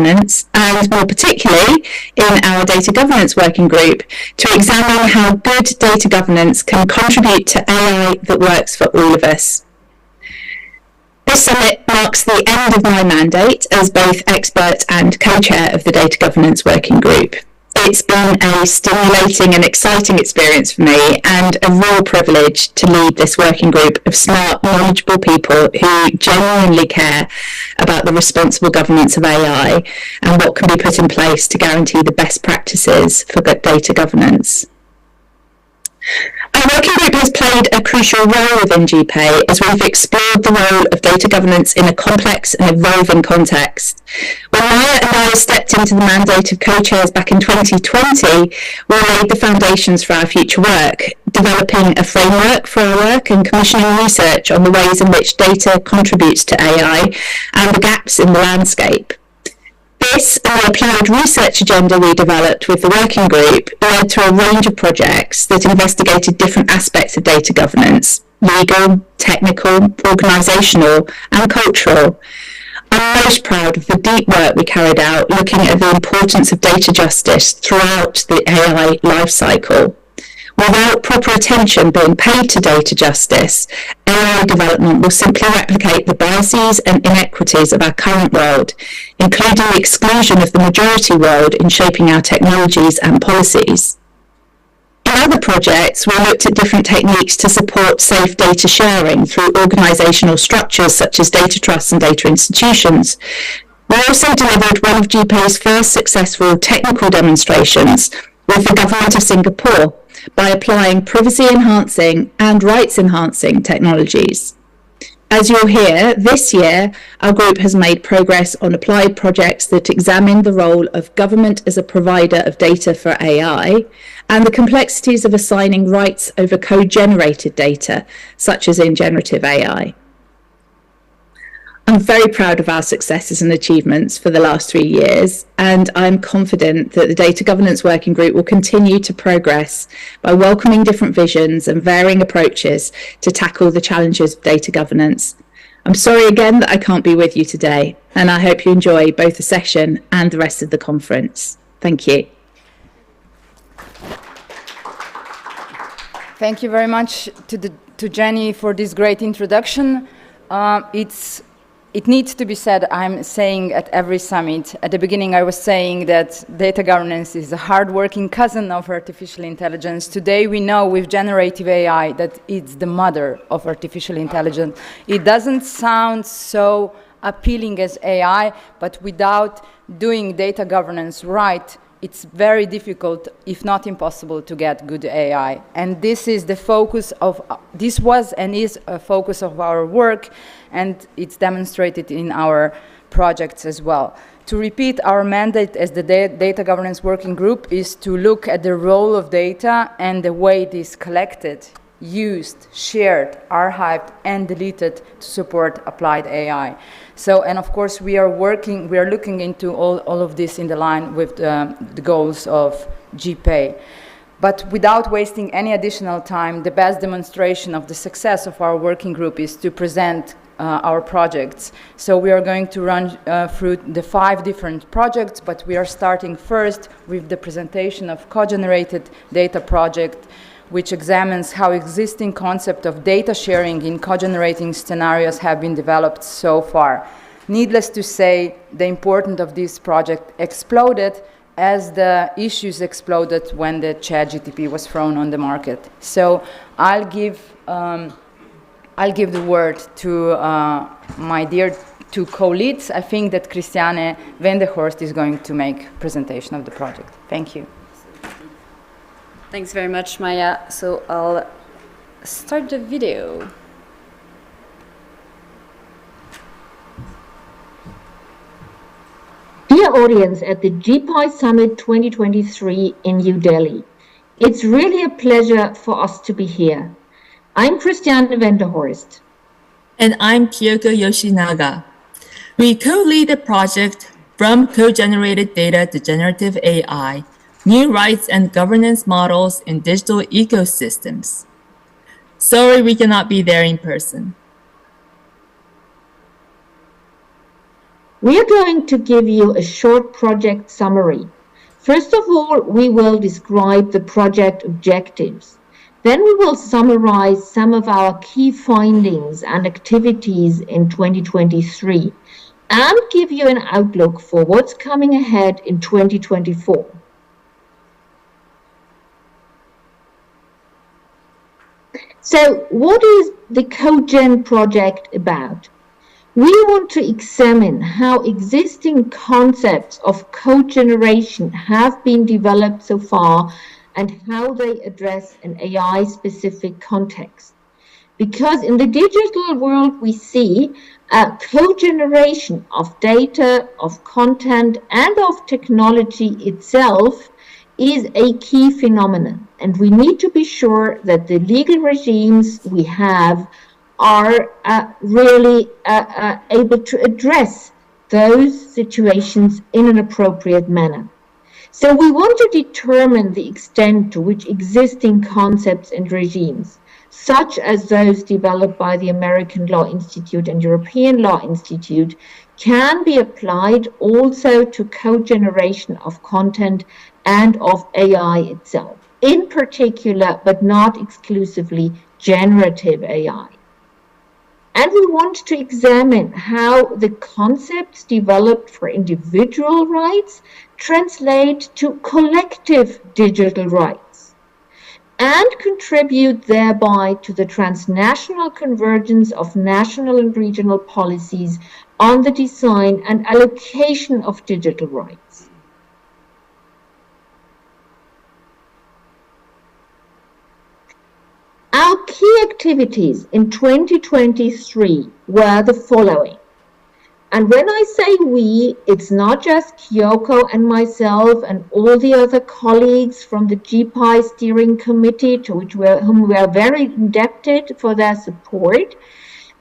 governance, and more particularly in our data governance working group, to examine how good data governance can contribute to AI that works for all of us. This summit marks the end of my mandate as both expert and co-chair of the Data Governance Working Group. It's been a stimulating and exciting experience for me, and a real privilege to lead this working group of smart, knowledgeable people who genuinely care about the responsible governance of AI and what can be put in place to guarantee the best practices for good data governance. Our working group has played a crucial role within GPay as we've explored the role of data governance in a complex and evolving context. When Maya and I stepped into the mandate of co-chairs back in 2020, we laid the foundations for our future work, developing a framework for our work and commissioning research on the ways in which data contributes to AI and the gaps in the landscape. This and the applied research agenda we developed with the working group led to a range of projects that investigated different aspects of data governance: legal, technical, organisational and cultural. I'm most proud of the deep work we carried out looking at the importance of data justice throughout the AI lifecycle. Without proper attention being paid to data justice, AI development will simply replicate the biases and inequities of our current world, including the exclusion of the majority world in shaping our technologies and policies. In other projects, we looked at different techniques to support safe data sharing through organisational structures such as data trusts and data institutions. We also delivered one of GPay's first successful technical demonstrations with the Government of Singapore, by applying privacy-enhancing and rights-enhancing technologies. As you'll hear, this year, our group has made progress on applied projects that examine the role of government as a provider of data for AI and the complexities of assigning rights over code-generated data, such as in generative AI. I'm very proud of our successes and achievements for the last 3 years, and I'm confident that the Data Governance Working Group will continue to progress by welcoming different visions and varying approaches to tackle the challenges of data governance. I'm sorry again that I can't be with you today, and I hope you enjoy both the session and the rest of the conference. Thank you. Thank you very much to Jenny for this great introduction. It needs to be said, I'm saying at every summit, at the beginning I was saying that data governance is a hard-working cousin of artificial intelligence. Today we know with generative AI that it's the mother of artificial intelligence. It doesn't sound so appealing as AI, but without doing data governance right, it's very difficult, if not impossible, to get good AI. And this is the focus of, this was and is a focus of our work, and it's demonstrated in our projects as well. To repeat, our mandate as the Data Governance Working Group is to look at the role of data and the way it is collected, used, shared, archived, and deleted to support applied AI. So, and of course, we are looking into all of this in the line with the goals of GPay. But without wasting any additional time, the best demonstration of the success of our working group is to present our projects. So we are going to run through the 5 different projects, but we are starting first with the presentation of co-generated data project, which examines how existing concept of data sharing in co-generating scenarios have been developed so far. Needless to say, the importance of this project exploded as the issues exploded when the ChatGPT was thrown on the market. So I'll give the word to my dear 2 co-leads. I think that Christiane Wendehorst is going to make presentation of the project. Thank you. Thanks very much, Maya. So I'll start the video. Dear audience at the GPay Summit 2023 in New Delhi, it's really a pleasure for us to be here. I'm Christiane Wendehorst. And I'm Kyoko Yoshinaga. We co-lead the project From Co-Generated Data to Generative AI, New Rights and Governance Models in Digital Ecosystems. Sorry we cannot be there in person. We are going to give you a short project summary. First of all, we will describe the project objectives. Then we will summarize some of our key findings and activities in 2023 and give you an outlook for what's coming ahead in 2024. So what is the CoGen project about? We want to examine how existing concepts of code generation have been developed so far and how they address an AI-specific context. Because in the digital world we see code generation of data, of content, and of technology itself is a key phenomenon. And we need to be sure that the legal regimes we have are really able to address those situations in an appropriate manner. So we want to determine the extent to which existing concepts and regimes, such as those developed by the American Law Institute and European Law Institute, can be applied also to code generation of content and of AI itself, in particular, but not exclusively, generative AI. And we want to examine how the concepts developed for individual rights translate to collective digital rights and contribute thereby to the transnational convergence of national and regional policies on the design and allocation of digital rights. Our key activities in 2023 were the following. And when I say we, it's not just Kyoko and myself and all the other colleagues from the GPI steering committee, to whom we are very indebted for their support.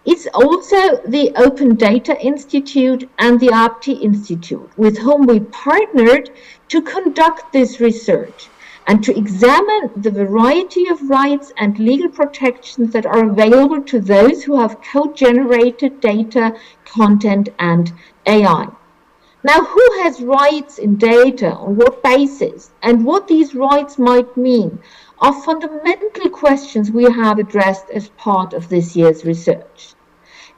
It's also the Open Data Institute and the APTI Institute, with whom we partnered to conduct this research and to examine the variety of rights and legal protections that are available to those who have code-generated data, content, and AI. Now, who has rights in data, on what basis, and what these rights might mean are fundamental questions we have addressed as part of this year's research.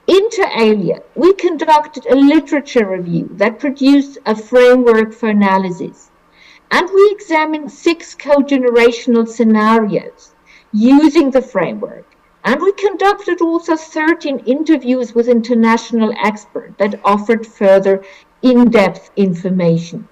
Inter alia, we conducted a literature review that produced a framework for analysis. And we examined 6 code-generational scenarios using the framework. And we conducted also 13 interviews with international experts that offered further in-depth information.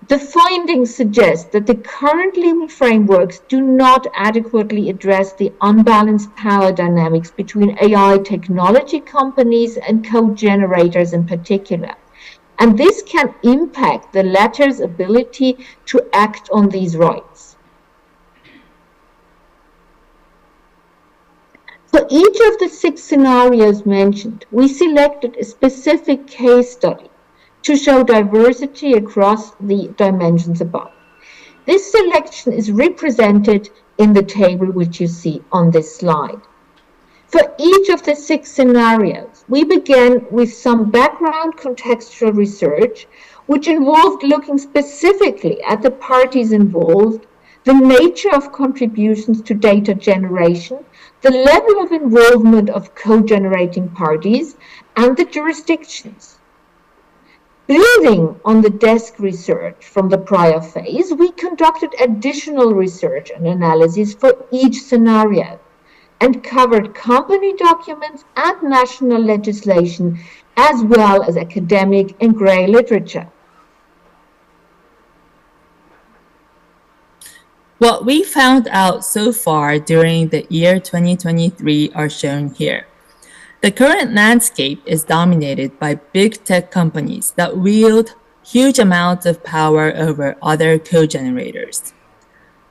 The findings suggest that the current legal frameworks do not adequately address the unbalanced power dynamics between AI technology companies and code generators in particular. And this can impact the latter's ability to act on these rights. For each of the 6 scenarios mentioned, we selected a specific case study to show diversity across the dimensions above. This selection is represented in the table which you see on this slide. For each of the 6 scenarios, we began with some background contextual research, which involved looking specifically at the parties involved, the nature of contributions to data generation, the level of involvement of code-generating parties, and the jurisdictions. Building on the desk research from the prior phase, we conducted additional research and analysis for each scenario, and covered company documents and national legislation, as well as academic and grey literature. What we found out so far during the year 2023 are shown here. The current landscape is dominated by big tech companies that wield huge amounts of power over other code generators.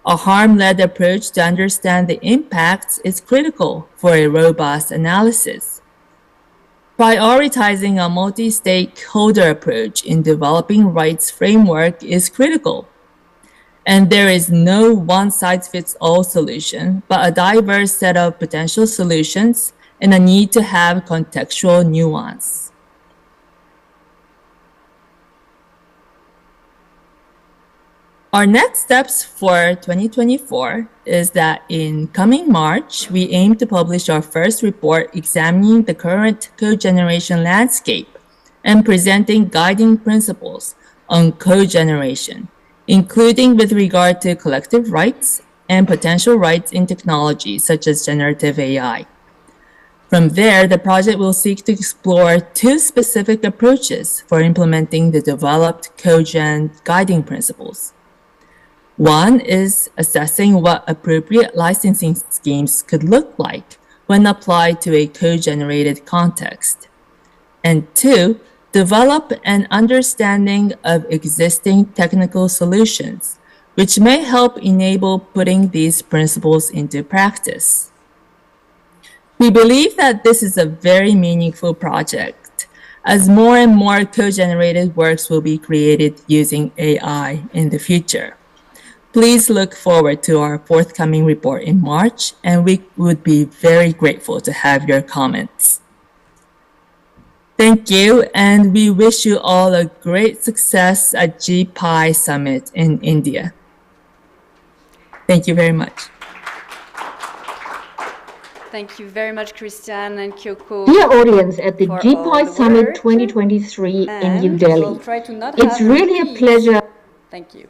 A harm-led approach to understand the impacts is critical for a robust analysis. Prioritizing a multi-stakeholder approach in developing rights framework is critical. And there is no one-size-fits-all solution, but a diverse set of potential solutions and a need to have contextual nuance. Our next steps for 2024 is that in coming March, we aim to publish our first report examining the current code generation landscape and presenting guiding principles on code generation, including with regard to collective rights and potential rights in technologies such as generative AI. From there, the project will seek to explore two specific approaches for implementing the developed CodeGen guiding principles. One is assessing what appropriate licensing schemes could look like when applied to a code-generated context. And two, develop an understanding of existing technical solutions, which may help enable putting these principles into practice. We believe that this is a very meaningful project, as more and more code-generated works will be created using AI in the future. Please look forward to our forthcoming report in March, and we would be very grateful to have your comments. Thank you, and we wish you all a great success at GPI Summit in India. Thank you very much. Thank you very much, Christian and Kyoko. Dear audience at the For all GPI the Summit work. 2023 in New And Delhi. we'll try to not It's have really a repeats. pleasure. Thank you.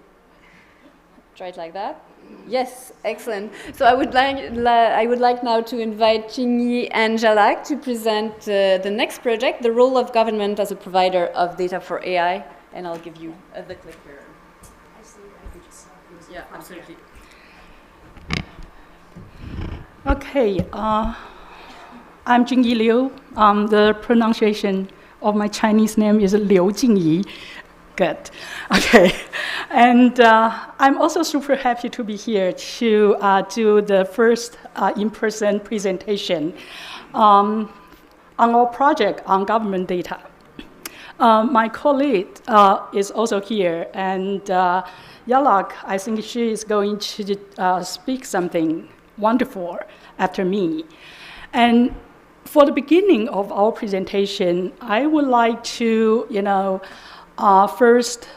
Try it like that. Yes, excellent. So I would like now to invite Jingyi and Jalak to present the next project, the role of government as a provider of data for AI, and I'll give you the clicker. Yeah, absolutely. Okay, I'm Jingyi Liu. The pronunciation of my Chinese name is Liu Jingyi. Good. Okay. And I'm also super happy to be here to do the first in-person presentation on our project on government data. My colleague is also here, and Jalak, I think she is going to speak something wonderful after me. And for the beginning of our presentation, I would like to, first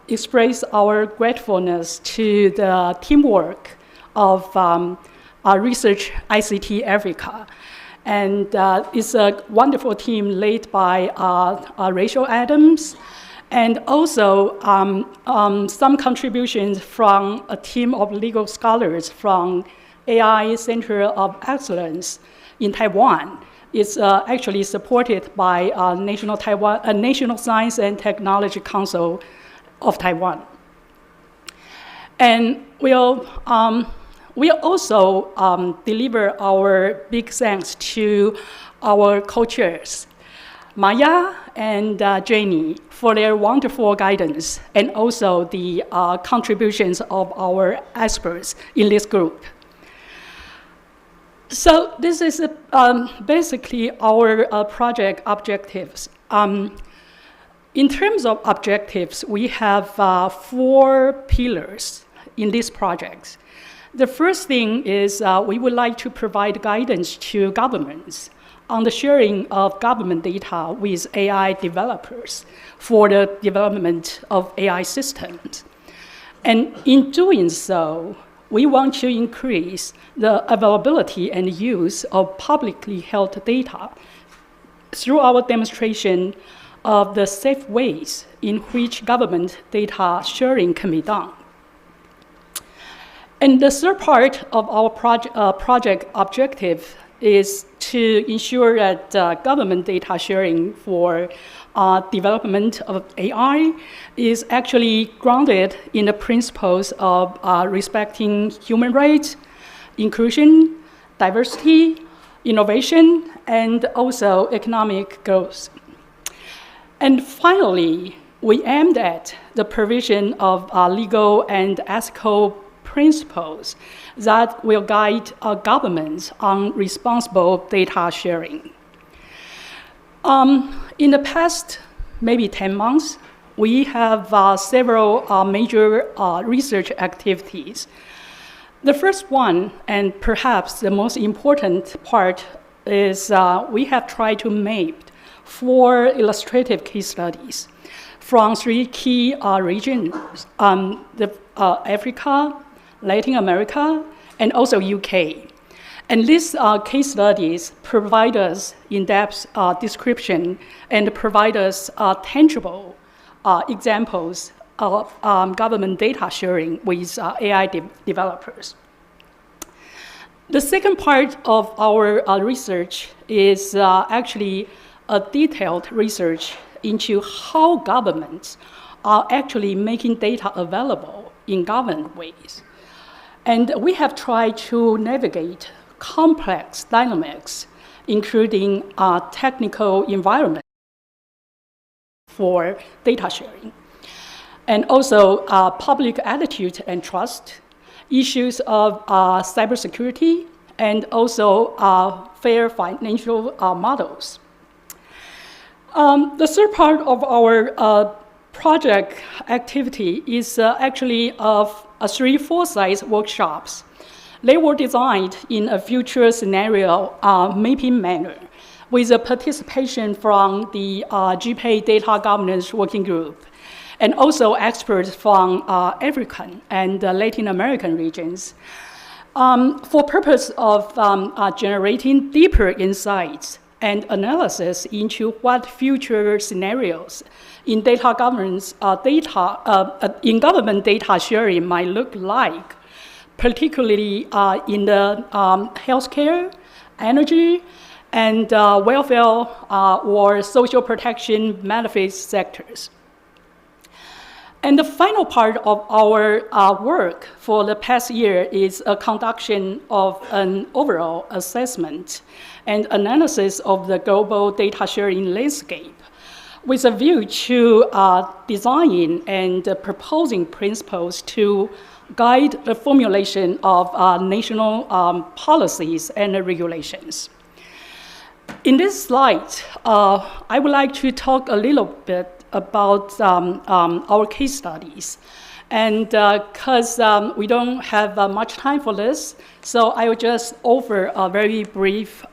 express our gratefulness to the teamwork of Research ICT Africa. And it's a wonderful team led by Rachel Adams, and also some contributions from a team of legal scholars from AI Center of Excellence in Taiwan. It's actually supported by National Science and Technology Council of Taiwan. And we'll also deliver our big thanks to our co-chairs, Maya and Jenny, for their wonderful guidance, and also the contributions of our experts in this group. So this is basically our project objectives. In terms of objectives, we have 4 pillars in this project. The first thing is we would like to provide guidance to governments on the sharing of government data with AI developers for the development of AI systems. And in doing so, we want to increase the availability and use of publicly held data through our demonstration of the safe ways in which government data sharing can be done. And the third part of our project objective is to ensure that government data sharing for development of AI is actually grounded in the principles of respecting human rights, inclusion, diversity, innovation, and also economic growth. And finally, we aimed at the provision of legal and ethical principles that will guide governments on responsible data sharing. In the past, maybe 10 months, we have several major research activities. The first one, and perhaps the most important part, is we have tried to map 4 illustrative case studies from 3 key regions, Africa, Latin America, and also UK. And these case studies provide us in-depth description and provide us tangible examples of government data sharing with AI developers. The second part of our research is actually a detailed research into how governments are actually making data available in governed ways. And we have tried to navigate complex dynamics, including technical environment for data sharing, and also public attitude and trust, issues of cybersecurity, and also fair financial models. The third part of our project activity is actually of 3 full-size workshops. They were designed in a future scenario mapping manner with a participation from the GPay Data Governance Working Group and also experts from African and Latin American regions for purpose of generating deeper insights and analysis into what future scenarios in data governance in government data sharing might look like, particularly in the healthcare, energy, and welfare or social protection benefits sectors. And the final part of our work for the past year is a conduction of an overall assessment and analysis of the global data sharing landscape with a view to designing and proposing principles to guide the formulation of national policies and regulations. In this slide, I would like to talk a little bit about our case studies. And because we don't have much time for this, so I will just offer a very brief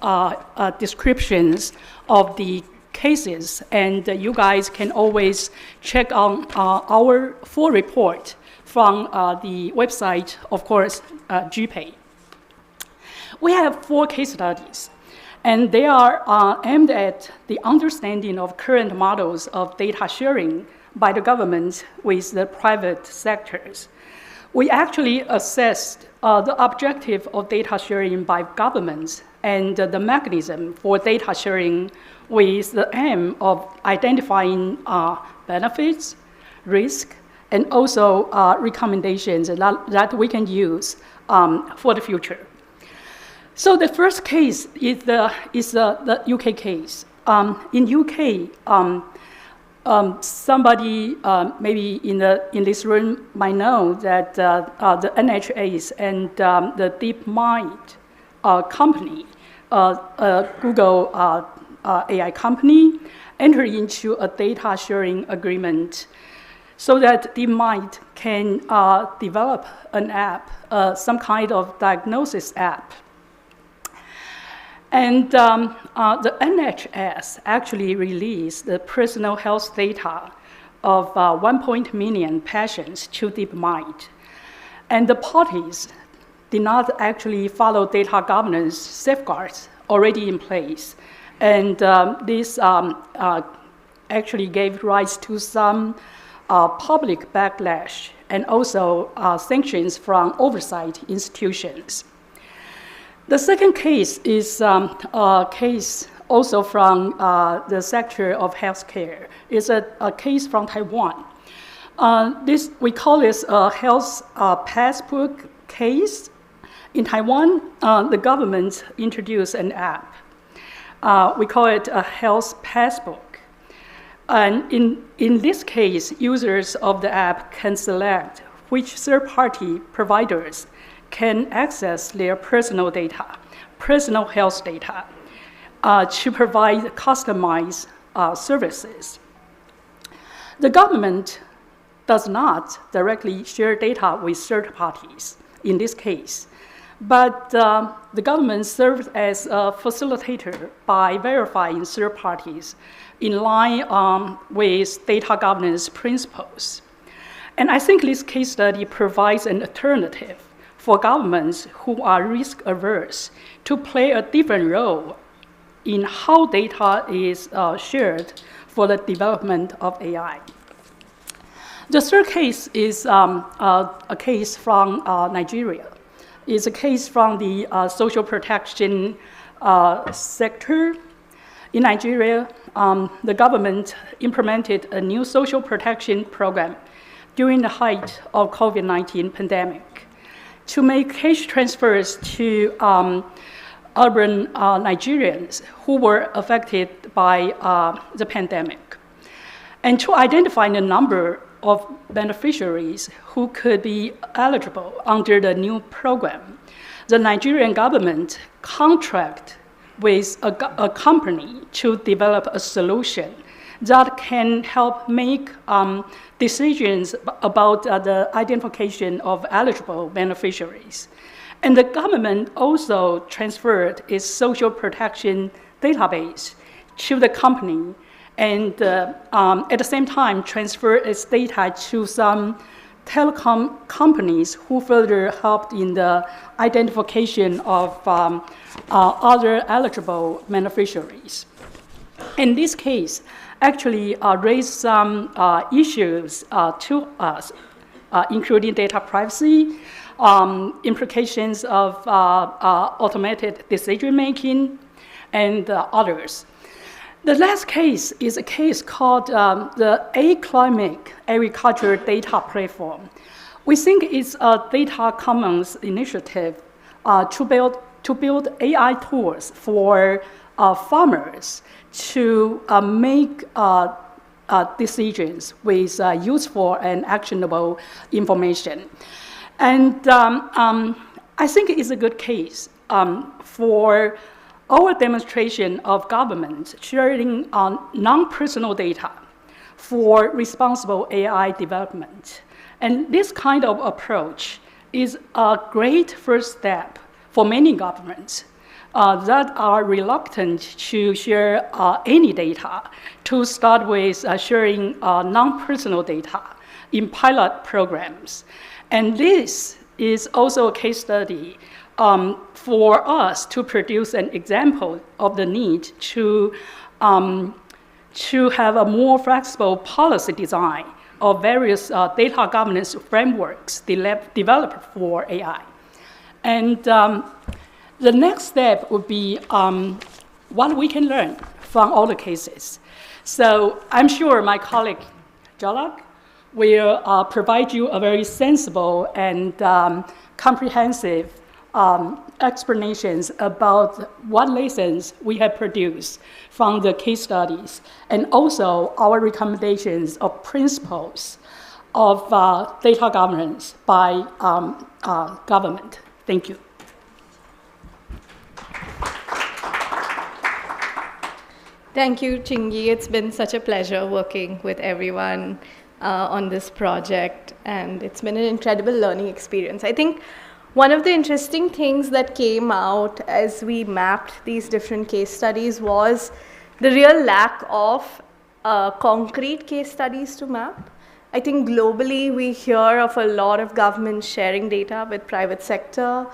descriptions of the cases, and you guys can always check on our full report from the website, of course, GPay. We have 4 case studies, and they are aimed at the understanding of current models of data sharing by the government with the private sectors. We actually assessed the objective of data sharing by governments and the mechanism for data sharing with the aim of identifying benefits, risk, and also recommendations that we can use for the future. So the first case is the UK case. In UK, somebody maybe in this room might know that the NHS and the DeepMind company, Google AI company, entered into a data sharing agreement so that DeepMind can develop an app, some kind of diagnosis app. And the NHS actually released the personal health data of 1 million patients to DeepMind. And the parties did not actually follow data governance safeguards already in place. And this actually gave rise to some public backlash and also sanctions from oversight institutions. The second case is a case also from the sector of healthcare. It's a case from Taiwan. We call this a health passbook case. In Taiwan, the government introduced an app. We call it a health passbook. And in this case, users of the app can select which third-party providers can access their personal data, personal health data, to provide customized services. The government does not directly share data with third parties in this case, But the government served as a facilitator by verifying third parties in line with data governance principles. And I think this case study provides an alternative for governments who are risk averse to play a different role in how data is shared for the development of AI. The third case is a case from Nigeria. It's a case from the social protection sector. In Nigeria, the government implemented a new social protection program during the height of COVID-19 pandemic to make cash transfers to urban Nigerians who were affected by the pandemic, and to identify the number of beneficiaries who could be eligible under the new program. The Nigerian government contracted with a company to develop a solution that can help make decisions about the identification of eligible beneficiaries. And the government also transferred its social protection database to the company, and at the same time transfer its data to some telecom companies who further helped in the identification of other eligible beneficiaries. In this case, actually raised some issues to us, including data privacy, implications of automated decision-making, and others. The last case is a case called the A-Climate Agriculture Data Platform. We think it's a data commons initiative to build AI tools for farmers to make decisions with useful and actionable information. And I think it's a good case for our demonstration of government sharing non-personal data for responsible AI development. And this kind of approach is a great first step for many governments that are reluctant to share any data to start with sharing non-personal data in pilot programs. And this is also a case study for us to produce an example of the need to have a more flexible policy design of various data governance frameworks developed for AI. And the next step would be what we can learn from all the cases. So I'm sure my colleague, Jalak, will provide you a very sensible and comprehensive explanations about what lessons we have produced from the case studies, and also our recommendations of principles of data governance by government. Thank you. Thank you, Chingy. It's been such a pleasure working with everyone on this project, and it's been an incredible learning experience. I think one of the interesting things that came out as we mapped these different case studies was the real lack of concrete case studies to map. I think globally we hear of a lot of governments sharing data with private sector,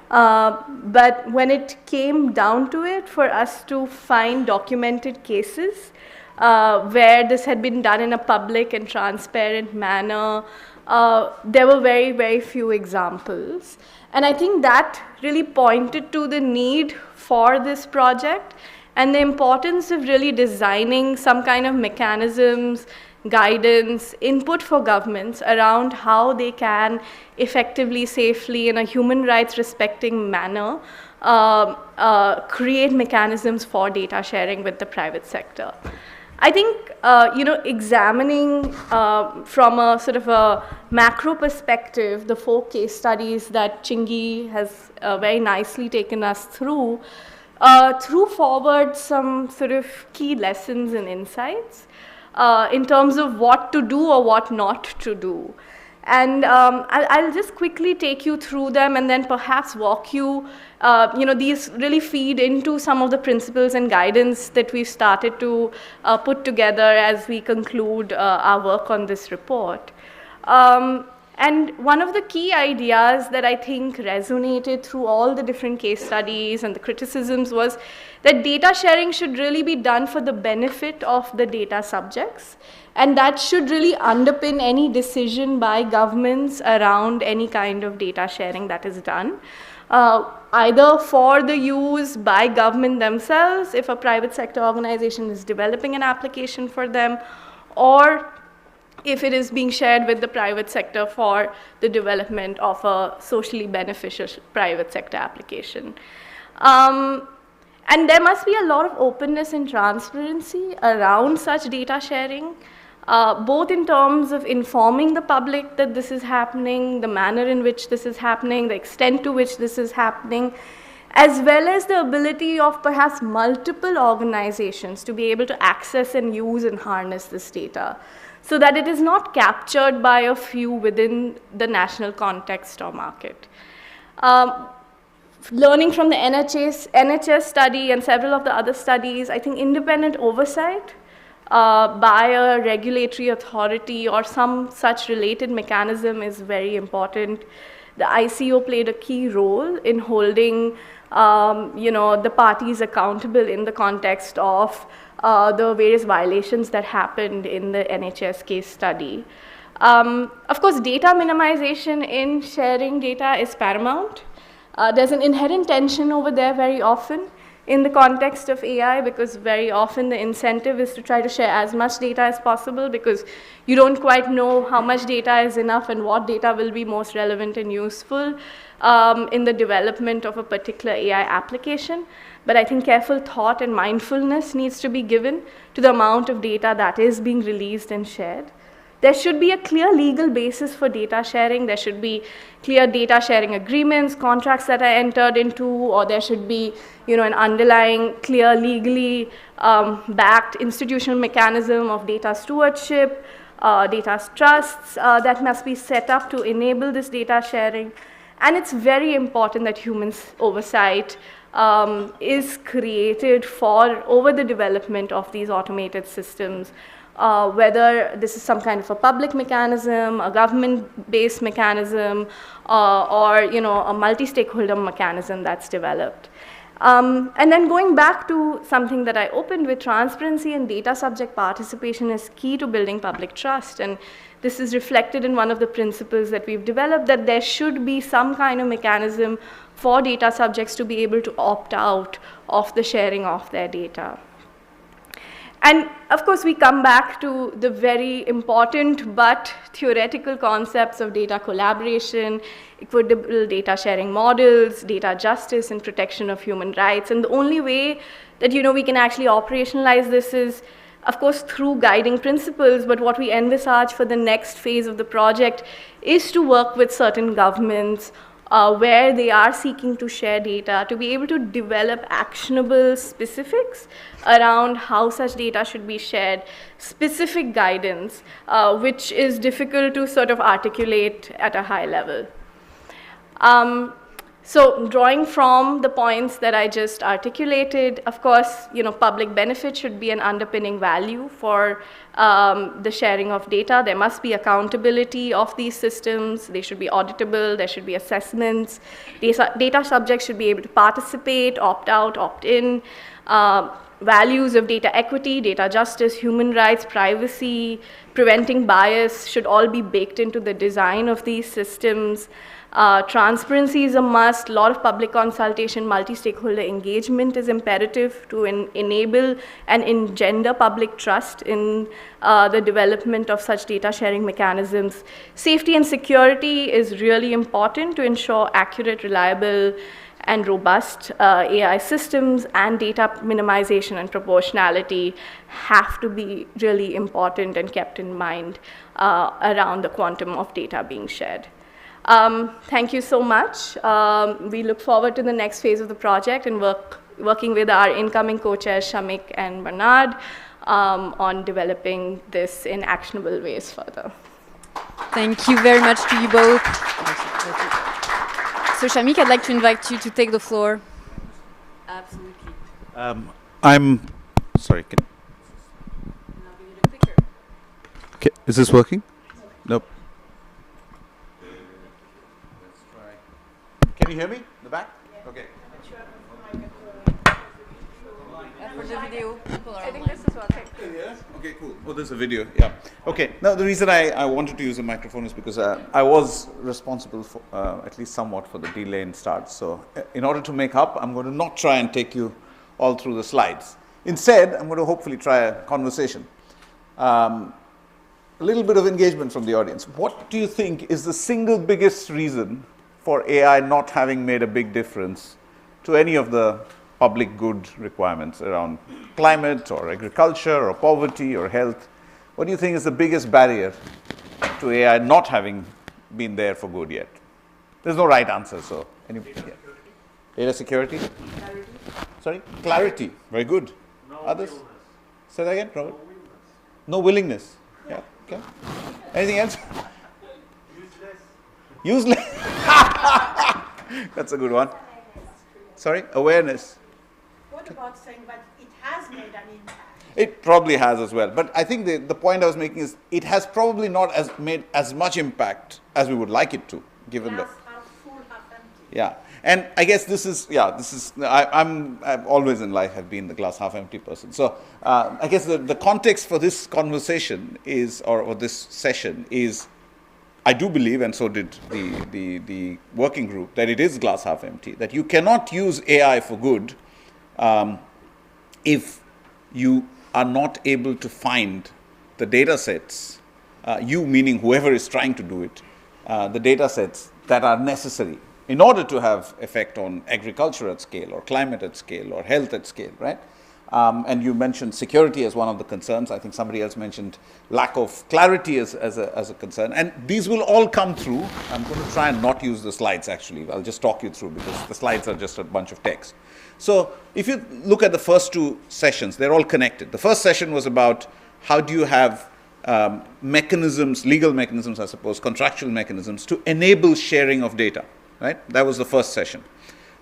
but when it came down to it, for us to find documented cases where this had been done in a public and transparent manner, there were very, very few examples. And I think that really pointed to the need for this project and the importance of really designing some kind of mechanisms, guidance, input for governments around how they can effectively, safely, in a human rights respecting manner, create mechanisms for data sharing with the private sector. I think, examining from a sort of a macro perspective, the 4 case studies that Chingy has very nicely taken us through, threw forward some sort of key lessons and insights in terms of what to do or what not to do. And I'll just quickly take you through them and then perhaps walk you, these really feed into some of the principles and guidance that we've started to put together as we conclude our work on this report. And one of the key ideas that I think resonated through all the different case studies and the criticisms was that data sharing should really be done for the benefit of the data subjects. And that should really underpin any decision by governments around any kind of data sharing that is done. Either for the use by government themselves, if a private sector organization is developing an application for them, or if it is being shared with the private sector for the development of a socially beneficial private sector application. And there must be a lot of openness and transparency around such data sharing, both in terms of informing the public that this is happening, the manner in which this is happening, the extent to which this is happening, as well as the ability of perhaps multiple organizations to be able to access and use and harness this data, so that it is not captured by a few within the national context or market. Learning from the NHS study and several of the other studies, I think independent oversight by a regulatory authority or some such related mechanism is very important. The ICO played a key role in holding the parties accountable in the context of the various violations that happened in the NHS case study. Of course, data minimization in sharing data is paramount. There's an inherent tension over there very often in the context of AI, because very often the incentive is to try to share as much data as possible, because you don't quite know how much data is enough and what data will be most relevant and useful in the development of a particular AI application. But I think careful thought and mindfulness needs to be given to the amount of data that is being released and shared. There should be a clear legal basis for data sharing. There should be clear data sharing agreements, contracts that are entered into, or there should be an underlying clear legally backed institutional mechanism of data stewardship, data trusts that must be set up to enable this data sharing. And it's very important that human oversight is created over the development of these automated systems. Whether this is some kind of a public mechanism, a government-based mechanism, or a multi-stakeholder mechanism that's developed. And then going back to something that I opened with, transparency and data subject participation is key to building public trust. And this is reflected in one of the principles that we've developed, that there should be some kind of mechanism for data subjects to be able to opt out of the sharing of their data. And of course, we come back to the very important but theoretical concepts of data collaboration, equitable data sharing models, data justice, and protection of human rights. And the only way that we can actually operationalize this is, of course, through guiding principles. But what we envisage for the next phase of the project is to work with certain governments where they are seeking to share data, to be able to develop actionable specifics around how such data should be shared, specific guidance, which is difficult to sort of articulate at a high level. So drawing from the points that I just articulated, of course, public benefit should be an underpinning value for the sharing of data. There must be accountability of these systems. They should be auditable. There should be assessments. Data subjects should be able to participate, opt out, opt in. Values of data equity, data justice, human rights, privacy, preventing bias should all be baked into the design of these systems. Transparency is a must. A lot of public consultation, multi-stakeholder engagement is imperative to enable and engender public trust in the development of such data sharing mechanisms. Safety and security is really important to ensure accurate, reliable, and robust AI systems, and data minimization and proportionality have to be really important and kept in mind around the quantum of data being shared. Thank you so much. We look forward to the next phase of the project and working with our incoming co-chairs, Shamik and Bernard, on developing this in actionable ways further. Thank you very much to you both. So Shamik, I'd like to invite you to take the floor. Absolutely. I'm sorry. Okay, is this working? Nope. Let's try. Can you hear me? The back? Okay. For the video, I think this is working. Okay, cool. Oh, there's a video. Yeah. Okay. Now, the reason I wanted to use a microphone is because I was responsible for, at least somewhat, for the delay in start. So, in order to make up, I'm going to not try and take you all through the slides. Instead, I'm going to hopefully try a conversation. A little bit of engagement from the audience. What do you think is the single biggest reason for AI not having made a big difference to any of the public good requirements around climate or agriculture or poverty or health? What do you think is the biggest barrier to AI not having been there for good yet? There's no right answer, so anybody? Yeah. Data security? Clarity. Sorry? Clarity. Very good. No. Others? Willingness. Say that again, Robert? No willingness. Yeah. Okay. Anything else? Useless. That's a good one. Sorry? Awareness. What about saying that it has made an impact? It probably has as well. But I think the point I was making is it has probably not made as much impact as we would like it to, given the... Half full, half empty. Yeah. And I guess I've always in life have been the glass half empty person. So I guess the context for this conversation is, or this session is, I do believe, and so did the working group, that it is glass half empty, that you cannot use AI for good if you are not able to find the data sets, you meaning whoever is trying to do it, the data sets that are necessary in order to have effect on agriculture at scale or climate at scale or health at scale, right? And you mentioned security as one of the concerns. I think somebody else mentioned lack of clarity as a concern. And these will all come through. I'm going to try and not use the slides, actually. I'll just talk you through because the slides are just a bunch of text. So if you look at the first two sessions, they're all connected. The first session was about how do you have mechanisms, legal mechanisms, I suppose, contractual mechanisms to enable sharing of data, right? That was the first session.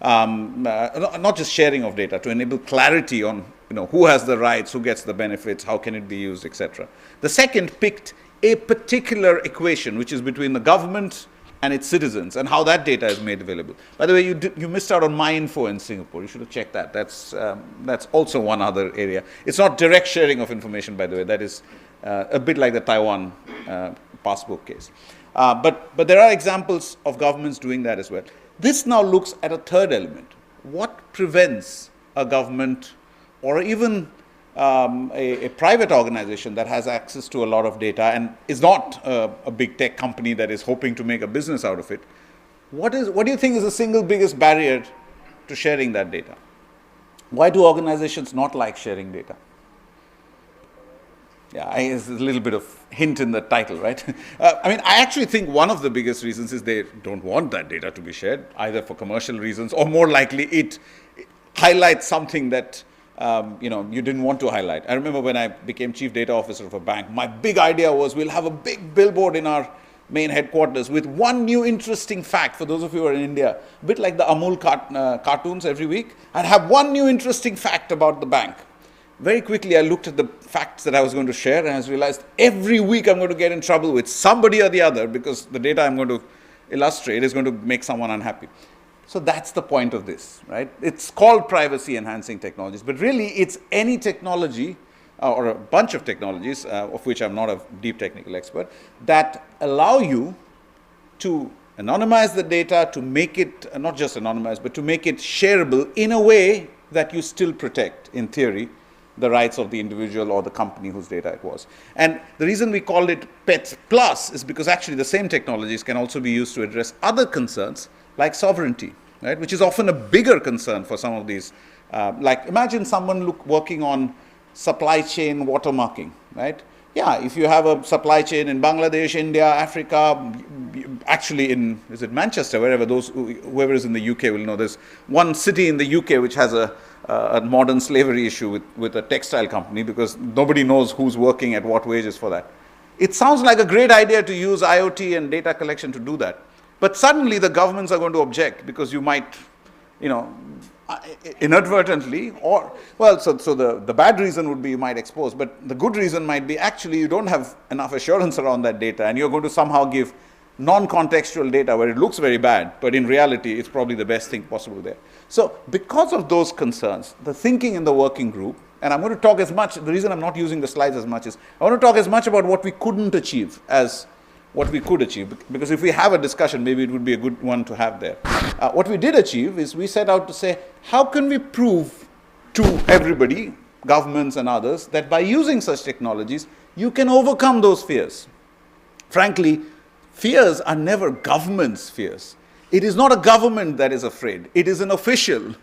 Not just sharing of data, to enable clarity on who has the rights, who gets the benefits, how can it be used, etc. The second picked a particular equation, which is between the government and its citizens, and how that data is made available. By the way, you missed out on MyInfo in Singapore. You should have checked that. That's also one other area. It's not direct sharing of information, by the way. That is a bit like the Taiwan passbook case. But there are examples of governments doing that as well. This now looks at a third element. What prevents a government or even a private organization that has access to a lot of data and is not a big tech company that is hoping to make a business out of it? What do you think is the single biggest barrier to sharing that data? Why do organizations not like sharing data? Yeah, there's a little bit of hint in the title, right? I actually think one of the biggest reasons is they don't want that data to be shared, either for commercial reasons or more likely it highlights something that you didn't want to highlight. I remember when I became chief data officer of a bank, my big idea was we'll have a big billboard in our main headquarters with one new interesting fact. For those of you who are in India, a bit like the Amul cartoons every week, I'd have one new interesting fact about the bank. Very quickly, I looked at the facts that I was going to share and I realized every week I'm going to get in trouble with somebody or the other because the data I'm going to illustrate is going to make someone unhappy. So that's the point of this, right? It's called privacy enhancing technologies, but really it's any technology or a bunch of technologies, of which I'm not a deep technical expert, that allow you to anonymize the data, to make it, not just anonymized, but to make it shareable in a way that you still protect, in theory, the rights of the individual or the company whose data it was. And the reason we called it PET Plus is because actually the same technologies can also be used to address other concerns like sovereignty, right? Which is often a bigger concern for some of these. Like imagine someone working on supply chain watermarking, right? Yeah, if you have a supply chain in Bangladesh, India, Africa, actually is it Manchester, wherever whoever is in the UK will know, there's one city in the UK which has a modern slavery issue with a textile company because nobody knows who's working at what wages for that. It sounds like a great idea to use IoT and data collection to do that. But suddenly the governments are going to object because you might, inadvertently, or, well, so the bad reason would be you might expose, but the good reason might be actually you don't have enough assurance around that data and you're going to somehow give non-contextual data where it looks very bad, but in reality it's probably the best thing possible there. So because of those concerns, the thinking in the working group, and I'm going to talk as much, the reason I'm not using the slides as much is, I want to talk as much about what we couldn't achieve as what we could achieve, because if we have a discussion, maybe it would be a good one to have there. What we did achieve is we set out to say, how can we prove to everybody, governments and others, that by using such technologies, you can overcome those fears. Frankly, fears are never government's fears. It is not a government that is afraid. It is an official.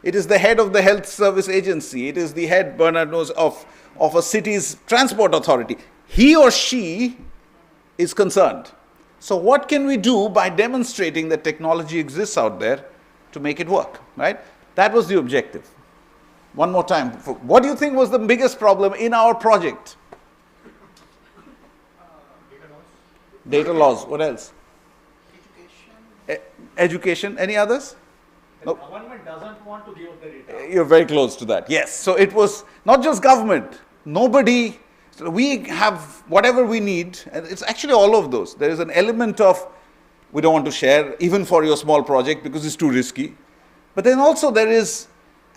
It is the head of the health service agency. It is the head, Bernard knows, of a city's transport authority. He or she is concerned. So what can we do by demonstrating that technology exists out there to make it work, right? That was the objective. One more time. What do you think was the biggest problem in our project? Data laws. What else? Education. Any others? The government doesn't want to give up the data. You're very close to that. Yes. So it was not just government. Nobody. So we have whatever we need. And it's actually all of those. There is an element of we don't want to share even for your small project because it's too risky. But then also there is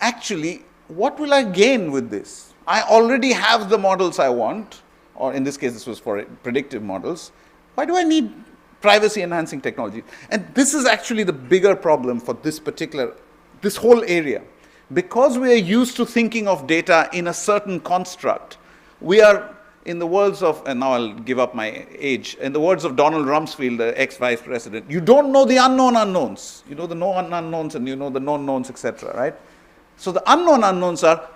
actually what will I gain with this? I already have the models I want, or in this case this was for predictive models. Why do I need privacy enhancing technology? And this is actually the bigger problem for this whole area. Because we are used to thinking of data in a certain construct, we are, in the words of, and now I'll give up my age, in the words of Donald Rumsfeld, the ex-vice president, you don't know the unknown unknowns. You know the known unknowns and you know the known knowns, etc., right? So the unknown unknowns are,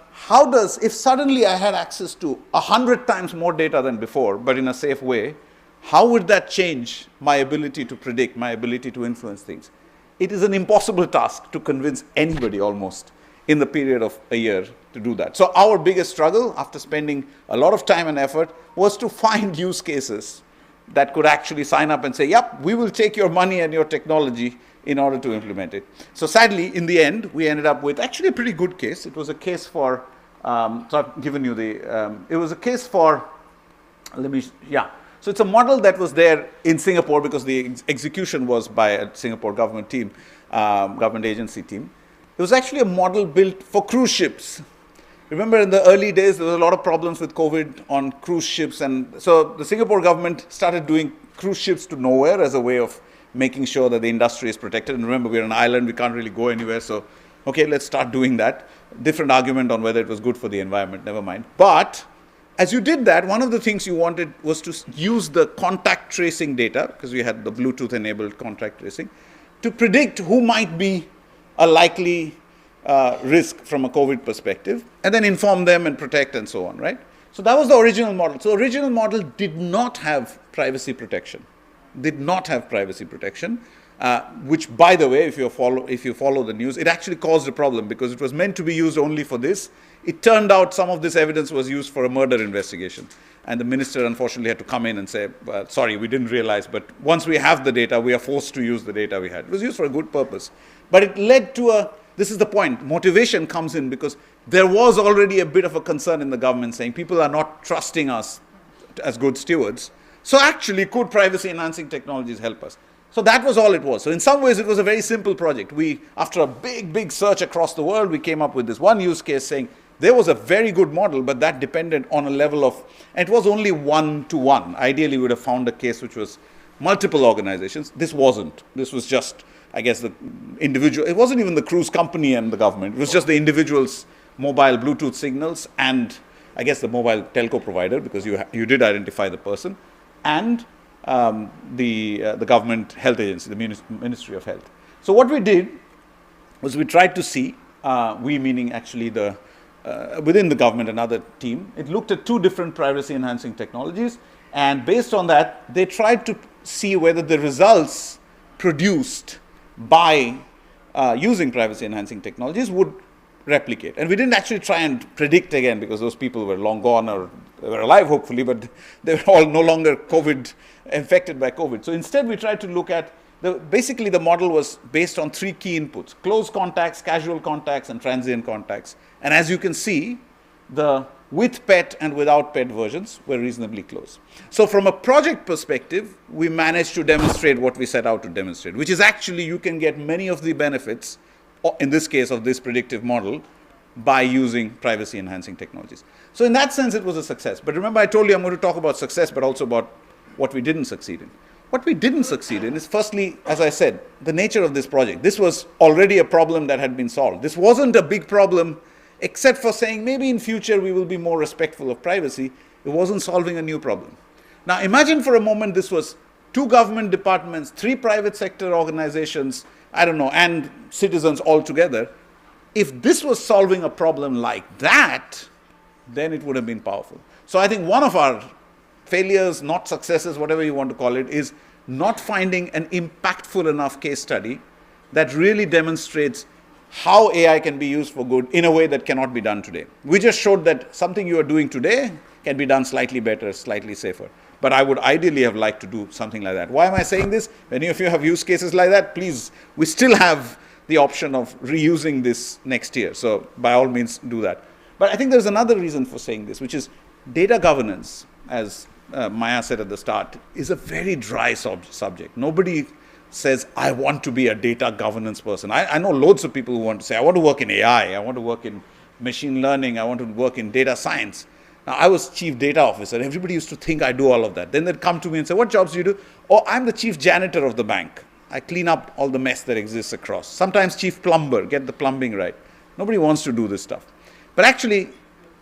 if suddenly I had access to 100 times more data than before, but in a safe way, how would that change my ability to predict, my ability to influence things? It is an impossible task to convince anybody almost in the period of a year to do that. So our biggest struggle, after spending a lot of time and effort, was to find use cases that could actually sign up and say, yep, we will take your money and your technology in order to implement it. So sadly, in the end, we ended up with actually a pretty good case. It was a case for, so I've given you it was a case for, So it's a model that was there in Singapore because the execution was by a Singapore government team, government agency team. It was actually a model built for cruise ships. Remember in the early days, there was a lot of problems with COVID on cruise ships. And so the Singapore government started doing cruise ships to nowhere as a way of making sure that the industry is protected. And remember, we're an island, we can't really go anywhere. So, okay, let's start doing that. Different argument on whether it was good for the environment, never mind. But as you did that, one of the things you wanted was to use the contact tracing data, because we had the Bluetooth-enabled contact tracing, to predict who might be a likely risk from a COVID perspective, and then inform them and protect and so on, right? So that was the original model. So the original model did not have privacy protection. Which, by the way, if you follow the news, it actually caused a problem because it was meant to be used only for this. It turned out some of this evidence was used for a murder investigation. And the minister, unfortunately, had to come in and say, well, sorry, we didn't realize, but once we have the data, we are forced to use the data we had. It was used for a good purpose. But it led to this is the point, motivation comes in because there was already a bit of a concern in the government saying people are not trusting us as good stewards. So actually, could privacy-enhancing technologies help us? So that was all it was. So in some ways, it was a very simple project. After a big search across the world, we came up with this one use case saying there was a very good model, but that depended on a level of, and it was only 1-to-1. Ideally, we would have found a case which was multiple organizations. This wasn't. This was just, I guess, the individual. It wasn't even the cruise company and the government. It was just the individual's mobile Bluetooth signals and, I guess, the mobile telco provider, because you did identify the person, and the government health agency, the Ministry of Health. So what we did was we tried to see, we meaning actually within the government, another team, it looked at two different privacy-enhancing technologies, and based on that, they tried to see whether the results produced by using privacy-enhancing technologies would replicate. And we didn't actually try and predict again because those people were long gone or They were alive, hopefully, but they were all no longer infected by COVID. So instead, we tried to look at, basically the model was based on 3 key inputs: close contacts, casual contacts, and transient contacts. And as you can see, the with PET and without PET versions were reasonably close. So from a project perspective, we managed to demonstrate what we set out to demonstrate, which is actually you can get many of the benefits, in this case of this predictive model, by using privacy enhancing technologies. So in that sense, it was a success. But remember, I told you I'm going to talk about success, but also about what we didn't succeed in. What we didn't succeed in is, firstly, as I said, the nature of this project. This was already a problem that had been solved. This wasn't a big problem, except for saying maybe in future we will be more respectful of privacy. It wasn't solving a new problem. Now imagine for a moment this was 2 government departments, 3 private sector organizations, I don't know, and citizens all together. If this was solving a problem like that, then it would have been powerful. So I think one of our failures, not successes, whatever you want to call it, is not finding an impactful enough case study that really demonstrates how AI can be used for good in a way that cannot be done today. We just showed that something you are doing today can be done slightly better, slightly safer. But I would ideally have liked to do something like that. Why am I saying this? If any of you have use cases like that, please, we still have the option of reusing this next year. So by all means, do that. But I think there's another reason for saying this, which is data governance, as Maya said at the start, is a very dry subject. Nobody says, I want to be a data governance person. I know loads of people who want to say, I want to work in AI, I want to work in machine learning, I want to work in data science. Now, I was chief data officer. Everybody used to think I do all of that. Then they'd come to me and say, what jobs do you do? Oh, I'm the chief janitor of the bank. I clean up all the mess that exists across. Sometimes chief plumber, get the plumbing right. Nobody wants to do this stuff. But actually,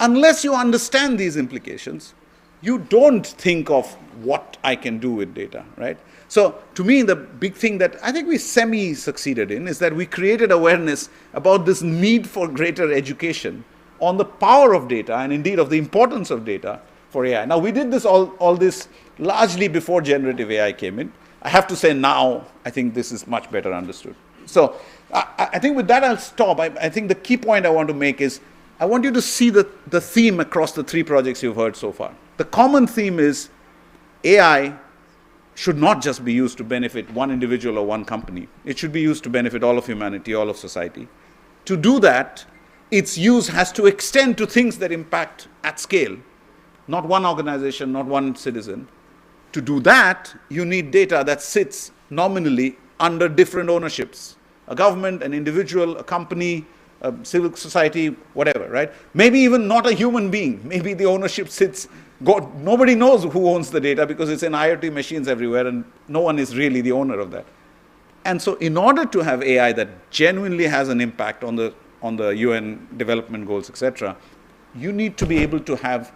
unless you understand these implications, you don't think of what I can do with data, right? So to me, the big thing that I think we semi-succeeded in is that we created awareness about this need for greater education on the power of data and indeed of the importance of data for AI. Now, we did this all this largely before generative AI came in. I have to say now, I think this is much better understood. So I think with that, I'll stop. I think the key point I want to make is I want you to see the theme across the 3 projects you've heard so far. The common theme is AI should not just be used to benefit one individual or one company. It should be used to benefit all of humanity, all of society. To do that, its use has to extend to things that impact at scale, not one organization, not one citizen. To do that, you need data that sits nominally under different ownerships. A government, an individual, a company, a civil society, whatever, right? Maybe even not a human being. Maybe the ownership sits, nobody knows who owns the data because it's in IoT machines everywhere and no one is really the owner of that. And so in order to have AI that genuinely has an impact on the UN development goals, etc., you need to be able to have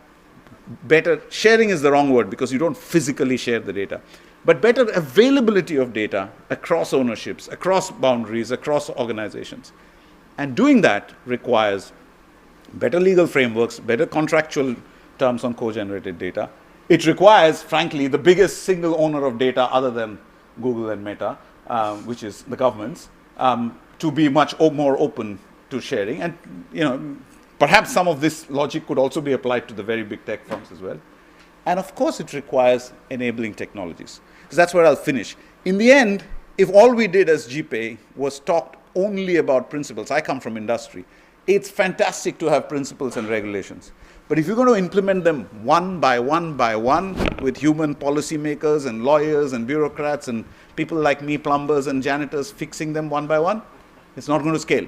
better, sharing is the wrong word because you don't physically share the data, but better availability of data across ownerships, across boundaries, across organizations. And doing that requires better legal frameworks, better contractual terms on co-generated data. It requires, frankly, the biggest single owner of data other than Google and Meta, which is the governments, to be much more open to sharing. And, perhaps some of this logic could also be applied to the very big tech firms as well. And of course, it requires enabling technologies. So that's where I'll finish. In the end, if all we did as GPay was talked only about principles, I come from industry, it's fantastic to have principles and regulations. But if you're going to implement them one by one by one with human policymakers and lawyers and bureaucrats and people like me, plumbers and janitors, fixing them one by one, it's not going to scale.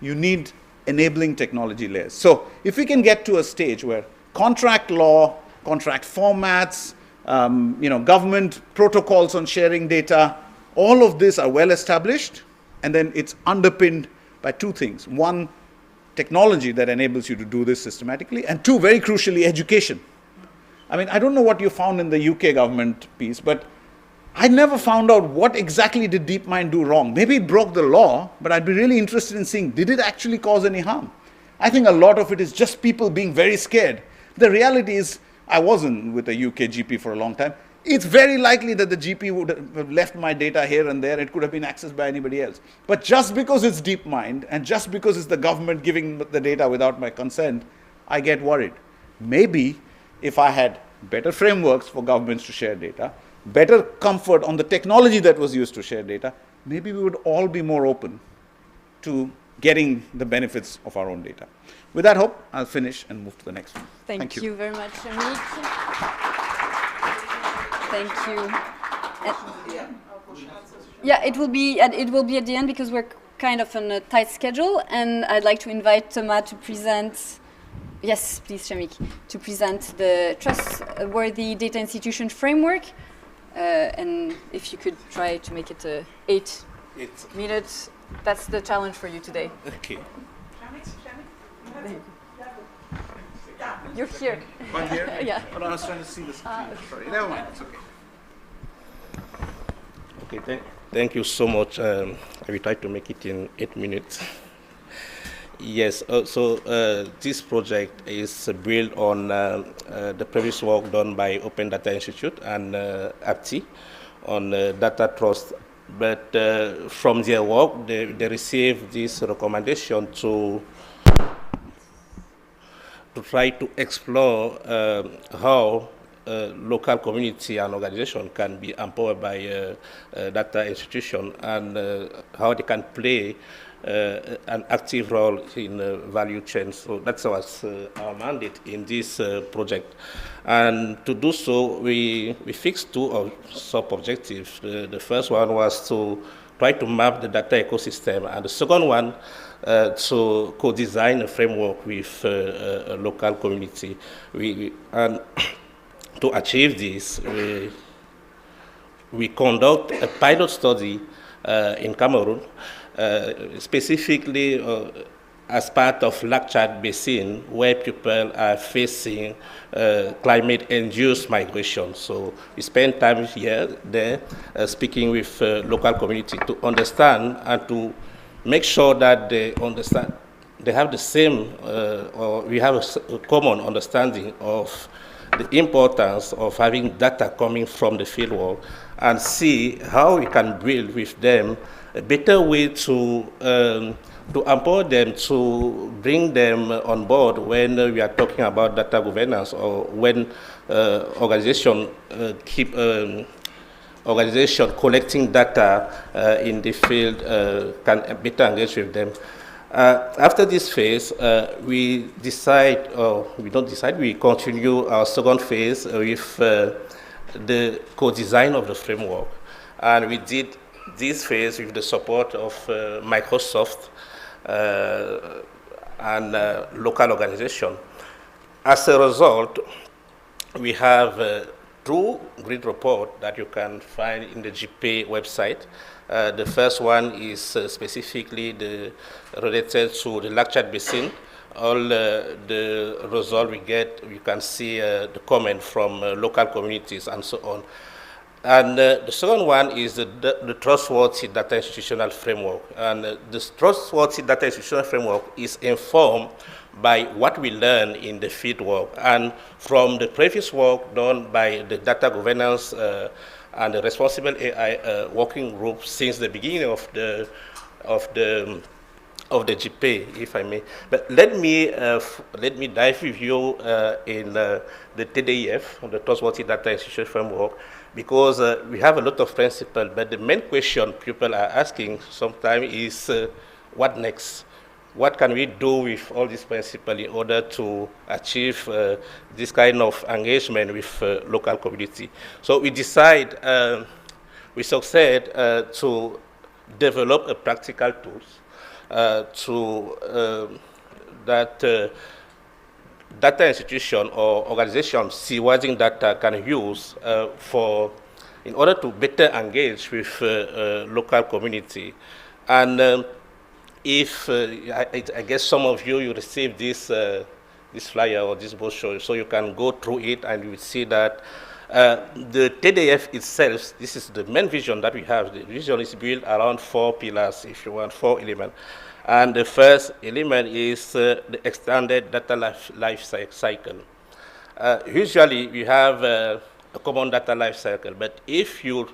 You need enabling technology layers. So if we can get to a stage where contract law, contract formats, government protocols on sharing data, all of this are well established, and then it's underpinned by 2 things. 1, technology that enables you to do this systematically, and 2, very crucially, education. I mean, I don't know what you found in the UK government piece, but I never found out what exactly did DeepMind do wrong. Maybe it broke the law, but I'd be really interested in seeing, did it actually cause any harm? I think a lot of it is just people being very scared. The reality is, I wasn't with a UK GP for a long time. It's very likely that the GP would have left my data here and there. It could have been accessed by anybody else. But just because it's DeepMind, and just because it's the government giving the data without my consent, I get worried. Maybe if I had better frameworks for governments to share data, better comfort on the technology that was used to share data, maybe we would all be more open to getting the benefits of our own data. With that hope, I'll finish and move to the next one. Thank you very much, Amit. Thank you. Yeah, it will be at the end because we're kind of on a tight schedule, and I'd like to invite Thomas to present. Yes, please, Shamik, to present the Trustworthy Data Institution Framework. And if you could try to make it 8 minutes, that's the challenge for you today. Okay. You're here. I'm here? Yeah. But I was trying to see the screen. Sorry, never mind, it's okay. Okay, thank you so much. I will try to make it in 8 minutes. Yes, this project is built on the previous work done by Open Data Institute and APTI on data trust. But from their work, they received this recommendation to try to explore how local community and organization can be empowered by data institution and how they can play an active role in value chain. So that was our mandate in this project. And to do so, we fixed 2 sub-objectives. The first one was to try to map the data ecosystem, and the second one to co-design a framework with a local community. And to achieve this, we conduct a pilot study in Cameroon, specifically as part of Lac Chad Basin, where people are facing climate-induced migration. So we spend time there, speaking with local community to understand and to make sure that they understand, they have the same, or we have a common understanding of the importance of having data coming from the fieldwork, and see how we can build with them a better way to empower them, to bring them on board when we are talking about data governance, or when organization collecting data in the field can better engage with them. After this phase, we continue our second phase with the co-design of the framework. And we did this phase with the support of Microsoft and local organization. As a result, we have 2 grid reports that you can find in the GPay website. The first one is specifically related to the Lac Chad Basin. All the results we get, you can see the comment from local communities and so on. And the second one is the Trustworthy Data Institutional Framework. And the Trustworthy Data Institutional Framework is informed by what we learn in the field work and from the previous work done by the data governance and the responsible AI working group since the beginning of the GPay, if I may. But let me dive with you in the TDIF, the Trustworthy Data Institution Framework, because we have a lot of principles, but the main question people are asking sometimes is what next? What can we do with all these principles in order to achieve this kind of engagement with local community? So we succeed to develop a practical tools that data institution or organization seaworthy data can use in order to better engage with local community. And I guess some of you received this flyer or this brochure, so you can go through it and you will see that the TDF itself, this is the main vision that we have. The vision is built around 4 pillars, if you want, 4 elements. And the first element is the extended data life cycle. Usually we have a common data life cycle, but if you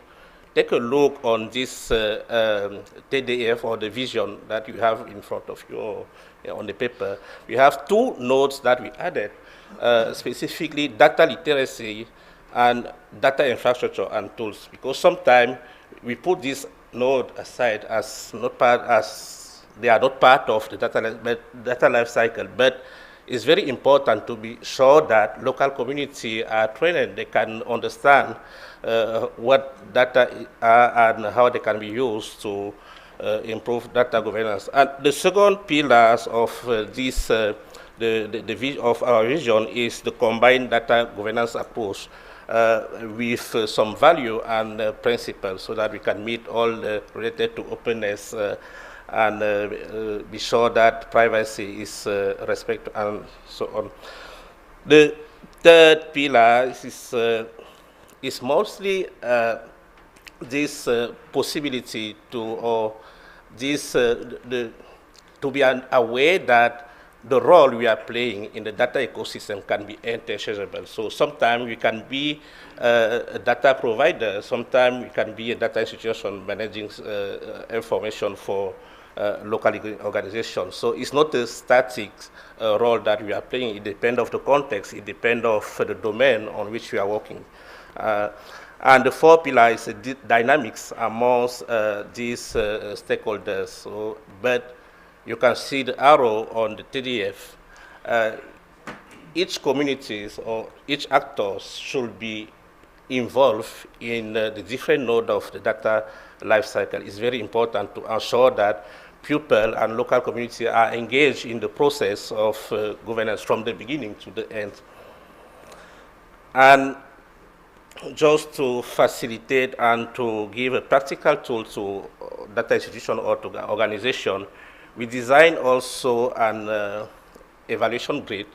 take a look on this TDF or the vision that you have in front of you on the paper, we have 2 nodes that we added, specifically data literacy and data infrastructure and tools, because sometimes we put this node aside as not part, as they are not part of the data life cycle, but it's very important to be sure that local community are trained, they can understand what data are and how they can be used to improve data governance. And the second pillars of this, the of our vision is the combined data governance approach with some value and principles, so that we can meet all related to openness and be sure that privacy is respected and so on. The third pillar is mostly this possibility to, or this to be aware that the role we are playing in the data ecosystem can be interchangeable. So sometimes we can be a data provider, sometimes we can be a data institution managing information for local organizations. So it's not a static role that we are playing. It depends on the context, it depends on the domain on which we are working. And the fourth pillar is the dynamics amongst these stakeholders. So, but you can see the arrow on the TDF. Each communities or each actors should be involved in the different nodes of the data lifecycle. It's very important to ensure that people and local community are engaged in the process of governance from the beginning to the end. And just to facilitate and to give a practical tool to data institution or to organization, we designed also an evaluation grid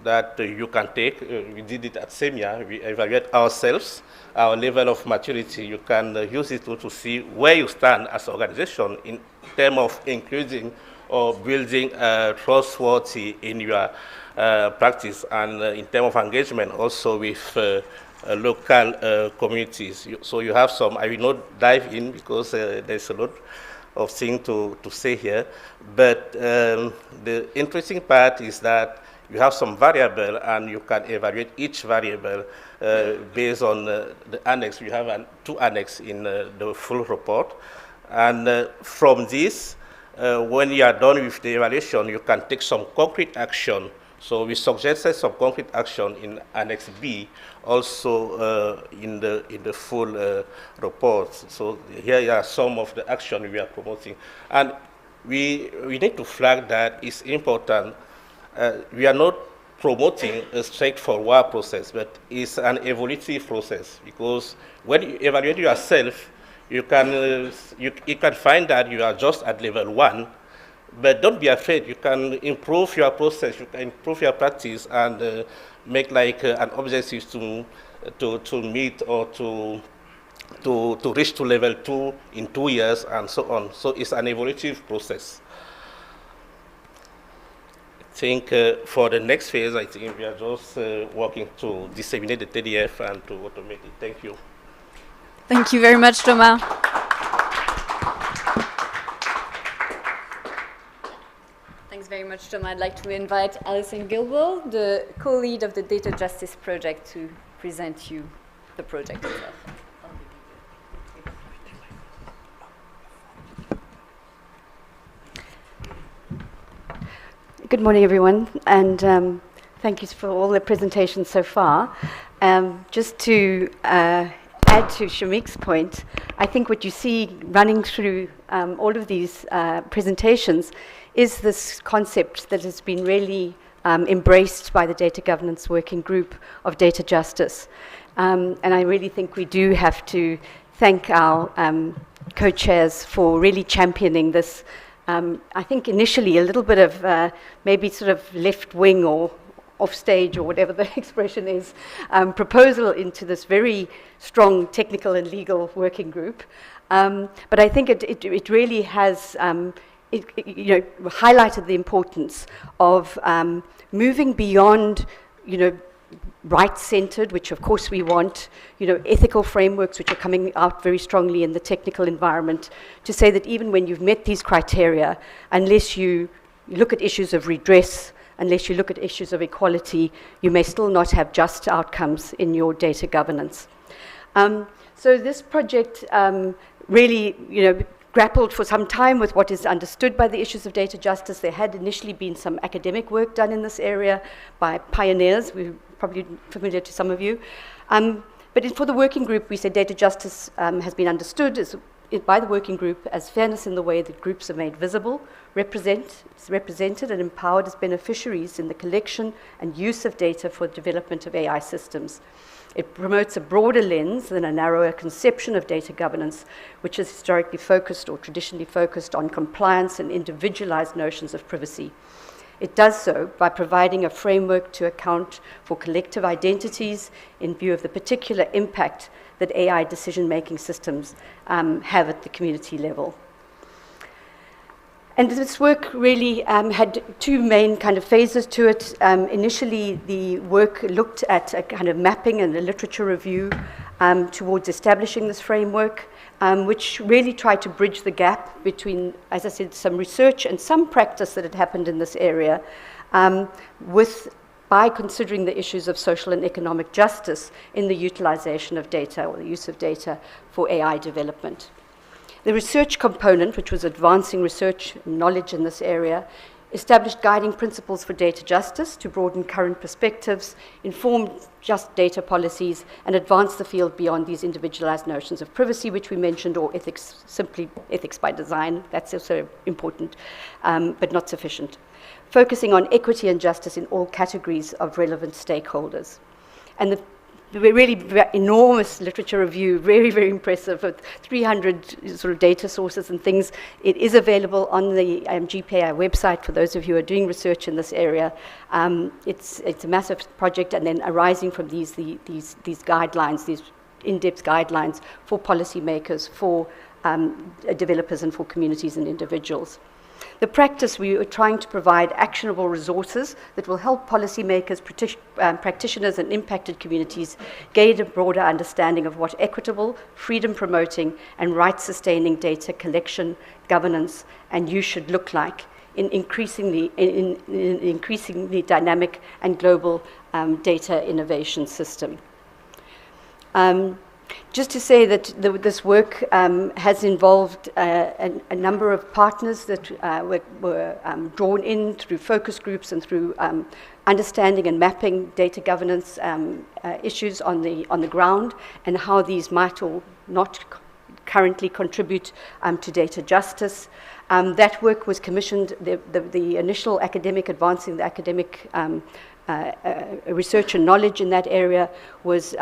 that you can take. We did it at SEMIA. We evaluate ourselves, our level of maturity. You can use it to see where you stand as an organization in terms of including or building trustworthy in your practice, and in terms of engagement also with local communities. So you have some, I will not dive in because there's a lot of things to say here, but the interesting part is that you have some variable and you can evaluate each variable based on the annex. We have 2 annexes in the full report. And from this, when you are done with the evaluation, you can take some concrete action. So we suggested some concrete action in Annex B, also in the full report. So here are some of the action we are promoting. And we need to flag that it's important. We are not promoting a straightforward process, but it's an evolutive process, because when you evaluate yourself, you can find that you are just at level 1, but don't be afraid. You can improve your process, you can improve your practice, and make like an objective to meet or to reach to level 2 in 2 years and so on. So it's an evolutive process. I think for the next phase, I think we are just working to disseminate the TDF and to automate it. Thank you. Thank you very much, Thomas. Thanks very much, Thomas. I'd like to invite Alison Gilwell, the co-lead of the Data Justice Project, to present you the project itself. Good morning, everyone, and thank you for all the presentations so far. Just to add to Shamik's point, I think what you see running through all of these presentations is this concept that has been really embraced by the Data Governance Working Group of Data Justice. And I really think we do have to thank our co-chairs for really championing this. I think initially a little bit of maybe sort of left wing or off stage or whatever the expression is, proposal into this very strong technical and legal working group. But I think it really has highlighted the importance of moving beyond rights-centered, which of course we want, ethical frameworks which are coming out very strongly in the technical environment, to say that even when you've met these criteria, unless you look at issues of redress, unless you look at issues of equality, you may still not have just outcomes in your data governance. So this project really, grappled for some time with what is understood by the issues of data justice. There had initially been some academic work done in this area by pioneers, we're probably familiar to some of you. But for the working group, we said data justice has been understood by the working group as fairness in the way that groups are made visible, represented and empowered as beneficiaries in the collection and use of data for the development of AI systems. It promotes a broader lens than a narrower conception of data governance, which is historically focused or traditionally focused on compliance and individualized notions of privacy. It does so by providing a framework to account for collective identities in view of the particular impact that AI decision-making systems have at the community level. And this work really had two main kind of phases to it. Initially, the work looked at a kind of mapping and a literature review towards establishing this framework, which really tried to bridge the gap between, as I said, some research and some practice that had happened in this area, by considering the issues of social and economic justice in the utilization of data or the use of data for AI development. The research component, which was advancing research knowledge in this area, established guiding principles for data justice to broaden current perspectives, inform just data policies, and advance the field beyond these individualized notions of privacy, which we mentioned, or ethics, simply ethics by design. That's also important, but not sufficient. Focusing on equity and justice in all categories of relevant stakeholders. And the really enormous literature review, very, very impressive, with 300 sort of data sources and things. It is available on the GPAI website for those of you who are doing research in this area. It's a massive project, and then arising from these guidelines, these in-depth guidelines for policymakers, for developers, and for communities and individuals. The practice, we are trying to provide actionable resources that will help policymakers, practitioners, and impacted communities gain a broader understanding of what equitable, freedom-promoting, and rights-sustaining data collection, governance, and use should look like in increasingly dynamic and global data innovation system. Just to say that this work has involved a number of partners that were drawn in through focus groups and through understanding and mapping data governance issues on the ground, and how these might or not currently contribute to data justice. That work was commissioned, the initial academic, advancing the academic research and knowledge in that area was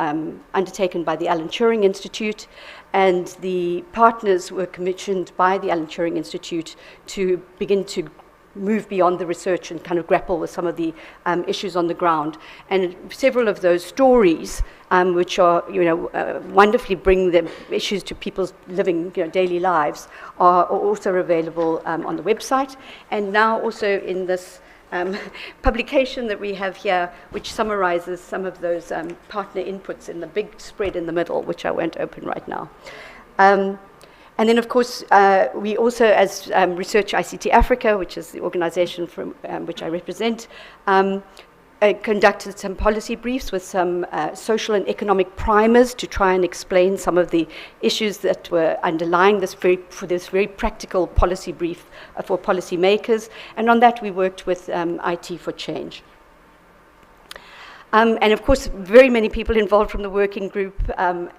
undertaken by the Alan Turing Institute, and the partners were commissioned by the Alan Turing Institute to begin to move beyond the research and kind of grapple with some of the issues on the ground. And several of those stories, which are, wonderfully bring the issues to people's living, daily lives, are also available on the website, and now also in this publication that we have here, which summarizes some of those partner inputs in the big spread in the middle, which I won't open right now. And then, of course, we also, as Research ICT Africa, which is the organization from which I represent, conducted some policy briefs with some social and economic primers to try and explain some of the issues that were underlying this very practical policy brief for policymakers. And on that, we worked with IT for Change. And of course, very many people involved from the working group, and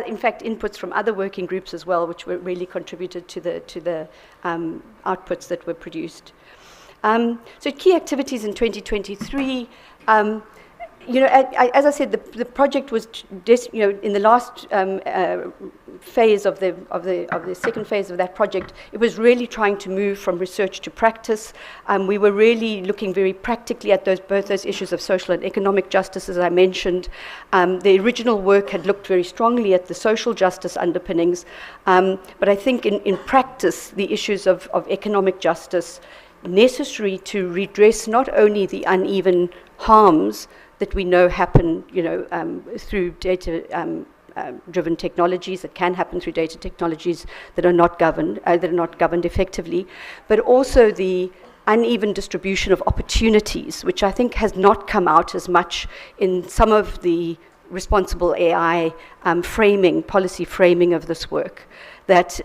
in fact, inputs from other working groups as well, which were really contributed to the outputs that were produced. So key activities in 2023. As I said, the project was in the last phase of the second phase of that project. It was really trying to move from research to practice. We were really looking very practically at both those issues of social and economic justice, as I mentioned. The original work had looked very strongly at the social justice underpinnings, but I think in practice, the issues of economic justice necessary to redress not only the uneven harms that we know happen, through data-driven technologies, that can happen through data technologies that are not governed effectively, but also the uneven distribution of opportunities, which I think has not come out as much in some of the responsible AI policy framing of this work. That,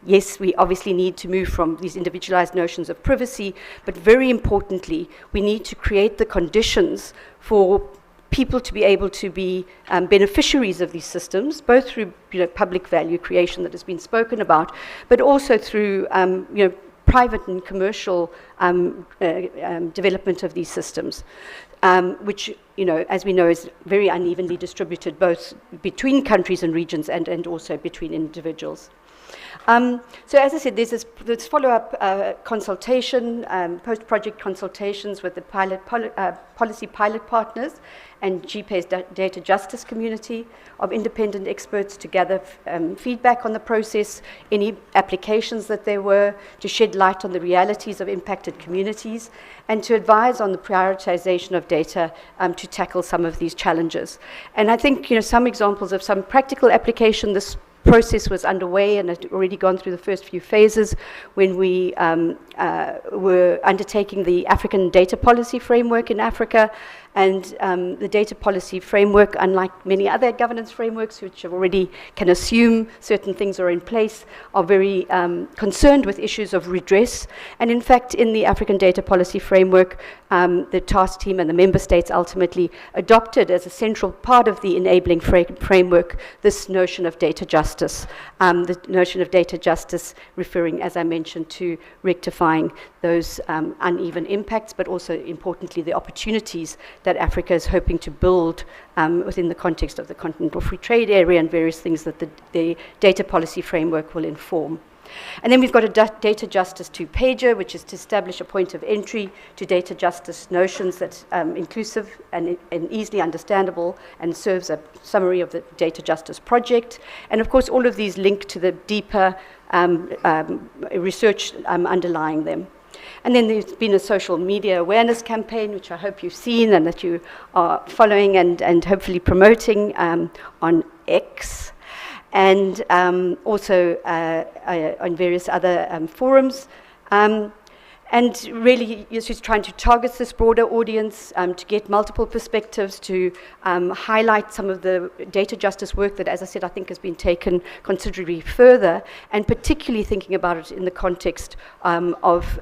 yes, we obviously need to move from these individualized notions of privacy, but very importantly, we need to create the conditions for people to be able to be beneficiaries of these systems, both through public value creation that has been spoken about, but also through private and commercial development of these systems, which, as we know, is very unevenly distributed both between countries and regions and also between individuals. So as I said, there's this follow-up consultation, post-project consultations with the policy pilot partners and GPA's data justice community of independent experts to gather feedback on the process, any applications that there were, to shed light on the realities of impacted communities, and to advise on the prioritization of data to tackle some of these challenges. And I think, some examples of some practical application, this process was underway and had already gone through the first few phases when we were undertaking the African Data Policy Framework in Africa. And the data policy framework, unlike many other governance frameworks, which have already can assume certain things are in place, are very concerned with issues of redress. And in fact, in the African Data Policy Framework, the task team and the member states ultimately adopted as a central part of the enabling framework this notion of data justice. The notion of data justice referring, as I mentioned, to rectifying those uneven impacts, but also importantly the opportunities that Africa is hoping to build within the context of the Continental Free Trade Area and various things that the data policy framework will inform. And then we've got a data justice two-pager, which is to establish a point of entry to data justice notions that's inclusive and easily understandable and serves a summary of the data justice project. And of course, all of these link to the deeper research underlying them. And then there's been a social media awareness campaign, which I hope you've seen and that you are following and hopefully promoting on X. And also on various other forums. And really, she's trying to target this broader audience to get multiple perspectives, to highlight some of the data justice work that, as I said, I think has been taken considerably further, and particularly thinking about it in the context of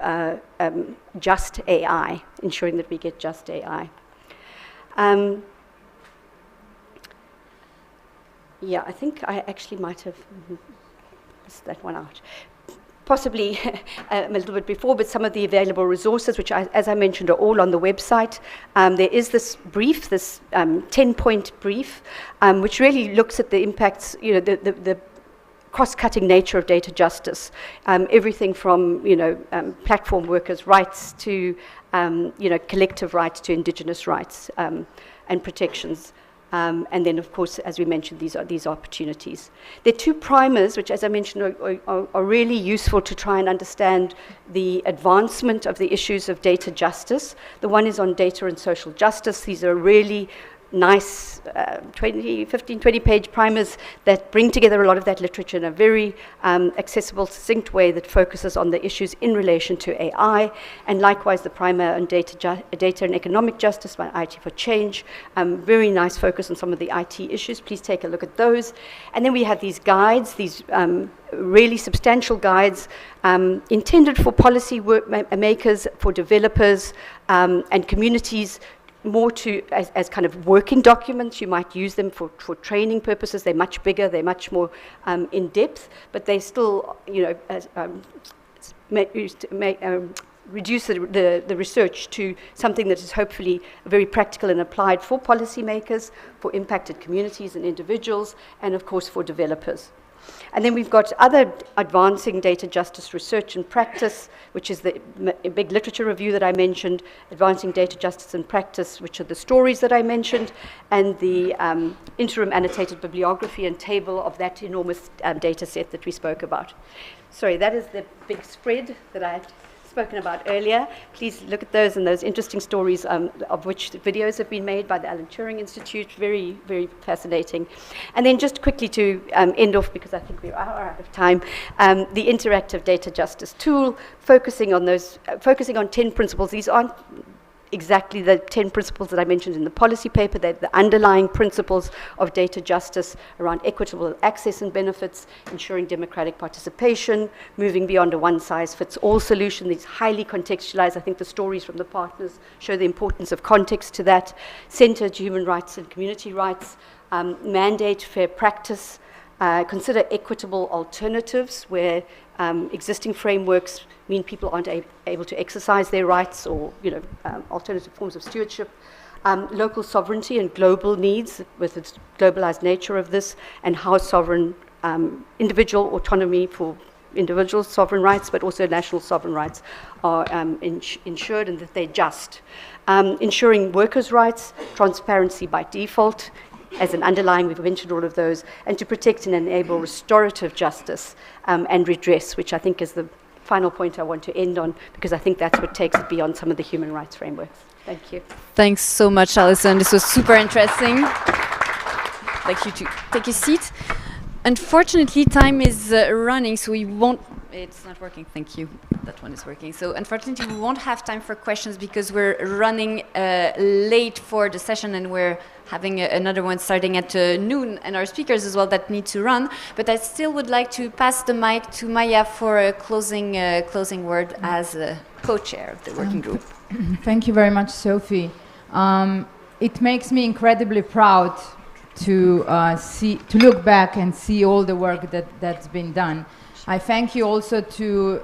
just AI, ensuring that we get just AI. Yeah, I think I actually might have missed that one out. Possibly a little bit before, but some of the available resources, which, as I mentioned, are all on the website. There is this brief, this 10-point brief, which really looks at the impacts, the cross-cutting nature of data justice. Everything from, platform workers' rights to, collective rights to indigenous rights and protections. And then, of course, as we mentioned, these opportunities. There are two primers, which, as I mentioned, are really useful to try and understand the advancement of the issues of data justice. The one is on data and social justice. These are really nice 15, 20-page primers that bring together a lot of that literature in a very accessible, succinct way that focuses on the issues in relation to AI, and likewise the primer on data and economic justice by IT for Change. Very nice focus on some of the IT issues. Please take a look at those. And then we have these guides, these really substantial guides intended for policy makers, for developers, and communities, more to as kind of working documents. You might use them for training purposes. They're much bigger, they're much more in depth, but they still, reduce the research to something that is hopefully very practical and applied for policymakers, for impacted communities and individuals, and of course for developers. And then we've got other advancing data justice research and practice, which is the big literature review that I mentioned, advancing data justice and practice, which are the stories that I mentioned, and the interim annotated bibliography and table of that enormous data set that we spoke about. Sorry, that is the big spread that I spoken about earlier. Please look at those and those interesting stories of which videos have been made by the Alan Turing Institute. Very, very fascinating. And then just quickly to end off, because I think we are out of time, the interactive data justice tool, focusing on 10 principles. These aren't exactly the 10 principles that I mentioned in the policy paper. They're the underlying principles of data justice around equitable access and benefits, ensuring democratic participation, moving beyond a one-size-fits-all solution. These highly contextualized. I think the stories from the partners show the importance of context to that. Centered human rights and community rights, mandate fair practice, consider equitable alternatives where existing frameworks mean people aren't able to exercise their rights, or alternative forms of stewardship, local sovereignty and global needs with its globalized nature of this, and how sovereign individual autonomy for individual sovereign rights, but also national sovereign rights are ensured, and that they're just. Ensuring workers' rights, transparency by default, as an underlying, we've mentioned all of those, and to protect and enable restorative justice and redress, which I think is the final point I want to end on, because I think that's what takes it beyond some of the human rights frameworks. Thank you. Thanks so much, Alison. This was super interesting. I'd like you to take a seat. Unfortunately, time is running, so we won't... It's not working, thank you. That one is working. So unfortunately, we won't have time for questions because we're running late for the session, and we're having another one starting at noon, and our speakers as well that need to run. But I still would like to pass the mic to Maya for a closing word as a co-chair of the working group. Thank you very much, Sophie. It makes me incredibly proud to look back and see all the work that's been done. I thank you also to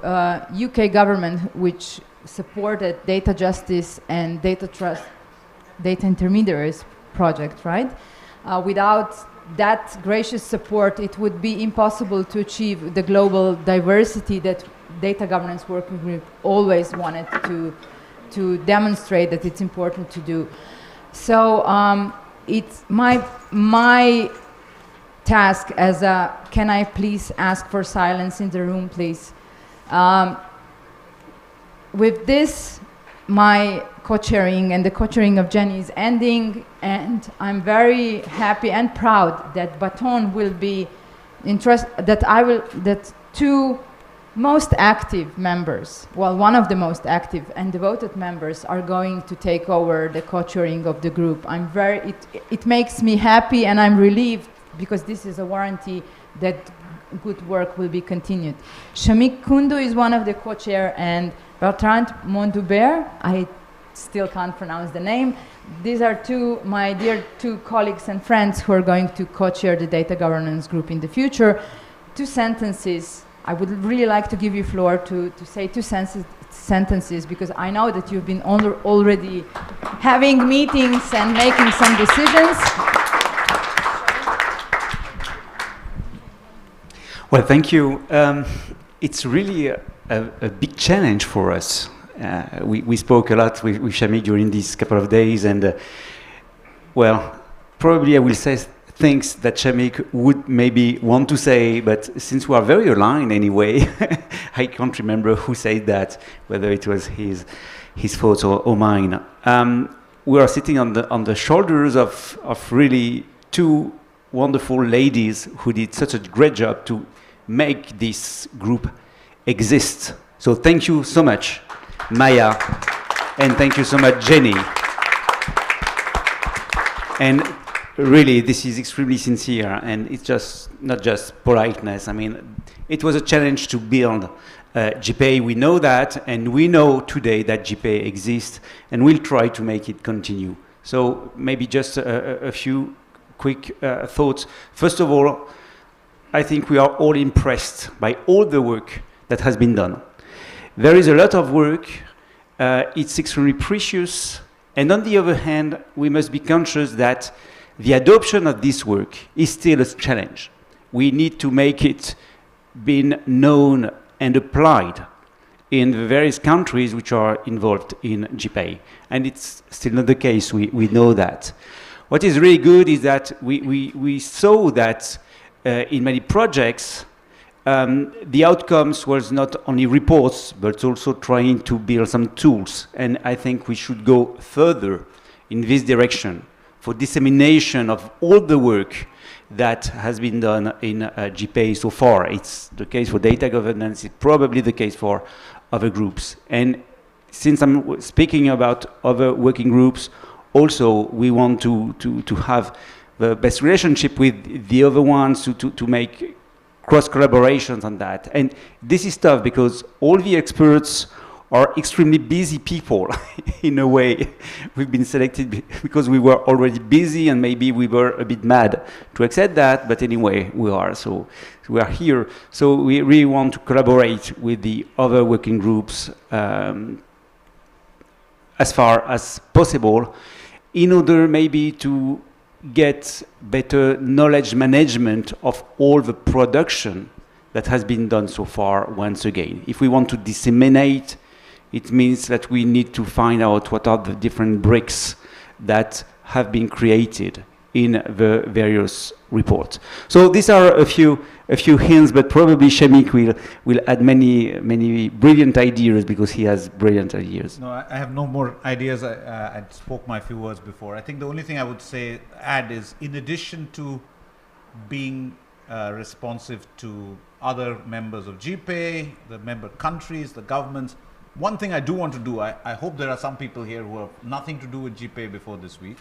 UK government, which supported data justice and data trust, data intermediaries project, right? Without that gracious support, it would be impossible to achieve the global diversity that Data Governance Working Group always wanted to demonstrate that it's important to do. So it's my task as a, can I please ask for silence in the room, please? With this, my co-chairing and the co-chairing of Jenny is ending, and I'm very happy and proud that baton will be that two most active members, well, one of the most active and devoted members are going to take over the co-chairing of the group. It makes me happy, and I'm relieved, because this is a warranty that good work will be continued. Shamik Kundu is one of the co-chair, and Bertrand Mondoubert, I still can't pronounce the name. These are my dear two colleagues and friends who are going to co-chair the data governance group in the future. 2 sentences. I would really like to give you floor to say 2 sentences, because I know that you've been already having meetings and making some decisions. Well, thank you. It's really a big challenge for us. We spoke a lot with Shamik during these couple of days, and well, probably I will say things that Shamik would maybe want to say, but since we are very aligned anyway, I can't remember who said that, whether it was his thoughts or mine. We are sitting on the shoulders of really 2 wonderful ladies who did such a great job to make this group exist. So thank you so much, Maya, and thank you so much, Jenny. And really, this is extremely sincere, and it's just not just politeness. I mean, it was a challenge to build GPA. We know that, and we know today that GPA exists, and we'll try to make it continue. So maybe just a few quick thoughts. First of all, I think we are all impressed by all the work that has been done. There is a lot of work. It's extremely precious. And on the other hand, we must be conscious that the adoption of this work is still a challenge. We need to make it being known and applied in the various countries which are involved in GPA. And it's still not the case, we know that. What is really good is that we saw that in many projects, the outcomes was not only reports, but also trying to build some tools. And I think we should go further in this direction for dissemination of all the work that has been done in GPA so far. It's the case for data governance, it's probably the case for other groups. And since I'm speaking about other working groups, also we want to have the best relationship with the other ones to make cross collaborations on that. And this is tough because all the experts are extremely busy people in a way. We've been selected because we were already busy and maybe we were a bit mad to accept that, but anyway, we are. So we are here. So we really want to collaborate with the other working groups as far as possible in order maybe to get better knowledge management of all the production that has been done so far once again. If we want to disseminate, it means that we need to find out what are the different bricks that have been created in the various reports. So these are a few hints, but probably Shamik will add many brilliant ideas because he has brilliant ideas. No, I have no more ideas. I spoke my few words before. I think the only thing I would add is, in addition to being responsive to other members of GPA, the member countries, the governments, one thing I do want to do, I hope there are some people here who have nothing to do with GPA before this week,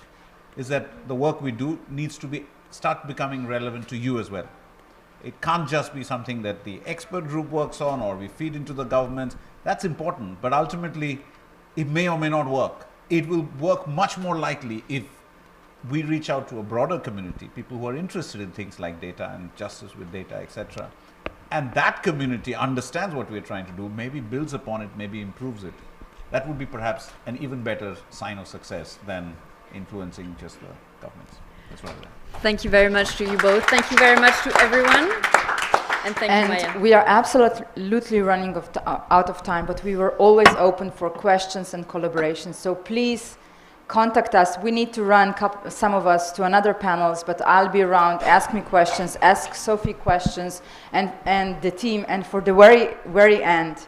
is that the work we do needs to start becoming relevant to you as well. It can't just be something that the expert group works on or we feed into the government. That's important, but ultimately it may or may not work. It will work much more likely if we reach out to a broader community, people who are interested in things like data and justice with data, etc. And that community understands what we're trying to do, maybe builds upon it, maybe improves it. That would be perhaps an even better sign of success than influencing just the governments. That's what I think. Thank you very much to you both. Thank you very much to everyone. And thank you, Maya. We are absolutely running out of time, but we were always open for questions and collaboration. So please contact us. We need to run some of us to another panels, but I'll be around. Ask me questions, ask Sophie questions, and the team. And for the very end,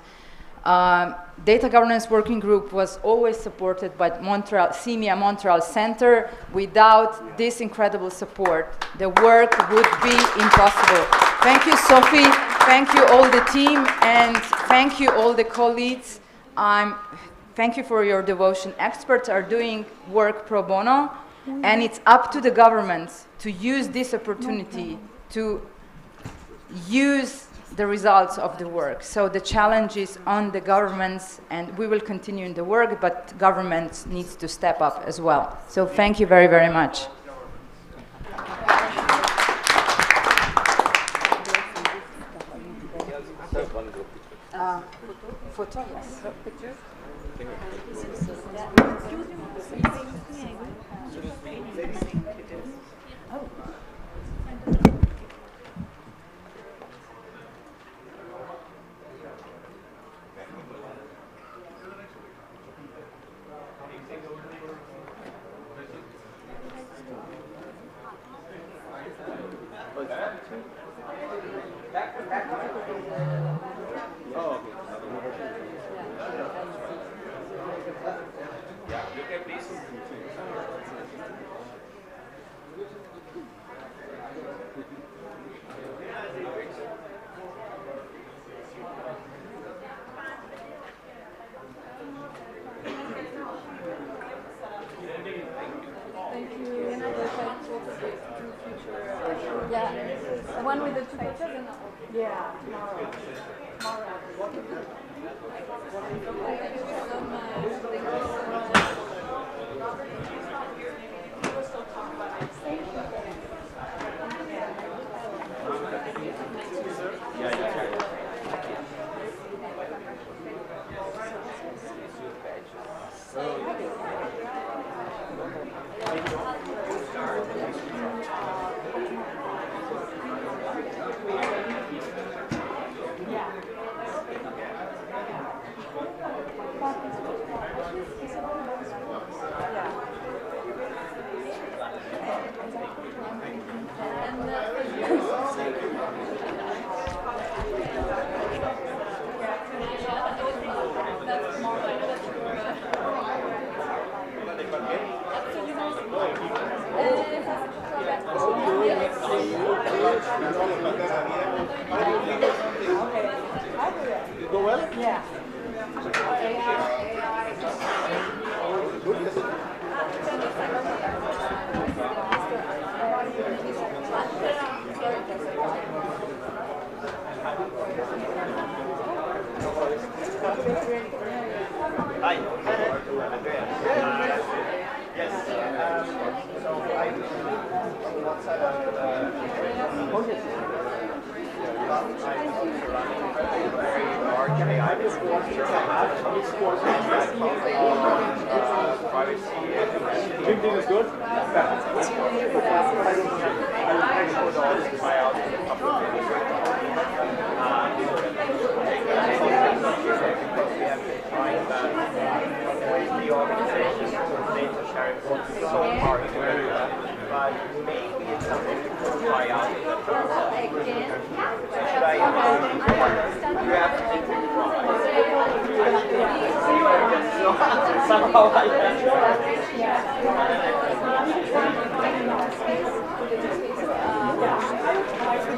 Data Governance Working Group was always supported by CIMIA Montreal Center. Without this incredible support, the work would be impossible. Thank you, Sophie. Thank you, all the team, and thank you, all the colleagues. Thank you for your devotion. Experts are doing work pro bono, and it's up to the governments to use this opportunity to use the results of the work. So the challenge is on the governments, and we will continue in the work, but governments needs to step up as well. So thank you very, very much. Photo, yes. The one with the two pictures and yeah, tomorrow. Yeah.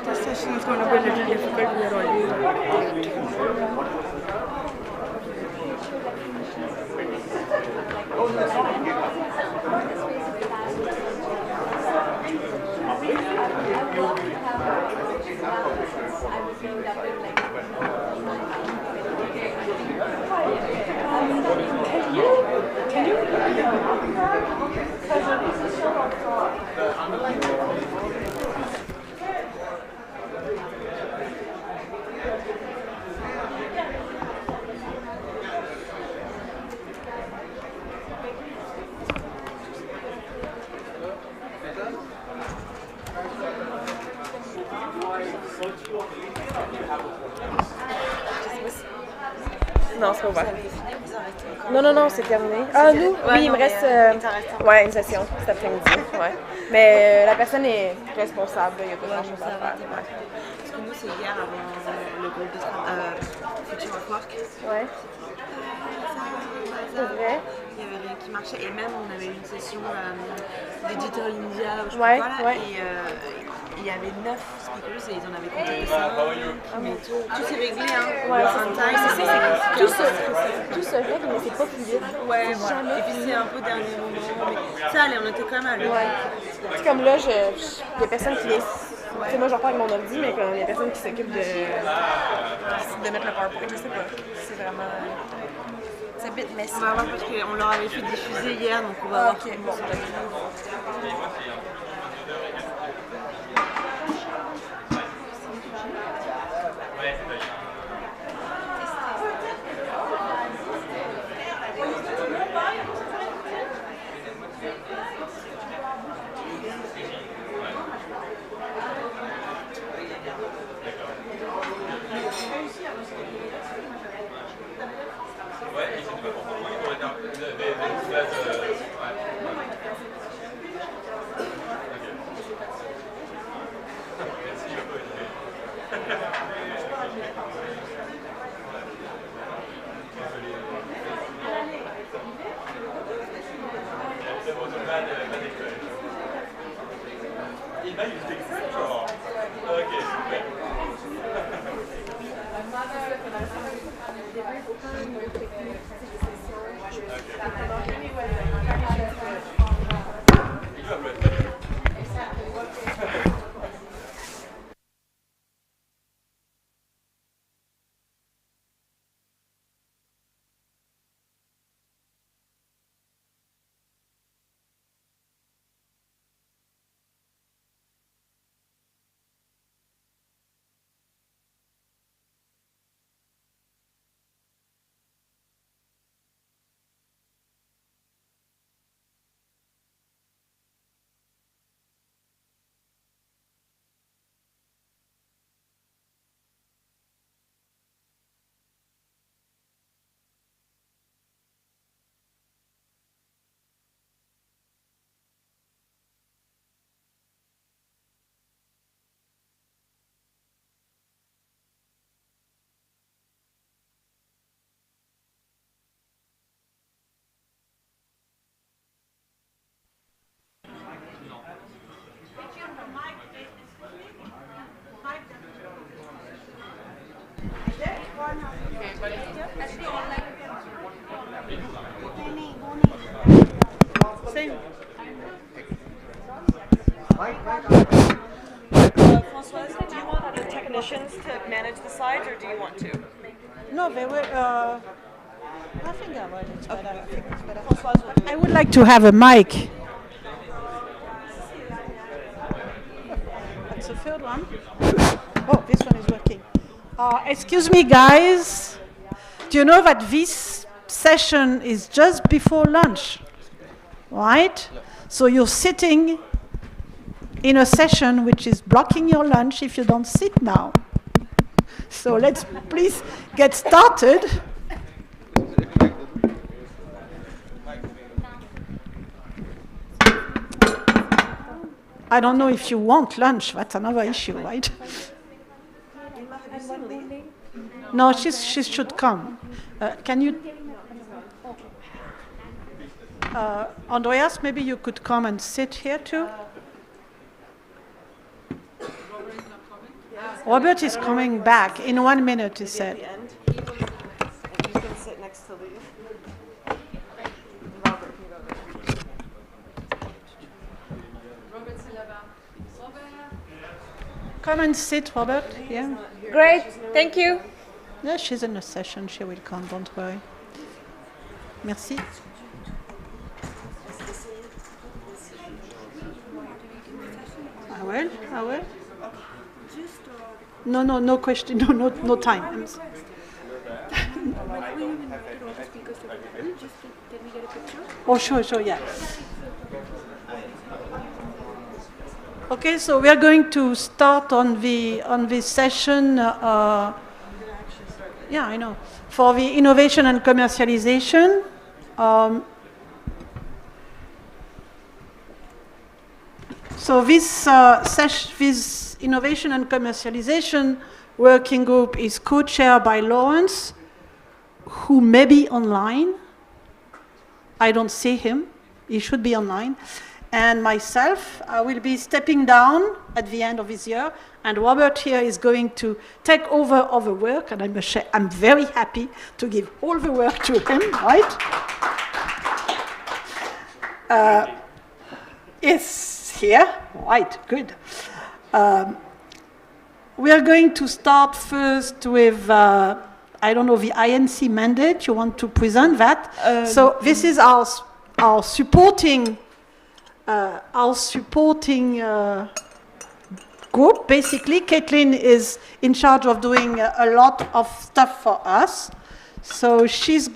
This session is going to be a little difficult. We are already late. Non, c'est pas ouvert. Non, non, non, c'est terminé. Ah, nous? Oui, il me reste ouais, une session cet après-midi. Ouais. Mais la personne est responsable, il n'y a pas grand-chose à faire. Ouais. Parce que nous, c'est hier avant le groupe de Future of Work. Ouais. C'est vrai. Il n'y avait rien qui marchait. Et même, on avait une session Digital India, je sais Ouais, pas quoi, là. ouais. Et il y avait 9 speakers et ils en avaient compté 5. Mais tout s'est réglé, hein. Ouais, En time, tout se règle, mais c'est pas fluide. Ouais, Jamais et puis c'est un peu dernier moment. Mais ça allait, on était quand même à l'heure. Ouais. C'est comme là, il y a personne qui est. Tu sais, moi, j'en parle avec mon ordi, mais il y a personne qui s'occupe de mettre le PowerPoint. Je sais pas. C'est vraiment. C'est a bit messy. On va voir parce qu'on leur avait fait diffuser hier, donc on va voir comment ça va être. Same. Françoise, do you want the technicians to manage the slides, or do you want to? No, they were. I think I will. It's better. I think it's better. I would like to have a mic. That's the third one. Oh, this one is working. Excuse me, guys. Do you know that this session is just before lunch? Right? So you're sitting in a session which is blocking your lunch if you don't sit now. So let's please get started. I don't know if you want lunch, that's another issue, right? No, she should come. Can you... Andreas, maybe you could come and sit here too? Robert is coming back in 1 minute, he said. You can sit next to Lee. Robert can go there. Come and sit, Robert. Yeah. Great, thank you. Yeah, she's in a session. She will come, don't worry. Merci. I will. No question, no time. Oh, sure, yeah. Okay, so we are going to start on this session. Yeah, I know. For the innovation and commercialization. So this innovation and commercialization working group is co-chaired by Lawrence, who may be online. I don't see him. He should be online. And myself, I will be stepping down at the end of this year. And Robert here is going to take over all the work. And I'm very happy to give all the work to him, right? Yes, here. Right, good. We are going to start first with, I don't know, the INC mandate. You want to present that? So this is our supporting group. Basically, Caitlin is in charge of doing a lot of stuff for us. So she's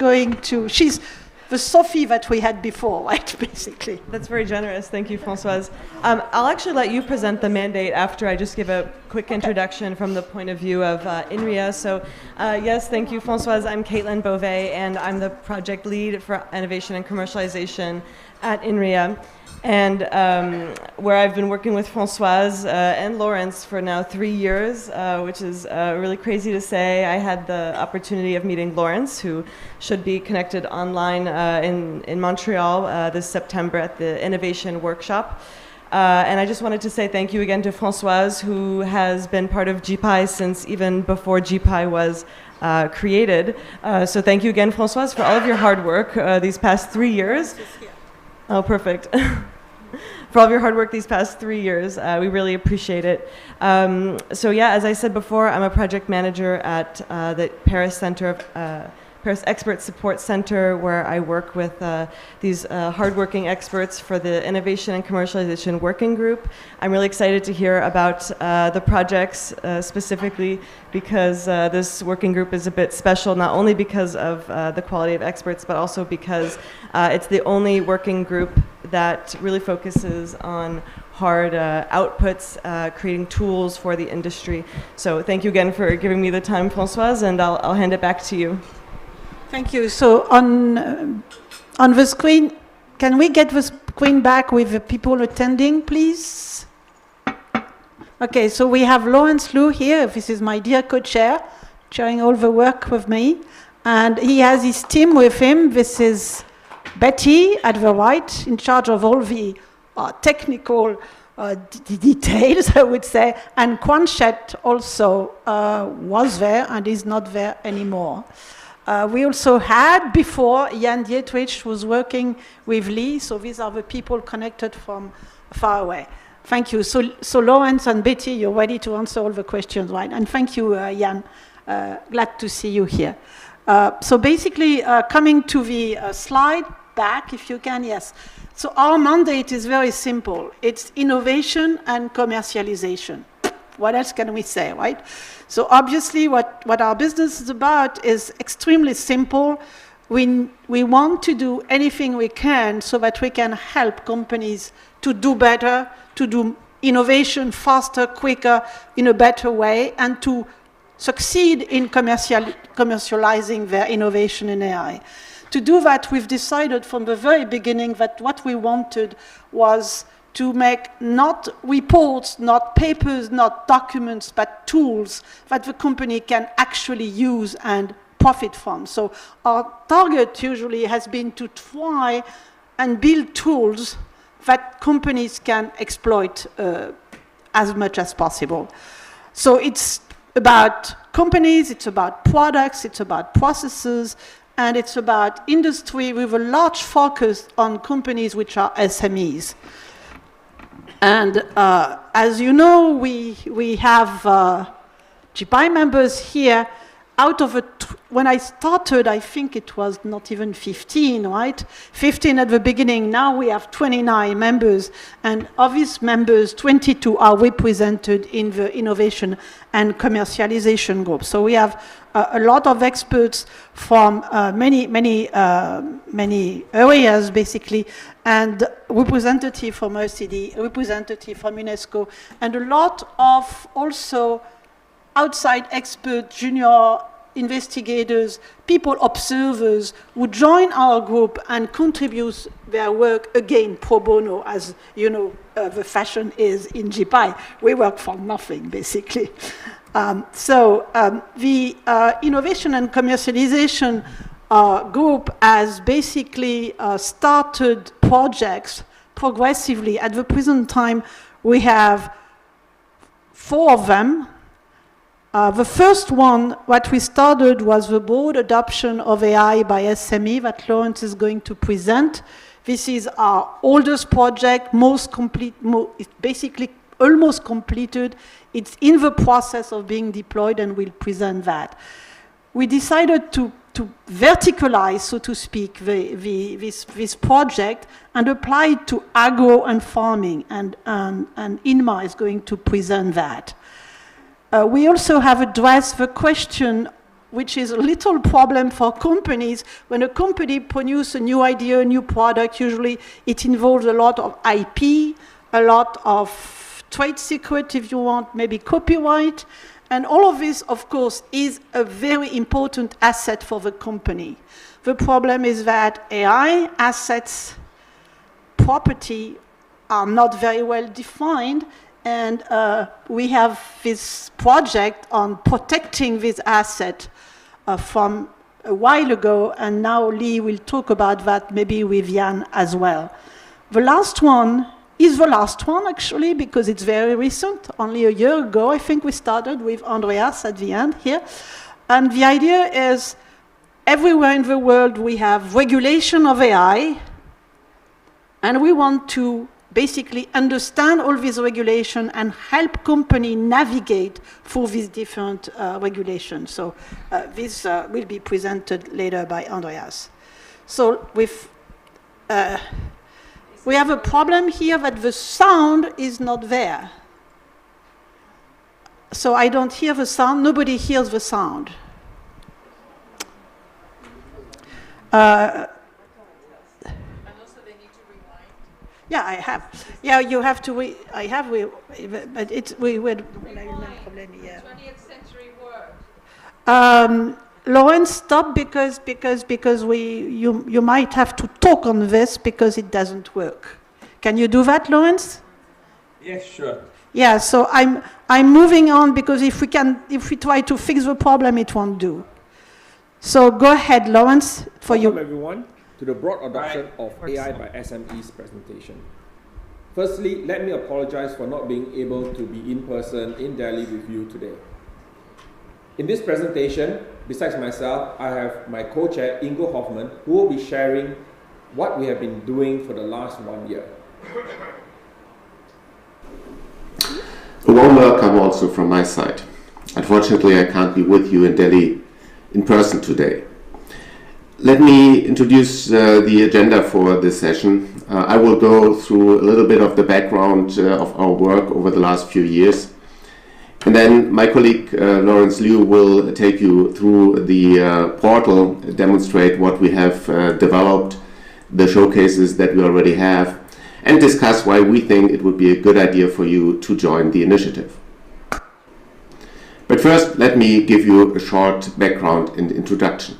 the Sophie that we had before, right, basically. That's very generous. Thank you, Françoise. I'll actually let you present the mandate after I just give a quick introduction from the point of view of INRIA. So yes, thank you, Françoise. I'm Caitlin Beauvais, and I'm the project lead for innovation and commercialization at INRIA. And where I've been working with Françoise and Lawrence for now 3 years, which is really crazy to say. I had the opportunity of meeting Lawrence, who should be connected online in Montreal this September at the Innovation Workshop. And I just wanted to say thank you again to Françoise, who has been part of GPI since even before GPI was created. So thank you again, Françoise, for all of your hard work these past 3 years. Oh, perfect. For all of your hard work these past 3 years. We really appreciate it. So yeah, as I said before, I'm a project manager at the Paris Paris Expert Support Center, where I work with these hardworking experts for the Innovation and Commercialization Working Group. I'm really excited to hear about the projects specifically because this working group is a bit special, not only because of the quality of experts, but also because it's the only working group that really focuses on hard outputs, creating tools for the industry. So thank you again for giving me the time, Françoise, and I'll hand it back to you. Thank you. So on the screen, can we get the screen back with the people attending, please? Okay, so we have Lawrence Liu here. This is my dear co-chair, chairing all the work with me. And he has his team with him. This is Betty at the right, in charge of all the technical details, I would say, and Quantchat also was there and is not there anymore. We also had before Jan Dietrich was working with Lee, so these are the people connected from far away. Thank you. So Lawrence and Betty, you're ready to answer all the questions, right? And thank you, Jan. Glad to see you here. So basically, coming to the slide back, if you can, yes. So our mandate is very simple. It's innovation and commercialization. What else can we say, right? So obviously what our business is about is extremely simple. We want to do anything we can so that we can help companies to do better, to do innovation faster, quicker, in a better way, and to succeed in commercializing their innovation in AI. To do that, we've decided from the very beginning that what we wanted was to make not reports, not papers, not documents, but tools that the company can actually use and profit from. So our target usually has been to try and build tools that companies can exploit as much as possible. So it's about companies, it's about products, it's about processes, and it's about industry with a large focus on companies which are SMEs. And as you know, we have GPI members here. Out of when I started, I think it was not even 15, right? 15 at the beginning. Now we have 29 members, and of these members, 22 are represented in the innovation and commercialization group. So we have a lot of experts from many areas, basically, and representative from OECD, representative from UNESCO, and a lot of also outside experts, junior investigators, people, observers, who join our group and contribute their work, again, pro bono, as you know, the fashion is in GPI. We work for nothing, basically. The innovation and commercialization group has basically started projects progressively. At the present time, we have 4 of them. The first one, what we started was the broad adoption of AI by SME that Lawrence is going to present. This is our oldest project, most complete, it's basically almost completed. It's in the process of being deployed, and we'll present that. We decided to verticalize, so to speak, this project and apply it to agro and farming, and Inma is going to present that. We also have addressed the question, which is a little problem for companies. When a company produces a new idea, a new product, usually it involves a lot of IP, a lot of trade secret, if you want, maybe copyright. And all of this, of course, is a very important asset for the company. The problem is that AI assets, property, are not very well defined. And we have this project on protecting this asset from a while ago, and now Lee will talk about that maybe with Jan as well. The last one is the last one, actually, because it's very recent. Only a year ago, I think we started with Andreas at the end here. And the idea is everywhere in the world we have regulation of AI, and we want to basically understand all these regulations and help companies navigate through these different regulations. So this will be presented later by Andreas. So we have a problem here that the sound is not there. So I don't hear the sound. Nobody hears the sound. Yeah, I have. Yeah, you have to. I have. But it's we would. 20th century word. Lawrence, stop because you might have to talk on this because it doesn't work. Can you do that, Lawrence? Yes, sure. Yeah. So I'm moving on because if we try to fix the problem, it won't do. So go ahead, Lawrence, for you. Welcome everyone to the broad adoption of AI by SMEs presentation. Firstly, let me apologize for not being able to be in person in Delhi with you today. In this presentation, besides myself, I have my co-chair Ingo Hoffman, who will be sharing what we have been doing for the last 1 year. A warm welcome also from my side. Unfortunately, I can't be with you in Delhi in person today. Let me introduce the agenda for this session. I will go through a little bit of the background of our work over the last few years. And then my colleague Lawrence Liu will take you through the portal, demonstrate what we have developed, the showcases that we already have, and discuss why we think it would be a good idea for you to join the initiative. But first, let me give you a short background and introduction.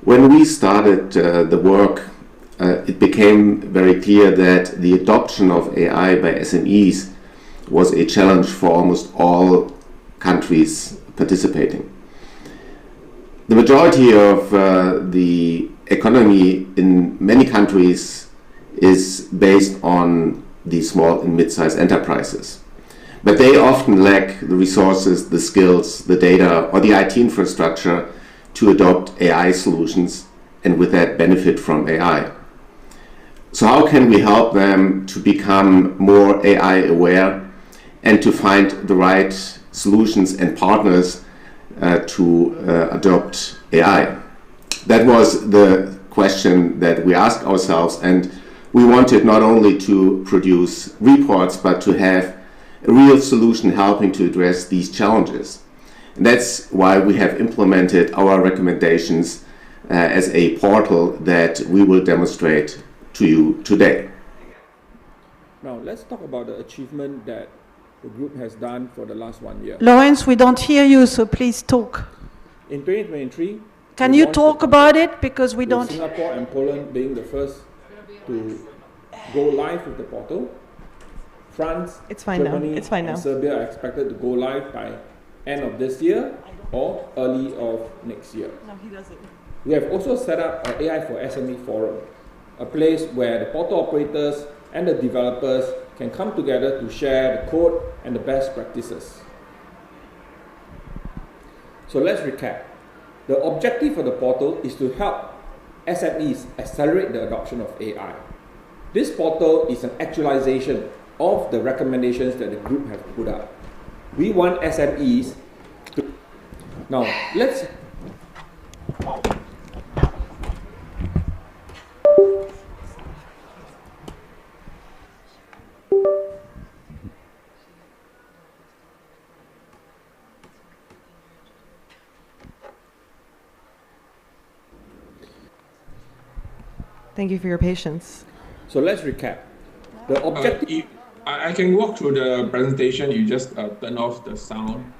When we started the work, it became very clear that the adoption of AI by SMEs was a challenge for almost all countries participating. The majority of the economy in many countries is based on the small and mid-sized enterprises. But they often lack the resources, the skills, the data, or the IT infrastructure to adopt AI solutions and with that benefit from AI. So how can we help them to become more AI aware and to find the right solutions and partners to adopt AI? That was the question that we asked ourselves, and we wanted not only to produce reports but to have a real solution helping to address these challenges. And that's why we have implemented our recommendations as a portal that we will demonstrate to you today. Now, let's talk about the achievement that the group has done for the last 1 year. Lawrence, we don't hear you, so please talk. In 2023, can you talk about it, because we don't. Singapore and Poland being the first to go live with the portal. France, Germany, and Serbia are expected to go live by end of this year or early of next year. No, he doesn't. We have also set up an AI for SME forum, a place where the portal operators and the developers can come together to share the code and the best practices. So let's recap. The objective of the portal is to help SMEs accelerate the adoption of AI. This portal is an actualization of the recommendations that the group have put up. We want SMEs to... Now, let's... Thank you for your patience. So let's recap. The objective... I can walk through the presentation, you just turn off the sound.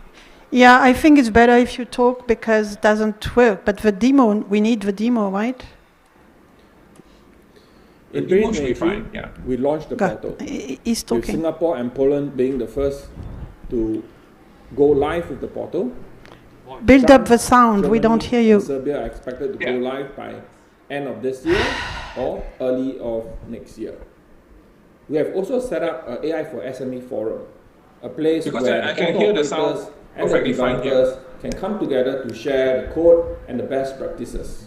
Yeah, I think it's better if you talk because it doesn't work. But the demo, we need the demo, right? In 2023, we launched the portal. He's talking. With Singapore and Poland being the first to go live with the portal. Build up the sound, Germany, we don't hear you. And Serbia are expected to go live by end of this year or early of next year. We have also set up an AI for SME forum, a place where I can hear the sound and the developers can come together to share the code and the best practices.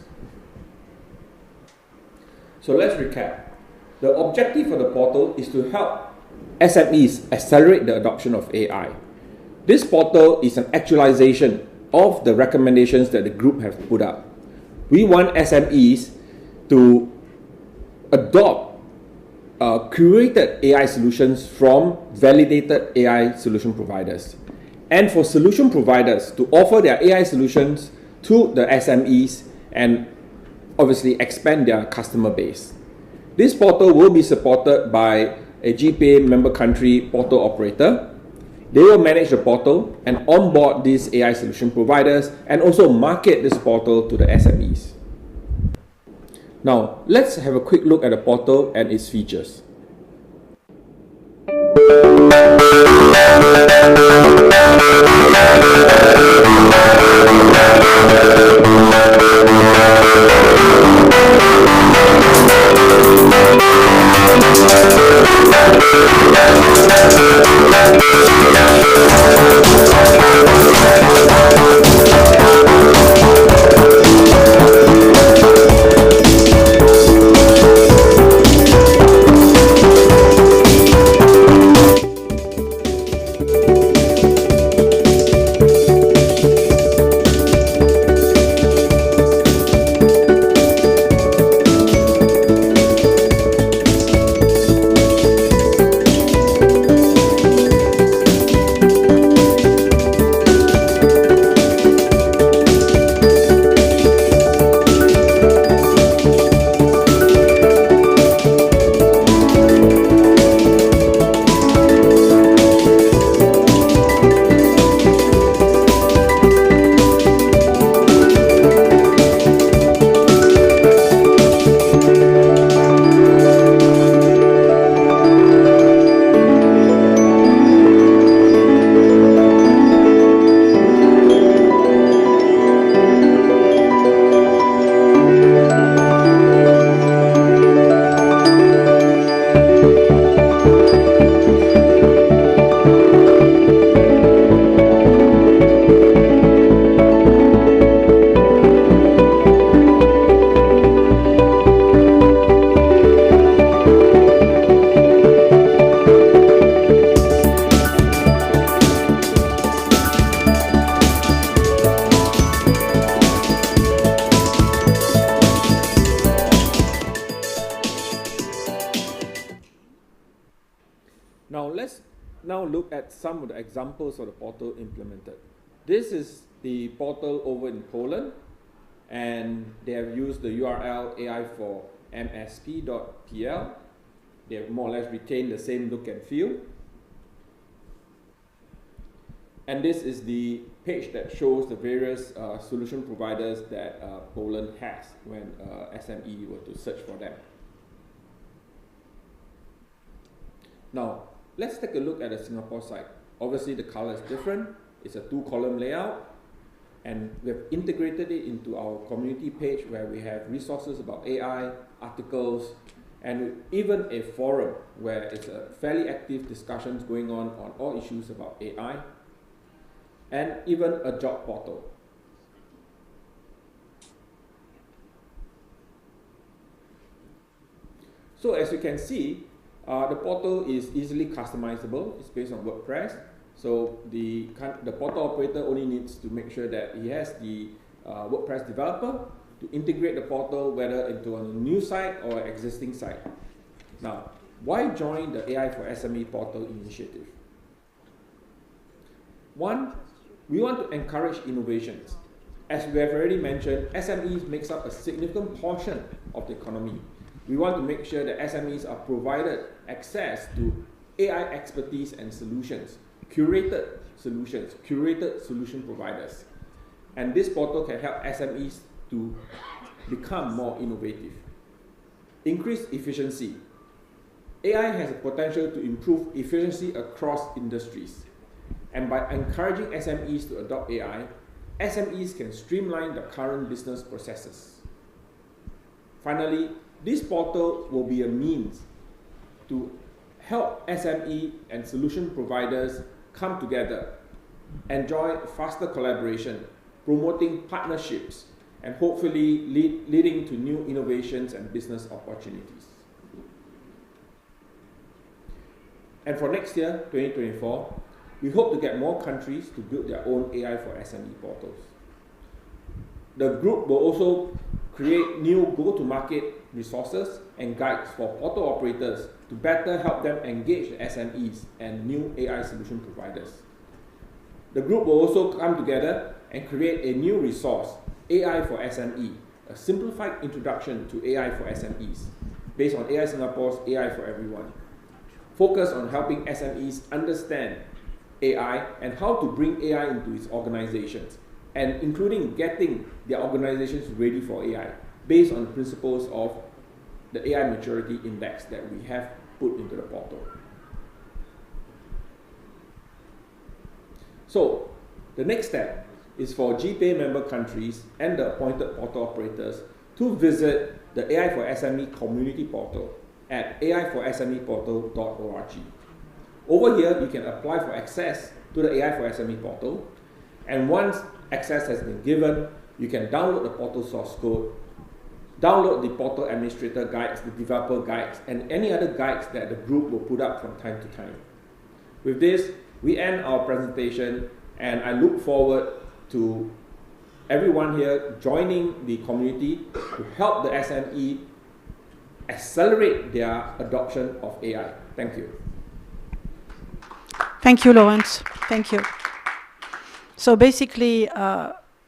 So let's recap. The objective of the portal is to help SMEs accelerate the adoption of AI. This portal is an actualization of the recommendations that the group have put up. We want SMEs to adopt curated AI solutions from validated AI solution providers. And for solution providers to offer their AI solutions to the SMEs and obviously expand their customer base. This portal will be supported by a GPA member country portal operator. They will manage the portal and onboard these AI solution providers and also market this portal to the SMEs. Now, let's have a quick look at the portal and its features. now look at some of the examples of the portal implemented. This is the portal over in Poland, and they have used the URL AI for MSP.pl. They have more or less retained the same look and feel. And this is the page that shows the various solution providers that Poland has when SME were to search for them. Now, let's take a look at the Singapore side. Obviously, the color is different. It's a 2-column layout. And we have integrated it into our community page where we have resources about AI, articles, and even a forum where it's a fairly active discussions going on all issues about AI, and even a job portal. So as you can see, the portal is easily customizable. It's based on WordPress. So the portal operator only needs to make sure that he has the WordPress developer to integrate the portal, whether into a new site or existing site. Now, why join the AI for SME portal initiative? One, we want to encourage innovations. As we have already mentioned, SMEs makes up a significant portion of the economy. We want to make sure that SMEs are provided access to AI expertise and solutions, curated solution providers. And this portal can help SMEs to become more innovative. Increase efficiency. AI has a potential to improve efficiency across industries. And by encouraging SMEs to adopt AI, SMEs can streamline the current business processes. Finally, this portal will be a means to help SME and solution providers come together, enjoy faster collaboration, promoting partnerships, and hopefully leading to new innovations and business opportunities. And for next year, 2024, we hope to get more countries to build their own AI for SME portals. The group will also create new go-to-market resources and guides for portal operators to better help them engage the SMEs and new AI solution providers. The group will also come together and create a new resource, AI for SME, a simplified introduction to AI for SMEs, based on AI Singapore's AI for Everyone. Focus on helping SMEs understand AI and how to bring AI into its organizations, and including getting their organizations ready for AI, based on the principles of the AI Maturity Index that we have put into the portal. So, the next step is for GPA member countries and the appointed portal operators to visit the AI for SME community portal at aiforsmeportal.org. Over here, you can apply for access to the AI for SME portal, and once access has been given, you can download the portal source code, download the portal administrator guides, the developer guides, and any other guides that the group will put up from time to time. With this, we end our presentation, and I look forward to everyone here joining the community to help the SME accelerate their adoption of AI. Thank you. Thank you, Lawrence. Thank you. So basically,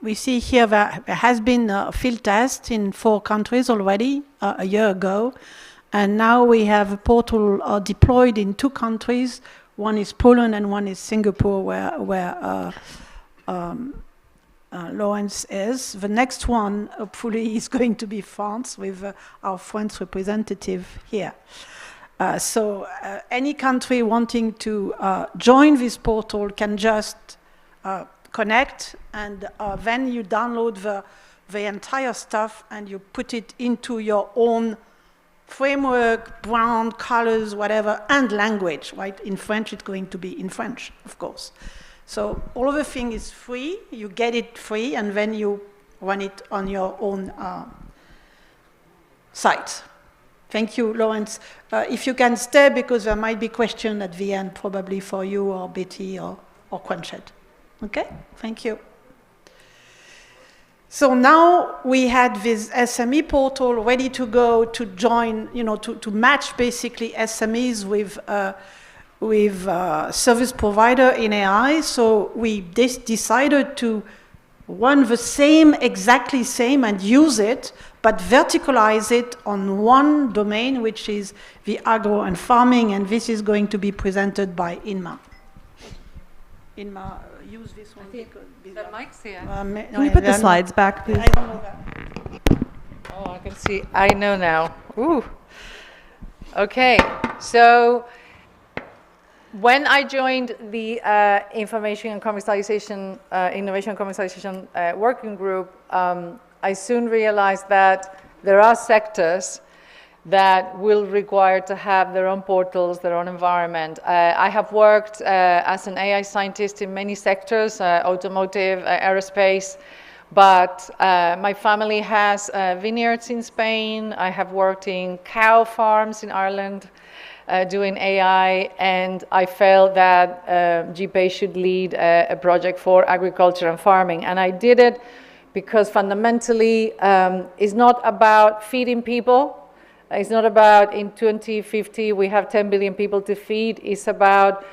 we see here that there has been a field test in 4 countries already a year ago. And now we have a portal deployed in 2 countries. One is Poland and one is Singapore, where Lawrence is. The next one, hopefully, is going to be France with our French representative here. So any country wanting to join this portal can just connect, and then you download the entire stuff and you put it into your own framework, brand, colors, whatever, and language, right? In French, it's going to be in French, of course. So all of the thing is free, you get it free, and then you run it on your own site. Thank you, Lawrence. If you can stay, because there might be questions at the end, probably for you or Betty or Quanchet. Okay, thank you. So now we had this SME portal ready to go to join, to match basically SMEs with with service provider in AI. So we decided to run the same, exactly same, and use it, but verticalize it on one domain, which is the agro and farming, and this is going to be presented by Inma. Inma, use this one. The mic's here. Can you put the slides back, please? I don't know that. Oh, I can see. I know now. Ooh. Okay. So when I joined the Information and Commercialization, Innovation and Commercialization Working Group, I soon realized that there are sectors that will require to have their own portals, their own environment. I have worked as an AI scientist in many sectors, automotive, aerospace, but my family has vineyards in Spain. I have worked in cow farms in Ireland doing AI, and I felt that GPAI should lead a project for agriculture and farming. And I did it because fundamentally it's not about feeding people. It's not about in 2050 we have 10 billion people to feed. It's about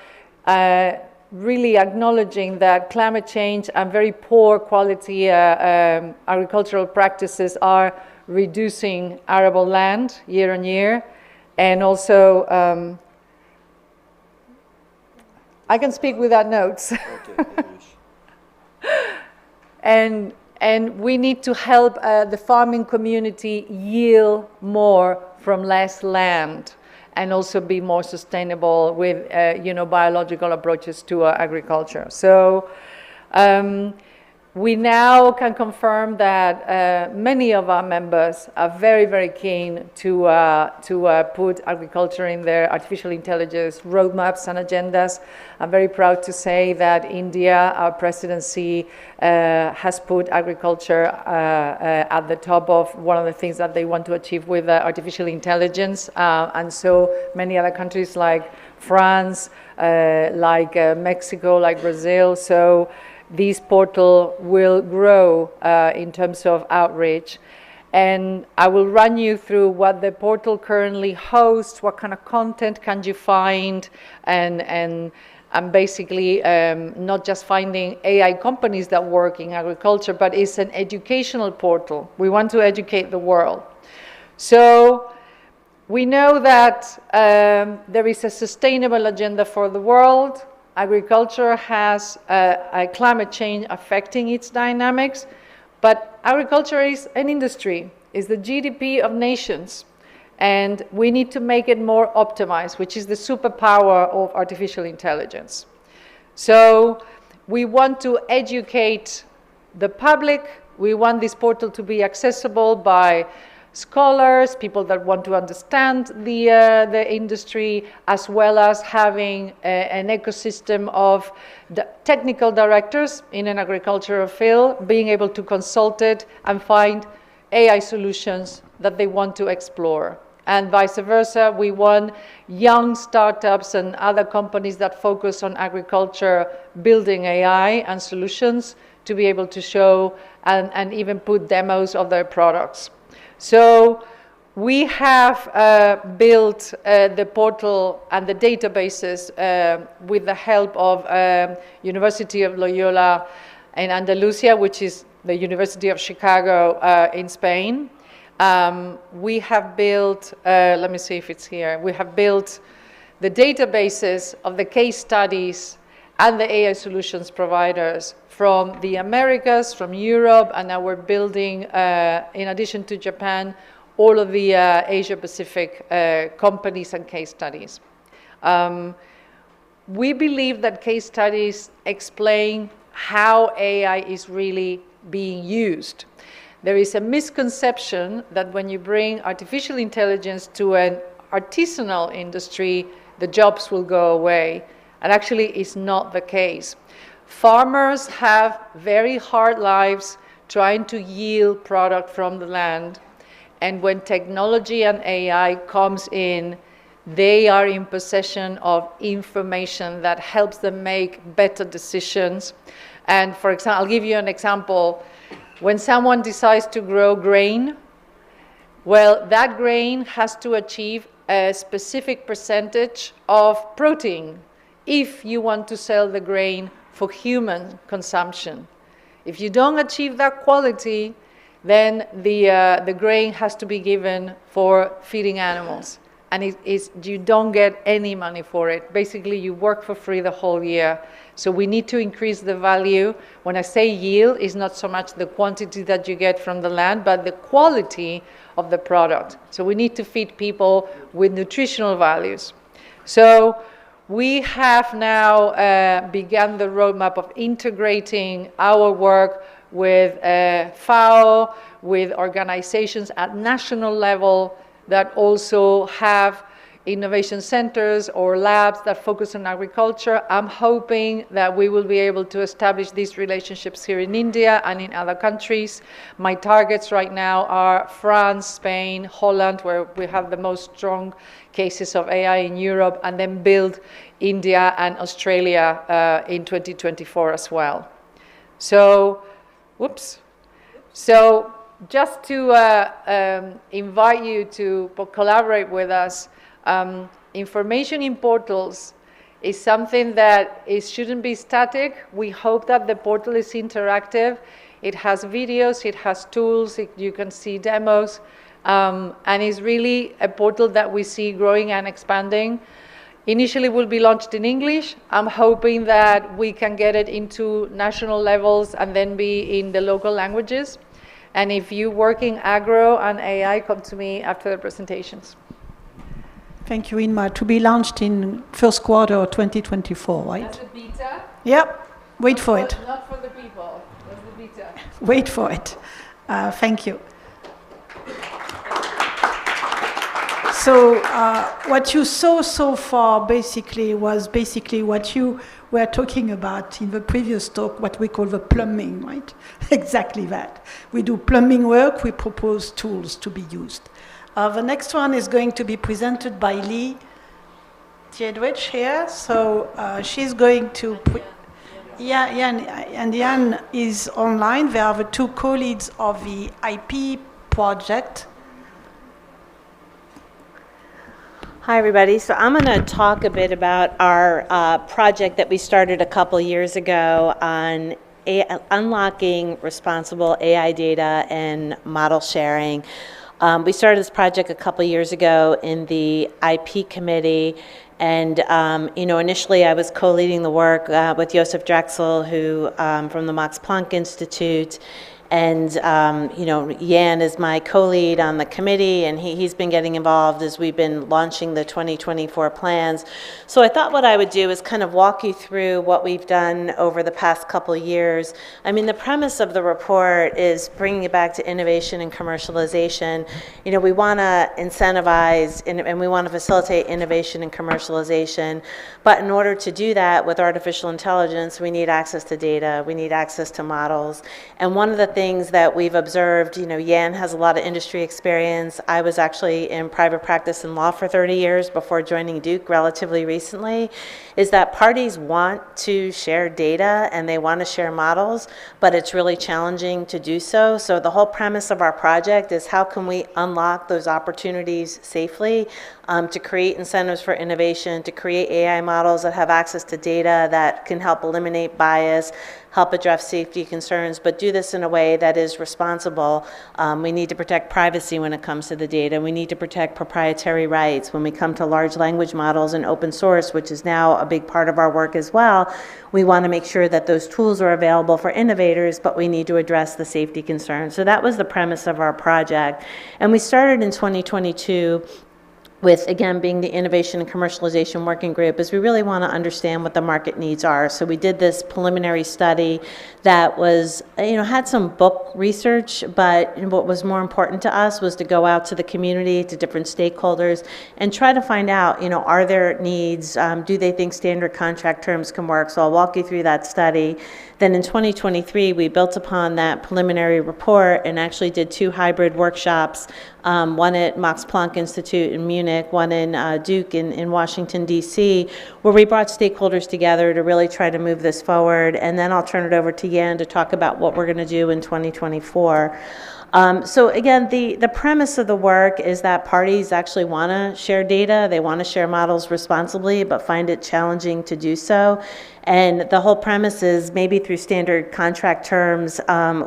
really acknowledging that climate change and very poor quality agricultural practices are reducing arable land year on year. And also, I can speak without notes. And we need to help the farming community yield more from less land, and also be more sustainable with biological approaches to agriculture. So we now can confirm that many of our members are very, very keen to put agriculture in their artificial intelligence roadmaps and agendas. I'm very proud to say that India, our presidency, has put agriculture at the top of one of the things that they want to achieve with artificial intelligence. And so many other countries like France, like Mexico, like Brazil. So this portal will grow in terms of outreach. And I will run you through what the portal currently hosts, what kind of content can you find, and basically not just finding AI companies that work in agriculture, but it's an educational portal. We want to educate the world. So we know that there is a sustainable agenda for the world. Agriculture has a climate change affecting its dynamics, but agriculture is an industry, is the GDP of nations, and we need to make it more optimized, which is the superpower of artificial intelligence. So we want to educate the public. We want this portal to be accessible by scholars, people that want to understand the industry, as well as having an ecosystem of technical directors in an agricultural field, being able to consult it and find AI solutions that they want to explore. And vice versa, we want young startups and other companies that focus on agriculture building AI and solutions to be able to show and even put demos of their products. So we have built the portal and the databases with the help of University of Loyola in Andalusia, which is the University of Chicago in Spain. We have built, let me see if it's here, we have built the databases of the case studies and the AI solutions providers from the Americas, from Europe, and now we're building, in addition to Japan, all of the Asia-Pacific companies and case studies. We believe that case studies explain how AI is really being used. There is a misconception that when you bring artificial intelligence to an artisanal industry, the jobs will go away. And actually, it's not the case. Farmers have very hard lives trying to yield product from the land. And when technology and AI comes in, they are in possession of information that helps them make better decisions. And for example, I'll give you an example. When someone decides to grow grain, well, that grain has to achieve a specific percentage of protein if you want to sell the grain for human consumption. If you don't achieve that quality, then the grain has to be given for feeding animals. And you don't get any money for it. Basically, you work for free the whole year. So we need to increase the value. When I say yield, it's not so much the quantity that you get from the land, but the quality of the product. So we need to feed people with nutritional values. So we have now begun the roadmap of integrating our work with FAO, with organizations at national level that also have innovation centers or labs that focus on agriculture. I'm hoping that we will be able to establish these relationships here in India and in other countries. My targets right now are France, Spain, Holland, where we have the most strong cases of AI in Europe, and then build India and Australia in 2024 as well. So, So just to invite you to collaborate with us, information in portals is something that shouldn't be static. We hope that the portal is interactive. It has videos, it has tools, you can see demos, and it's really a portal that we see growing and expanding. Initially will be launched in English. I'm hoping that we can get it into national levels and then be in the local languages. And if you work in agro and AI, come to me after the presentations. Thank you, Inma. To be launched in first quarter of 2024, right? That's the beta? Yep. Wait for it. Not for the people. That's the beta. Wait for it. Thank you. So what you saw so far basically was what you were talking about in the previous talk, what we call the plumbing, right? Exactly that. We do plumbing work, we propose tools to be used. The next one is going to be presented by Lee Diedrich here. So she's going to put, and Jan is online. They are the two co-leads of the IP project. Hi, everybody. So I'm going to talk a bit about our project that we started a couple years ago on unlocking responsible AI data and model sharing. We started this project a couple years ago in the IP committee, and initially I was co-leading the work with Josef Drexel, who from the Max Planck Institute. And, Jan is my co-lead on the committee, and he's been getting involved as we've been launching the 2024 plans. So I thought what I would do is kind of walk you through what we've done over the past couple of years. I mean, the premise of the report is bringing it back to innovation and commercialization. We want to incentivize and we want to facilitate innovation and commercialization. But in order to do that with artificial intelligence, we need access to data, we need access to models. And one of the things that we've observed, Jan has a lot of industry experience. I was actually in private practice in law for 30 years before joining Duke relatively recently, is that parties want to share data and they want to share models, but it's really challenging to do so. So the whole premise of our project is how can we unlock those opportunities safely to create incentives for innovation, to create AI models that have access to data that can help eliminate bias, help address safety concerns, but do this in a way that is responsible. We need to protect privacy when it comes to the data. We need to protect proprietary rights. When we come to large language models and open source, which is now a big part of our work as well, we want to make sure that those tools are available for innovators, but we need to address the safety concerns. So that was the premise of our project. And we started in 2022 with, again, being the Innovation and Commercialization Working Group, is we really want to understand what the market needs are. So we did this preliminary study that was, had some book research, but what was more important to us was to go out to the community, to different stakeholders, and try to find out, are there needs, do they think standard contract terms can work? So I'll walk you through that study. Then in 2023, we built upon that preliminary report and actually did 2 hybrid workshops, one at Max Planck Institute in Munich, one in Duke in Washington, D.C., where we brought stakeholders together to really try to move this forward. And then I'll turn it over to Yan to talk about what we're going to do in 2024. So again, the premise of the work is that parties actually want to share data, they want to share models responsibly, but find it challenging to do so. And the whole premise is maybe through standard contract terms,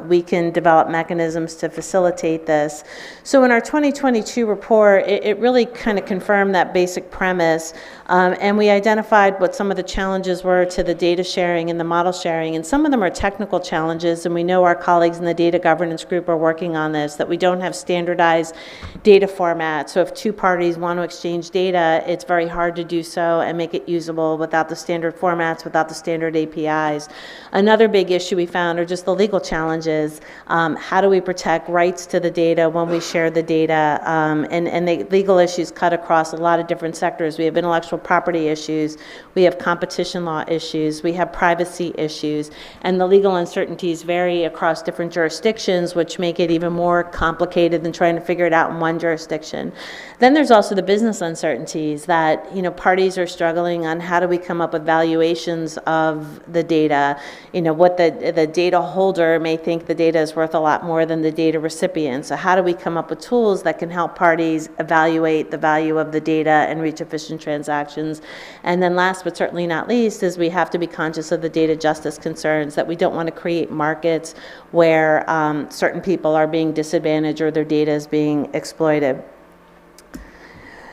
we can develop mechanisms to facilitate this. So in our 2022 report, it really kind of confirmed that basic premise, and we identified what some of the challenges were to the data sharing and the model sharing. And some of them are technical challenges, and we know our colleagues in the data governance group are working on this, that we don't have standardized data formats. So if 2 parties want to exchange data, it's very hard to do so and make it usable without the standard formats, without the standard APIs. Another big issue we found are just the legal challenges. How do we protect rights to the data when we share the data? And the legal issues cut across a lot of different sectors. We have intellectual property issues, we have competition law issues, we have privacy issues, and the legal uncertainties vary across different jurisdictions, which make it even more complicated than trying to figure it out in one jurisdiction. Then there's also the business uncertainties that, parties are struggling on how do we come up with valuations of the data. What the data holder may think the data is worth a lot more than the data recipient. So how do we come up with tools that can help parties evaluate the value of the data and reach efficient transactions? And then last but certainly not least is we have to be conscious of the data justice concerns, that we don't want to create markets where certain people are being disadvantaged or their data is being exploited.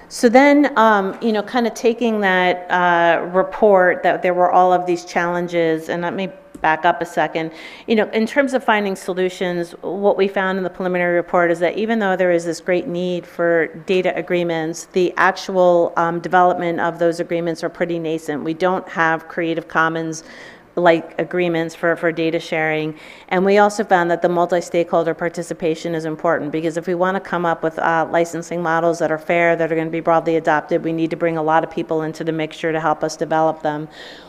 So then, kind of taking that report that there were all of these challenges, and let me back up a second. In terms of finding solutions, what we found in the preliminary report is that even though there is this great need for data agreements, the actual development of those agreements are pretty nascent. We don't have Creative Commons like agreements for data sharing. And we also found that the multi-stakeholder participation is important, because if we want to come up with licensing models that are fair, that are going to be broadly adopted, we need to bring a lot of people into the mixture to help us develop them.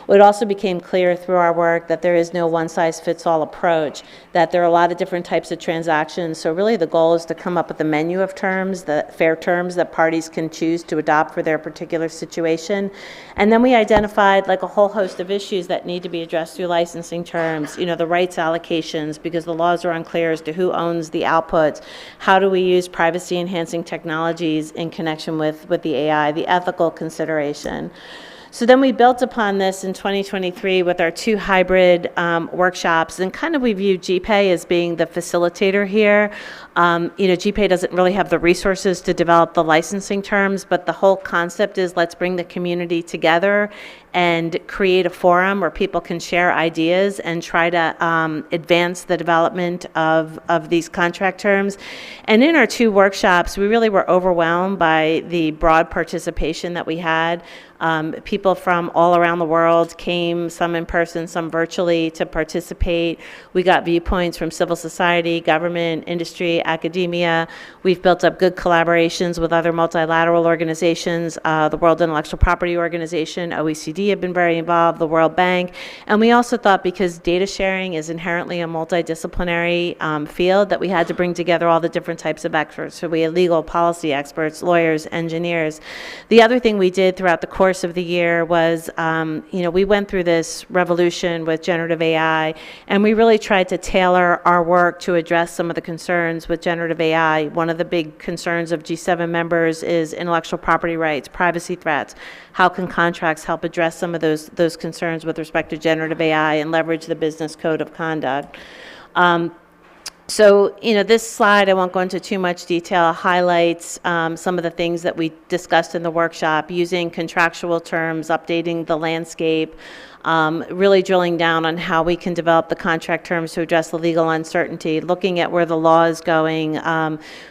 It also became clear through our work that there is no one-size-fits-all approach, that there are a lot of different types of transactions. So really the goal is to come up with a menu of terms, the fair terms that parties can choose to adopt for their particular situation. And then we identified like a whole host of issues that need to be addressed through licensing terms, the rights allocations, because the laws are unclear as to who owns the outputs. How do we use privacy-enhancing technologies in connection with the AI, the ethical consideration. So then we built upon this in 2023 with our 2 hybrid workshops, and kind of we view GPay as being the facilitator here. GPay doesn't really have the resources to develop the licensing terms, but the whole concept is let's bring the community together and create a forum where people can share ideas and try to advance the development of these contract terms. And in our 2 workshops, we really were overwhelmed by the broad participation that we had. People from all around the world came, some in person, some virtually, to participate. We got viewpoints from civil society, government, industry, academia. We've built up good collaborations with other multilateral organizations. The World Intellectual Property Organization, OECD have been very involved, the World Bank. And we also thought, because data sharing is inherently a multidisciplinary field, that we had to bring together all the different types of experts. So we had legal, policy experts, lawyers, engineers. The other thing we did throughout the course of the year was, we went through this revolution with generative AI, and we really tried to tailor our work to address some of the concerns with generative AI. One of the big concerns of G7 members is intellectual property rights, privacy threats. How can contracts help address some of those concerns with respect to generative AI and leverage the business code of conduct? So, this slide, I won't go into too much detail, highlights some of the things that we discussed in the workshop, using contractual terms, updating the landscape, really drilling down on how we can develop the contract terms to address the legal uncertainty, looking at where the law is going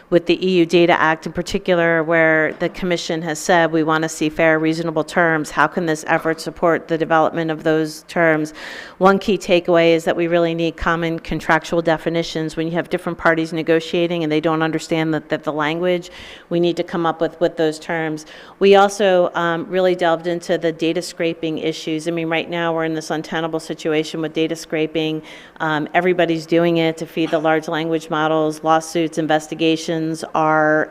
with the EU Data Act in particular, where the Commission has said we want to see fair, reasonable terms. How can this effort support the development of those terms? One key takeaway is that we really need common contractual definitions. When you have different parties negotiating and they don't understand that the language, we need to come up with those terms. We also really delved into the data scraping issues. Right now, now we're in this untenable situation with data scraping. Everybody's doing it to feed the large language models. Lawsuits, investigations are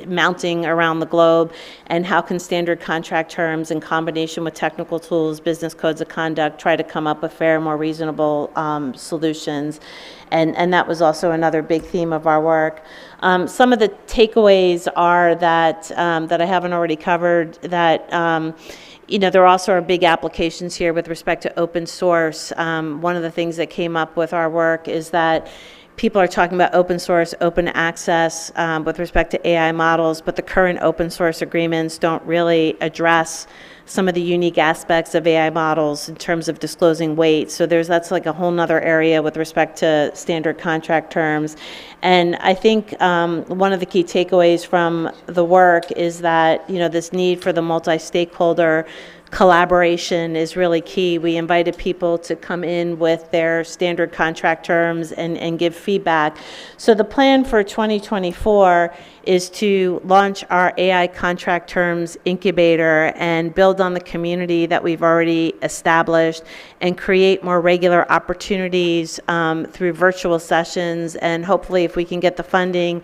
mounting around the globe, and how can standard contract terms in combination with technical tools, business codes of conduct, try to come up with fair, more reasonable solutions. And that was also another big theme of our work. Some of the takeaways are that, that I haven't already covered, that there also are big applications here with respect to open source. One of the things that came up with our work is that people are talking about open source, open access with respect to AI models, but the current open source agreements don't really address some of the unique aspects of AI models in terms of disclosing weight. So that's like a whole nother area with respect to standard contract terms. And I think one of the key takeaways from the work is that, this need for the multi-stakeholder collaboration is really key. We invited people to come in with their standard contract terms and give feedback. So the plan for 2024 is to launch our AI contract terms incubator and build on the community that we've already established and create more regular opportunities through virtual sessions, and hopefully if we can get the funding,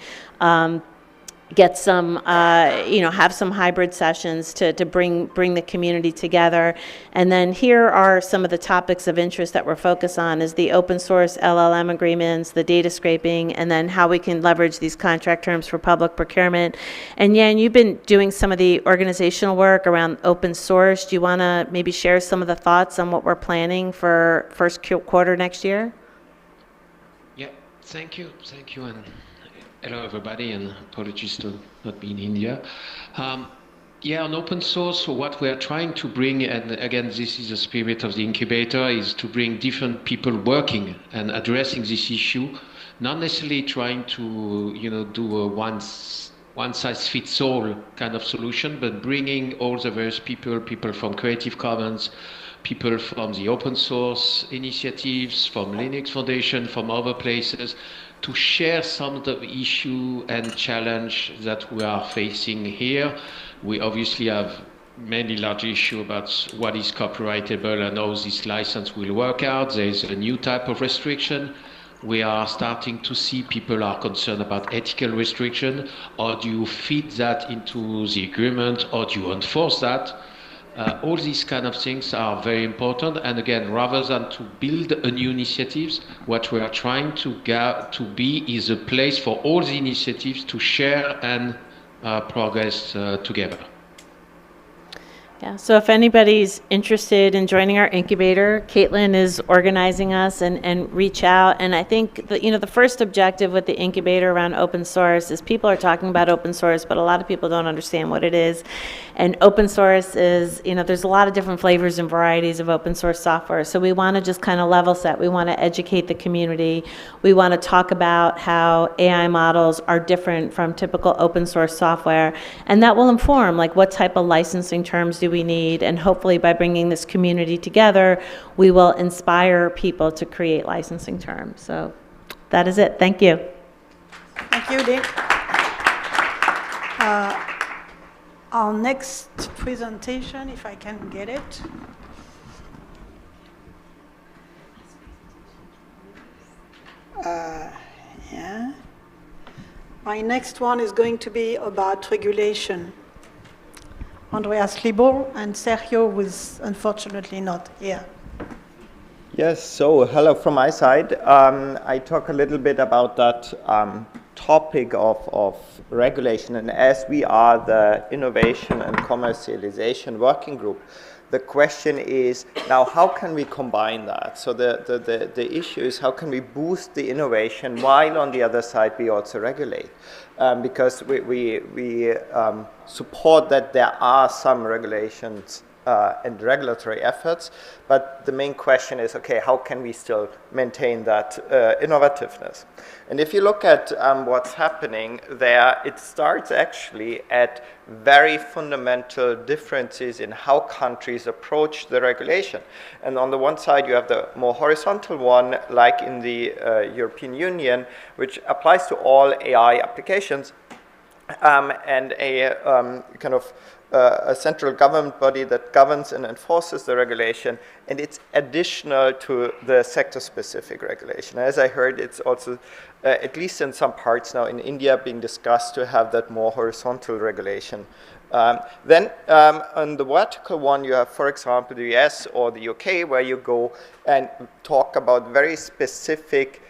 get some, have some hybrid sessions to bring the community together. And then here are some of the topics of interest that we're focused on is the open source LLM agreements, the data scraping, and then how we can leverage these contract terms for public procurement. And Yan, you've been doing some of the organizational work around open source. Do you want to maybe share some of the thoughts on what we're planning for first quarter next year? Yeah, thank you, and hello everybody, and apologies to not be in India. Yeah, on open source, what we are trying to bring, and again, this is the spirit of the incubator, is to bring different people working and addressing this issue, not necessarily trying to, do a one-size-fits-all kind of solution, but bringing all the various people from Creative Commons, people from the open source initiatives, from Linux Foundation, from other places, to share some of the issue and challenge that we are facing here. We obviously have many large issue about what is copyrightable and how this license will work out. There is a new type of restriction. We are starting to see people are concerned about ethical restriction. Or do you fit that into the agreement, or do you enforce that? All these kind of things are very important, and again, rather than to build a new initiatives, what we are trying to be is a place for all the initiatives to share and progress together. Yeah, so if anybody's interested in joining our incubator, Caitlin is organizing us, and reach out. And I think that, the first objective with the incubator around open source is people are talking about open source, but a lot of people don't understand what it is. And open source is, there's a lot of different flavors and varieties of open source software. So we want to just kind of level set. We want to educate the community. We want to talk about how AI models are different from typical open source software. And that will inform, like, what type of licensing terms do we need, and hopefully by bringing this community together, we will inspire people to create licensing terms. So that is it. Thank you. Thank you, Dick. Our next presentation, if I can get it. Yeah. My next one is going to be about regulation. Andreas Libor and Sergio, who is unfortunately not here. Yes, so hello from my side. I talk a little bit about that topic of regulation, and as we are the Innovation and Commercialization Working Group, the question is now, how can we combine that? So the issue is, how can we boost the innovation while on the other side we also regulate? Because we support that there are some regulations and regulatory efforts, but the main question is, okay, how can we still maintain that innovativeness? And if you look at what's happening there, it starts actually at very fundamental differences in how countries approach the regulation. And on the one side, you have the more horizontal one, like in the European Union, which applies to all AI applications, and a kind of a central government body that governs and enforces the regulation, and it's additional to the sector-specific regulation. As I heard, it's also, at least in some parts now in India, being discussed to have that more horizontal regulation. Then on the vertical one, you have, for example, the US or the UK, where you go and talk about very specific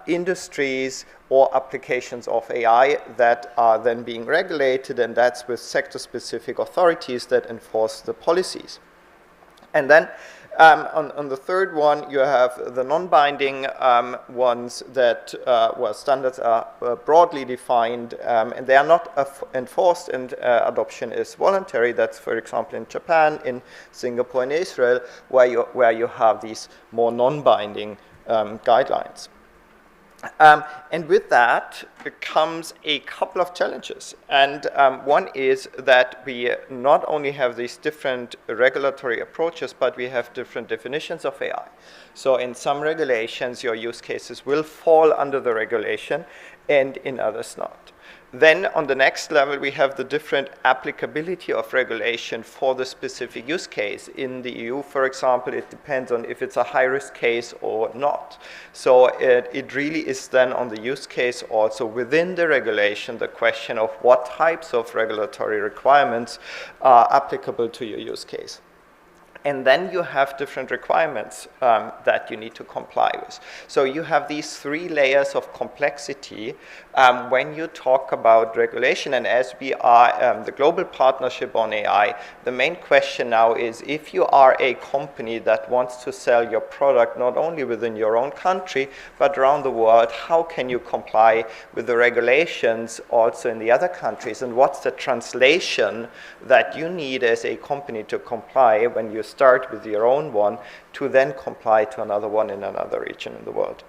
industries or applications of AI that are then being regulated, and that's with sector-specific authorities that enforce the policies. And then on the third one, you have the non-binding ones that, well, standards are broadly defined, and they are not enforced, and adoption is voluntary. That's, for example, in Japan, in Singapore, and Israel, where you have these more non-binding guidelines. And with that comes a couple of challenges. And one is that we not only have these different regulatory approaches, but we have different definitions of AI. So in some regulations, your use cases will fall under the regulation, and in others not. Then on the next level, we have the different applicability of regulation for the specific use case. In the EU, for example, it depends on if it's a high-risk case or not. So it really is then on the use case also within the regulation, the question of what types of regulatory requirements are applicable to your use case. And then you have different requirements that you need to comply with. So you have these three layers of complexity when you talk about regulation. And as we are the global partnership on AI, the main question now is, if you are a company that wants to sell your product not only within your own country, but around the world, how can you comply with the regulations also in the other countries? And what's the translation that you need as a company to comply when you start with your own one to then comply to another one in another region in the world?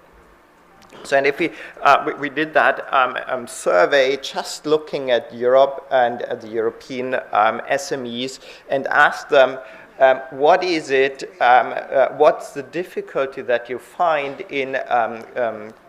So, and if we did that survey just looking at Europe and the European SMEs and asked them, what is it, what's the difficulty that you find in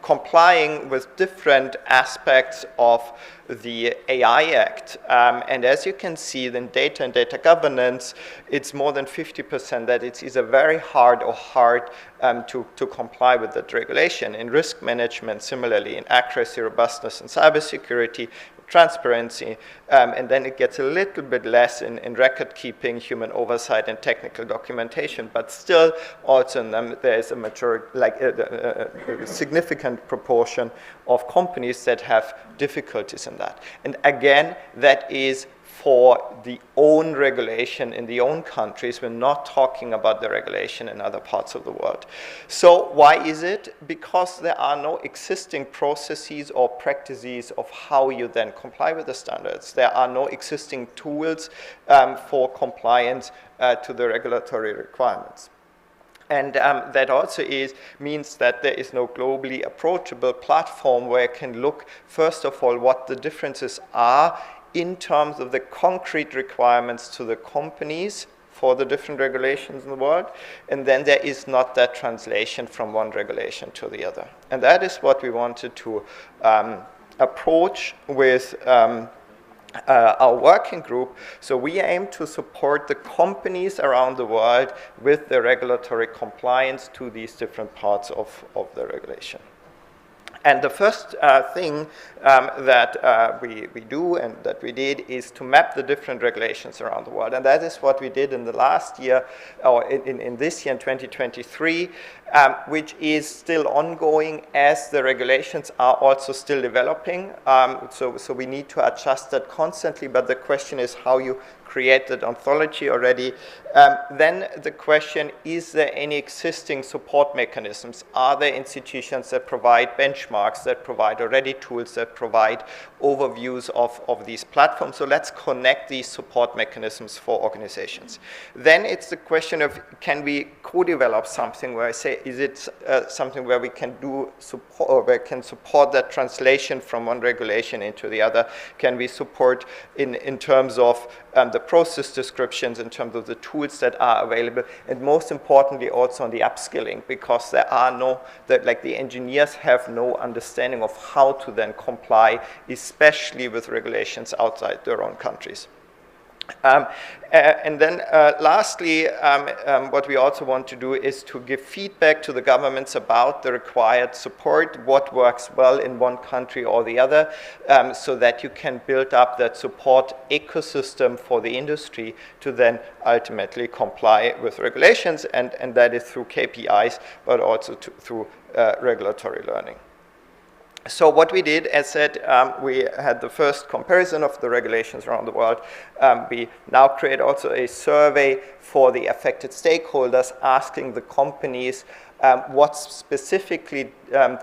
complying with different aspects of the AI Act? And as you can see, in data and data governance, it's more than 50% that it's either very hard or hard to comply with that regulation. In risk management, similarly, in accuracy, robustness, and cybersecurity, transparency, and then it gets a little bit less in record keeping, human oversight, and technical documentation, but still also in them there is a mature, like a significant proportion of companies that have difficulties in that. And again, that is for the own regulation in the own countries. We're not talking about the regulation in other parts of the world. So why is it? Because there are no existing processes or practices of how you then comply with the standards. There are no existing tools for compliance to the regulatory requirements. And that also means that there is no globally approachable platform where you can look, first of all, what the differences are in terms of the concrete requirements to the companies for the different regulations in the world, and then there is not that translation from one regulation to the other. And that is what we wanted to approach with our working group. So we aim to support the companies around the world with the regulatory compliance to these different parts of the regulation. And the first thing that we do and that we did is to map the different regulations around the world. And that is what we did in the last year, or in this year, in 2023, which is still ongoing as the regulations are also still developing. So we need to adjust that constantly, but the question is how you create that ontology already. Then the question, is there any existing support mechanisms? Are there institutions that provide benchmarks, that provide already tools, that provide overviews of these platforms? So let's connect these support mechanisms for organizations. Then it's the question of, can we co-develop something where I say, is it something where we can do support, or where can support that translation from one regulation into the other? Can we support in terms of the process descriptions, in terms of the tools that are available, and most importantly also on the upskilling, because there are no, the engineers have no understanding of how to then comply, especially with regulations outside their own countries. And then lastly, what we also want to do is to give feedback to the governments about the required support, what works well in one country or the other, so that you can build up that support ecosystem for the industry to then ultimately comply with regulations, and that is through KPIs, but also through regulatory learning. So what we did, as said, we had the first comparison of the regulations around the world. We now create also a survey for the affected stakeholders, asking the companies what's specifically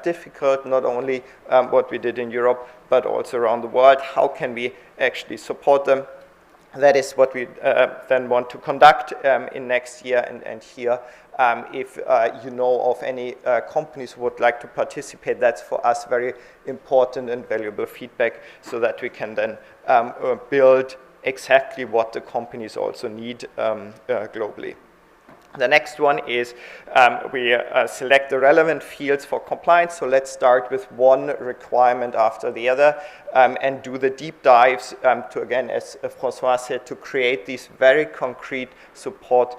difficult, not only what we did in Europe, but also around the world. How can we actually support them? That is what we then want to conduct in next year and here. If you know of any companies who would like to participate, that's for us very important and valuable feedback, so that we can then build exactly what the companies also need globally. The next one is we select the relevant fields for compliance. So let's start with one requirement after the other and do the deep dives to, again, as François said, to create these very concrete support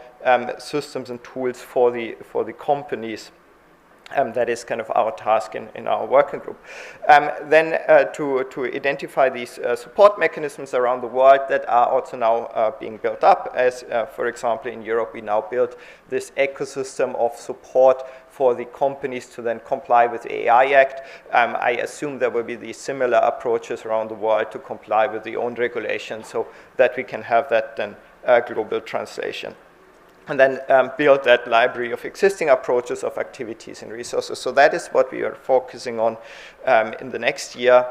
systems and tools for the companies. That is kind of our task in our working group. Then to identify these support mechanisms around the world that are also now being built up, as for example in Europe we now build this ecosystem of support for the companies to then comply with the AI Act. I assume there will be these similar approaches around the world to comply with the own regulations, so that we can have that then global translation. And then build that library of existing approaches of activities and resources. So that is what we are focusing on in the next year,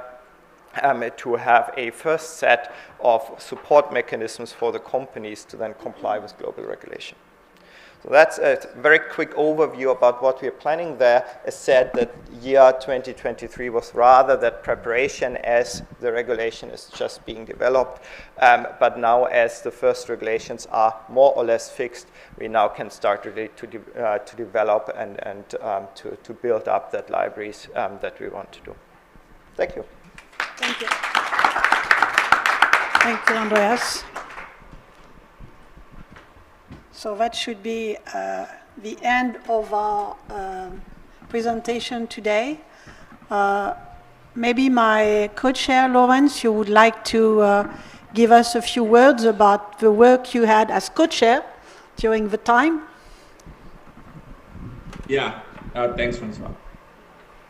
to have a first set of support mechanisms for the companies to then comply with global regulation. So that's a very quick overview about what we are planning there. As said, that year 2023 was rather that preparation as the regulation is just being developed. But now as the first regulations are more or less fixed, we now can start really to develop and to build up that libraries that we want to do. Thank you. Thank you. Thank you, Andreas. So that should be the end of our presentation today. Maybe my co-chair, Lawrence, you would like to give us a few words about the work you had as co-chair during the time? Yeah, thanks, François.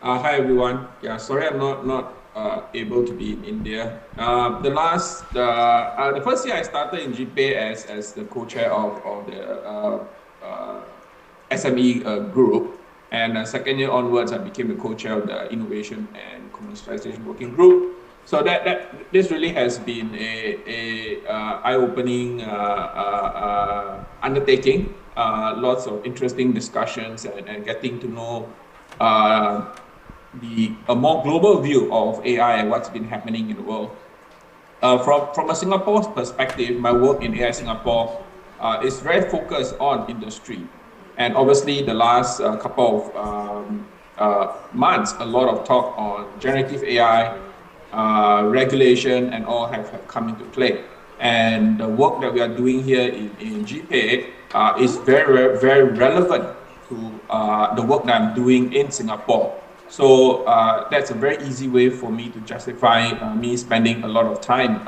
Hi, everyone. Yeah, sorry I'm not able to be in India. The first year I started in GPay as the co-chair of the SME group, and second year onwards I became the co-chair of the Innovation and Commercialization Working Group. So this really has been a eye-opening undertaking. Lots of interesting discussions and getting to know a more global view of AI and what's been happening in the world. From a Singapore perspective, my work in AI Singapore is very focused on industry. And obviously the last couple of months, a lot of talk on generative AI, regulation and all have come into play. And the work that we are doing here in GPay is very, very relevant to the work that I'm doing in Singapore. So that's a very easy way for me to justify me spending a lot of time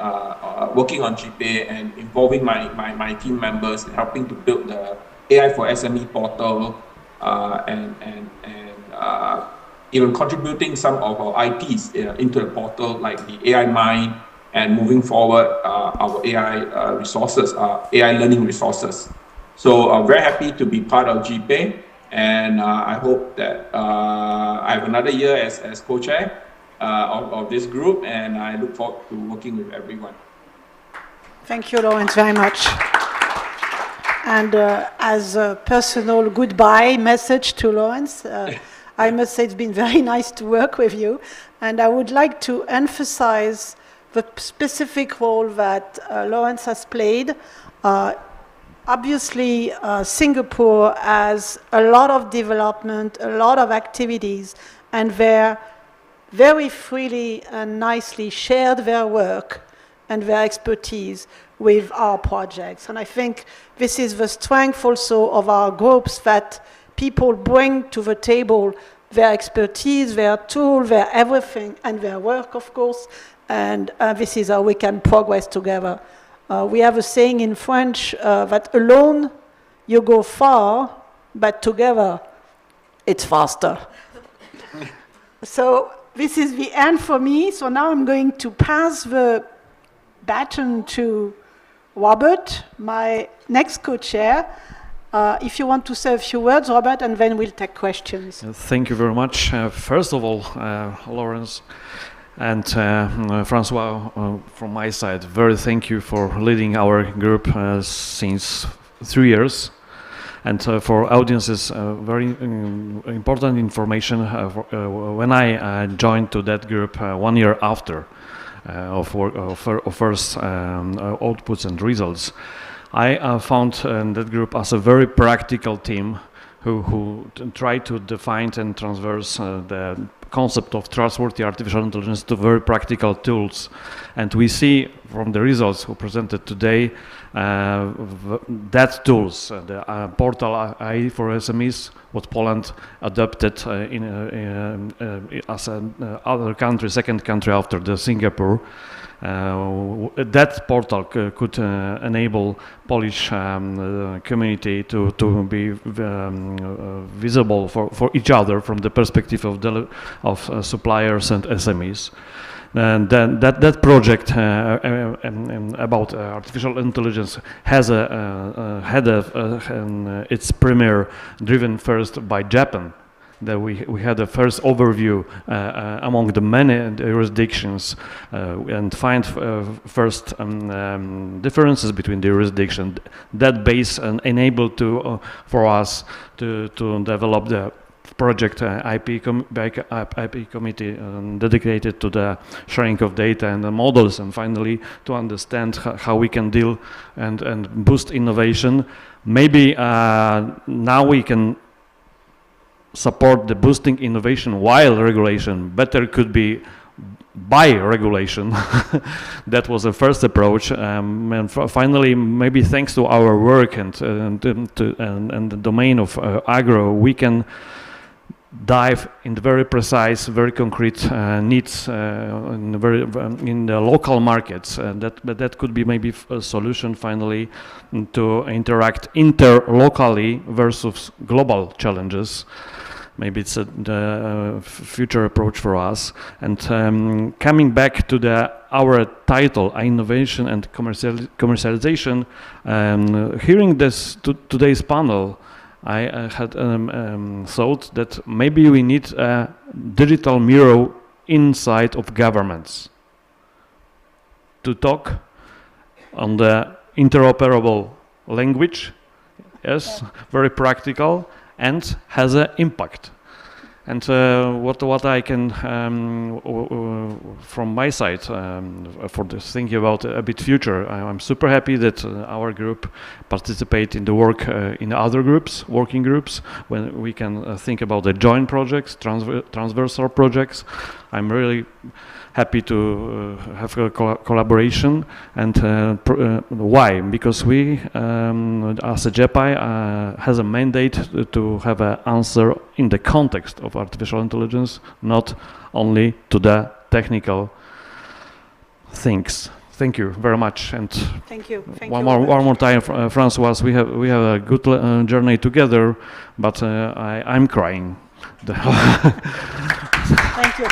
working on GPay and involving my team members in helping to build the AI for SME portal and even contributing some of our IPs into the portal, like the AI Mind, and moving forward our AI resources, AI learning resources. So I'm very happy to be part of GPay. And I hope that I have another year as co-chair of this group, and I look forward to working with everyone. Thank you, Lawrence, very much. And as a personal goodbye message to Lawrence, I must say it's been very nice to work with you. And I would like to emphasize the specific role that Lawrence has played. Obviously, Singapore has a lot of development, a lot of activities, and they very freely and nicely shared their work and their expertise with our projects. And I think this is the strength also of our groups, that people bring to the table their expertise, their tool, their everything, and their work, of course, and this is how we can progress together. We have a saying in French that alone you go far, but together it's faster. So this is the end for me. So now I'm going to pass the baton to Robert, my next co-chair. If you want to say a few words, Robert, and then we'll take questions. Thank you very much. First of all, Lawrence and Francois, from my side, very thank you for leading our group since 3 years. And for audiences, very important information. When I joined to that group 1 year after of first outputs and results, I found that group as a very practical team who try to define and transverse the concept of trustworthy artificial intelligence to very practical tools. And we see from the results who presented today that tools, the portal AI for SMEs, what Poland adopted as other country, second country after the Singapore. That portal could enable Polish community to be visible for each other from the perspective of suppliers and SMEs. And then that project about artificial intelligence has had its premiere driven first by Japan. That we had a first overview among the many jurisdictions and find first differences between the jurisdictions. That base enabled for us to develop the project IP committee dedicated to the sharing of data and the models, and finally to understand how we can deal and boost innovation. Maybe now we can support the boosting innovation while regulation better could be by regulation. That was the first approach, and finally, maybe thanks to our work and the domain of agro, we can dive in the very precise, very concrete needs in the local markets. That could be maybe a solution finally to interact interlocally versus global challenges. Maybe it's the future approach for us. And coming back to our title, Innovation and Commercialization, hearing today's panel, I had thought that maybe we need a digital mirror inside of governments to talk on the interoperable language, yes, very practical, and has an impact. And what I can, from my side, for this thinking about a bit future, I'm super happy that our group participate in the work in other groups, working groups, when we can think about the joint projects, transversal projects. I'm really happy to have a collaboration. And why? Because we, as a JEPI, has a mandate to have an answer in the context of artificial intelligence, not only to the technical things. Thank you very much. And thank you. One more time, Francois. We have a good journey together, but I'm crying. Thank you.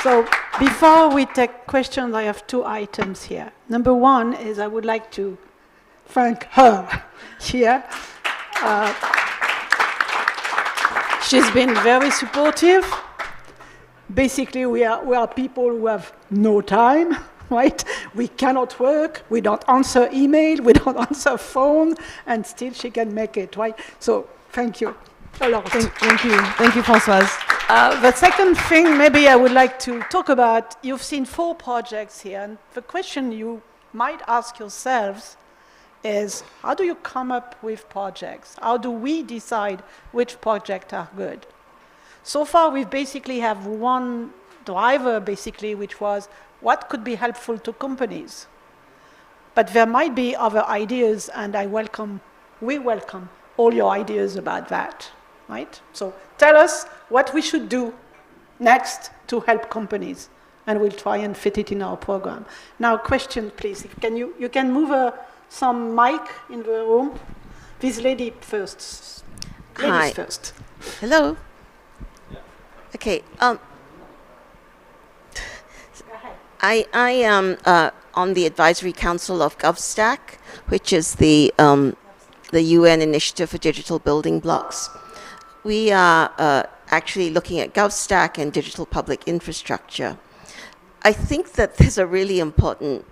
So before we take questions, I have 2 items here. Number 1 is I would like to thank her here. She's been very supportive. Basically, we are people who have no time, right? We cannot work, we don't answer email, we don't answer phone, and still she can make it, right? So thank you a lot. Thank you, Françoise. The second thing maybe I would like to talk about, you've seen 4 projects here, and the question you might ask yourselves is, how do you come up with projects? How do we decide which projects are good? So far we basically have one driver, basically, which was what could be helpful to companies. But there might be other ideas, and we welcome all your ideas about that, right? So tell us what we should do next to help companies, and we'll try and fit it in our program. Now, question, please. You can move some mic in the room. This lady first. Ladies Hi. first. Hello. Okay. I am on the advisory council of GovStack, which is the UN initiative for digital building blocks. We are actually looking at GovStack and digital public infrastructure. I think that there's a really important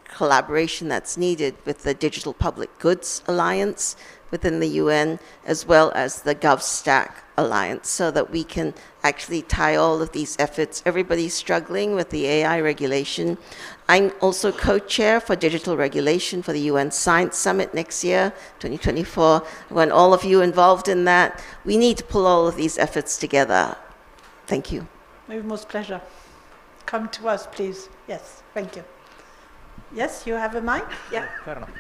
collaboration that's needed with the Digital Public Goods Alliance within the UN, as well as the GovStack Alliance, so that we can actually tie all of these efforts. Everybody's struggling with the AI regulation. I'm also co-chair for digital regulation for the UN Science Summit next year, 2024. I want all of you involved in that. We need to pull all of these efforts together. Thank you. With most pleasure. Come to us, please. Yes, thank you. Yes, you have a mic? Yeah. Fair enough.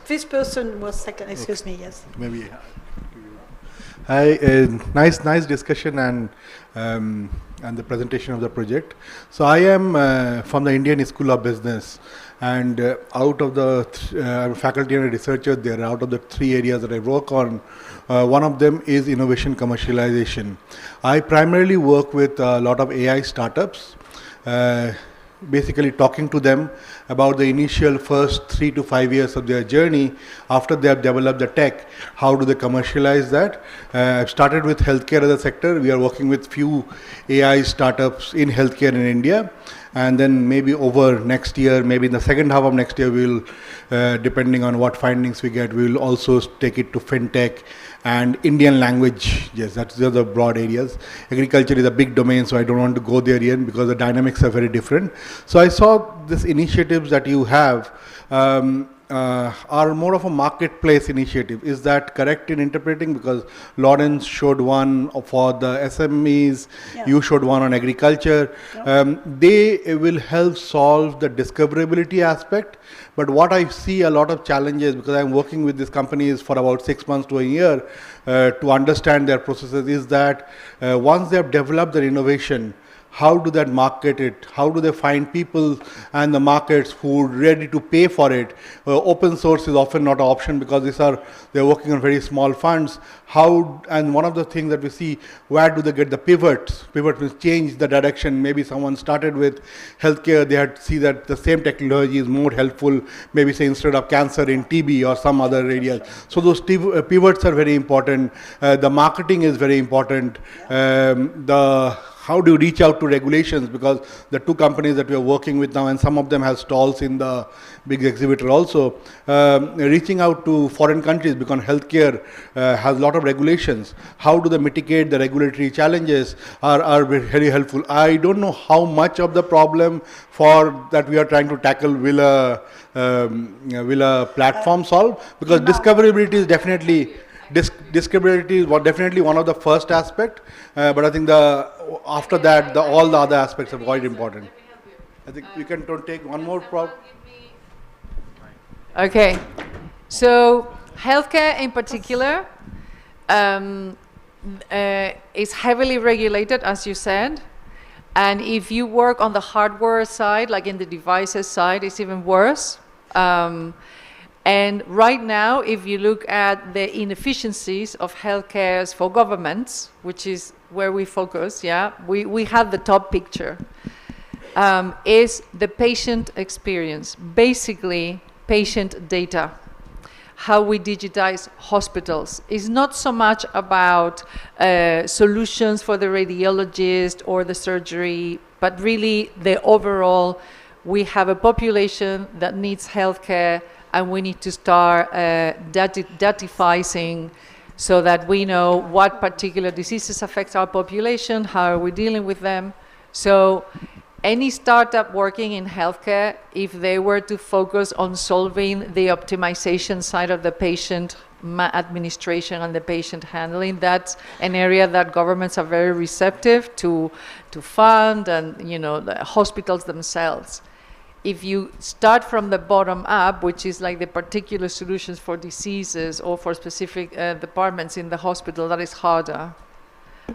This person was second. Excuse me, yes. Maybe. Hi, nice discussion and the presentation of the project. So I am from the Indian School of Business, and out of the faculty and researcher there, out of the 3 areas that I work on, one of them is innovation commercialization. I primarily work with a lot of AI startups, basically talking to them about the initial first 3 to 5 years of their journey. After they have developed the tech, how do they commercialize that? I've started with healthcare as a sector. We are working with few AI startups in healthcare in India, and then maybe over next year, maybe in the second half of next year, we'll, depending on what findings we get, we'll also take it to fintech and Indian language. Yes, that's the other broad areas. Agriculture is a big domain, so I don't want to go there yet because the dynamics are very different. So I saw this initiatives that you have are more of a marketplace initiative. Is that correct in interpreting? Because Lawrence showed one for the SMEs, you showed one on agriculture. They will help solve the discoverability aspect. But what I see a lot of challenges, because I'm working with these companies for about 6 months to a year to understand their processes, is that once they have developed their innovation, how do they market it? How do they find people and the markets who are ready to pay for it? Open source is often not an option because they're working on very small funds. And one of the things that we see, where do they get the pivots? Pivot means change the direction. Maybe someone started with healthcare, they had to see that the same technology is more helpful, maybe say instead of cancer in TB or some other areas. So those pivots are very important. The marketing is very important. How do you reach out to regulations? Because the 2 companies that we are working with now, and some of them have stalls in the big exhibitor also, reaching out to foreign countries because healthcare has a lot of regulations. How do they mitigate the regulatory challenges are very helpful. I don't know how much of the problem that we are trying to tackle will a platform solve, because discoverability is definitely discoverability is definitely one of the first aspect, but I think after that all the other aspects are quite important. I think we can take one more problem. Okay, so healthcare in particular is heavily regulated, as you said, and if you work on the hardware side, like in the devices side, it's even worse. And right now, if you look at the inefficiencies of healthcare for governments, which is where we focus, we have the top picture, is the patient experience, basically patient data, how we digitize hospitals. It's not so much about solutions for the radiologist or the surgery, but really the overall, we have a population that needs healthcare, and we need to start datifying so that we know what particular diseases affect our population, how are we dealing with them. So any startup working in healthcare, if they were to focus on solving the optimization side of the patient administration and the patient handling. That's an area that governments are very receptive to fund, and the hospitals themselves. If you start from the bottom up, which is like the particular solutions for diseases or for specific departments in the hospital, that is harder.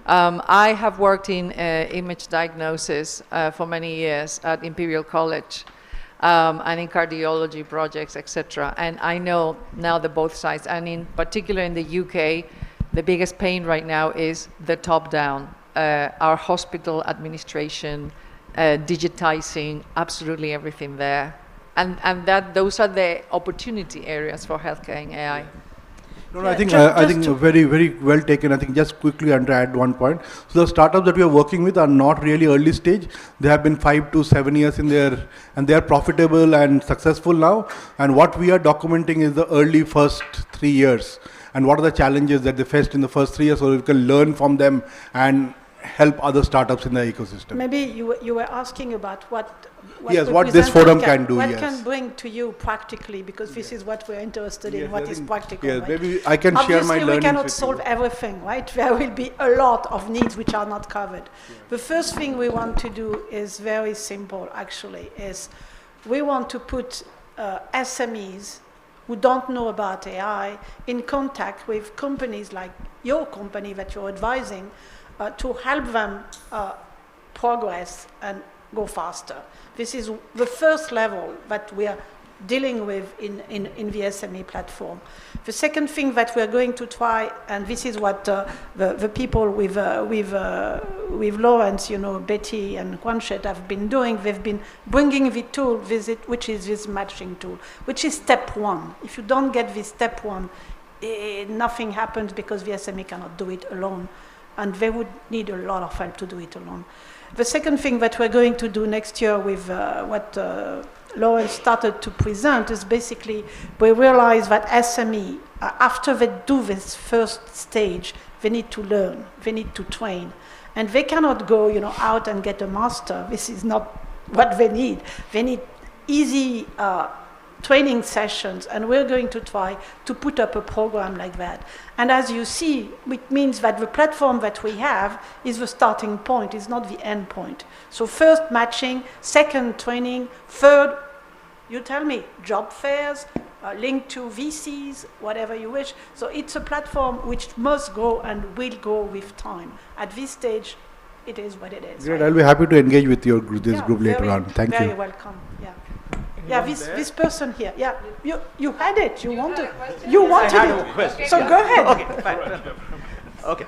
I have worked in image diagnosis for many years at Imperial College and in cardiology projects, etc. And I know now the both sides, and in particular in the UK, the biggest pain right now is the top-down. Our hospital administration, digitizing absolutely everything there. And those are the opportunity areas for healthcare in AI. No, I think very, very well taken. I think just quickly to add one point. So the startups that we are working with are not really early stage. They have been 5 to 7 years in there, and they are profitable and successful now. And what we are documenting is the early first 3 years, and what are the challenges that they faced in the first 3 years, so we can learn from them and help other startups in the ecosystem. Maybe you were asking about what this forum can do. What can bring to you practically, because this is what we're interested in. What is practical? Yes, right? maybe I can share my learnings. Obviously, we cannot with solve everything, right? There will be a lot of needs which are not covered. The first thing we want to do is very simple. Actually, is we want to put SMEs who don't know about AI in contact with companies like your company that you're advising, to help them progress and go faster. This is the first level that we are dealing with in the SME platform. The second thing that we're going to try, and this is what the people with Lawrence, Betty and Quanshet have been doing, they've been bringing the tool, which is this matching tool, which is step one. If you don't get this step one, nothing happens, because the SME cannot do it alone. And they would need a lot of help to do it alone. The second thing that we're going to do next year with what Lawrence started to present is basically we realize that SME, after they do this first stage, they need to learn, they need to train. And they cannot go out and get a master. This is not what they need. They need easy training sessions, and we're going to try to put up a program like that. And as you see, it means that the platform that we have is the starting point, it's not the end point. So first matching, second training, third, you tell me, job fairs, linked to VCs, whatever you wish. So it's a platform which must grow and will grow with time. At this stage, it is what it is. Great, right? I'll be happy to engage with your group, this group later on. Thank you. Very welcome. Yeah. Yeah, this person here. Yeah, you had it. You wanted it. So go ahead. Okay, fine. Okay.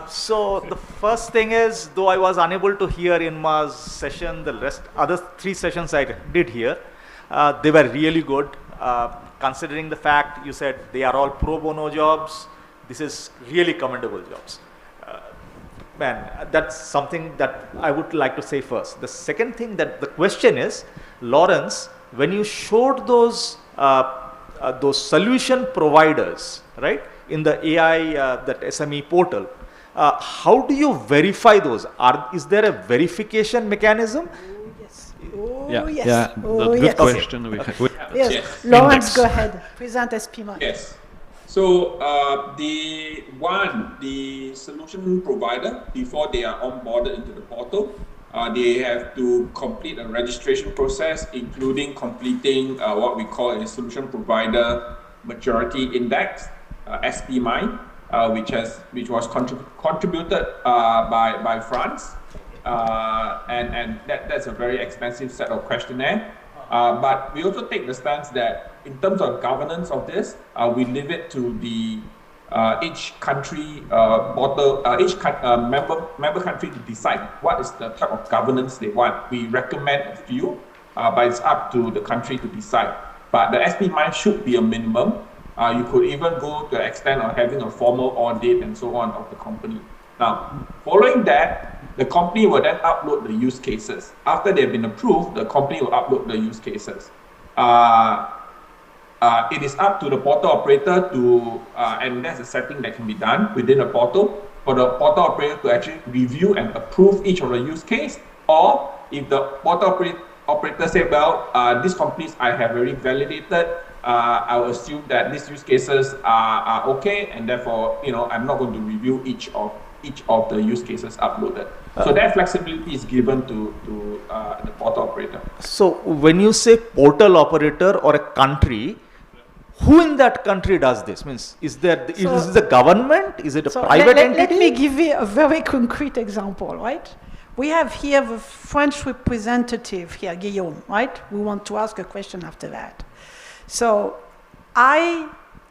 So the first thing is, though I was unable to hear Inma's session, the other 3 sessions I did hear, they were really good. Considering the fact you said they are all pro bono jobs, this is really commendable jobs. Man, that's something that I would like to say first. The second thing, that the question is, Lawrence, when you showed those solution providers, right, in the AI, that SME portal, how do you verify those? Is there a verification mechanism? Good question. Okay. Yes. Lawrence, go ahead. Present SPMI. Yes. So the solution provider, before they are onboarded into the portal, they have to complete a registration process, including completing what we call a solution provider maturity index, SPMI, which was contributed by France, and that's a very expensive set of questionnaire. But we also take the stance that in terms of governance of this, we leave it to the each country member country to decide what is the type of governance they want. We recommend a few, but it's up to the country to decide. But the SPMI should be a minimum. You could even go to the extent of having a formal audit and so on of the company. Now, following that, the company will then upload the use cases. After they've been approved, the company will upload the use cases. It is up to the portal operator to, and that's a setting that can be done within the portal, for the portal operator to actually review and approve each of the use case, or if the portal operator say, well, these companies I have already validated, I will assume that these use cases are okay, and therefore, I'm not going to review each of the use cases uploaded. So that flexibility is given to the portal operator. So when you say portal operator or a country, who in that country does this? Means is this the government? Is it a private entity? Let me give you a very concrete example, right? We have here the French representative here, Guillaume, right? We want to ask a question after that. So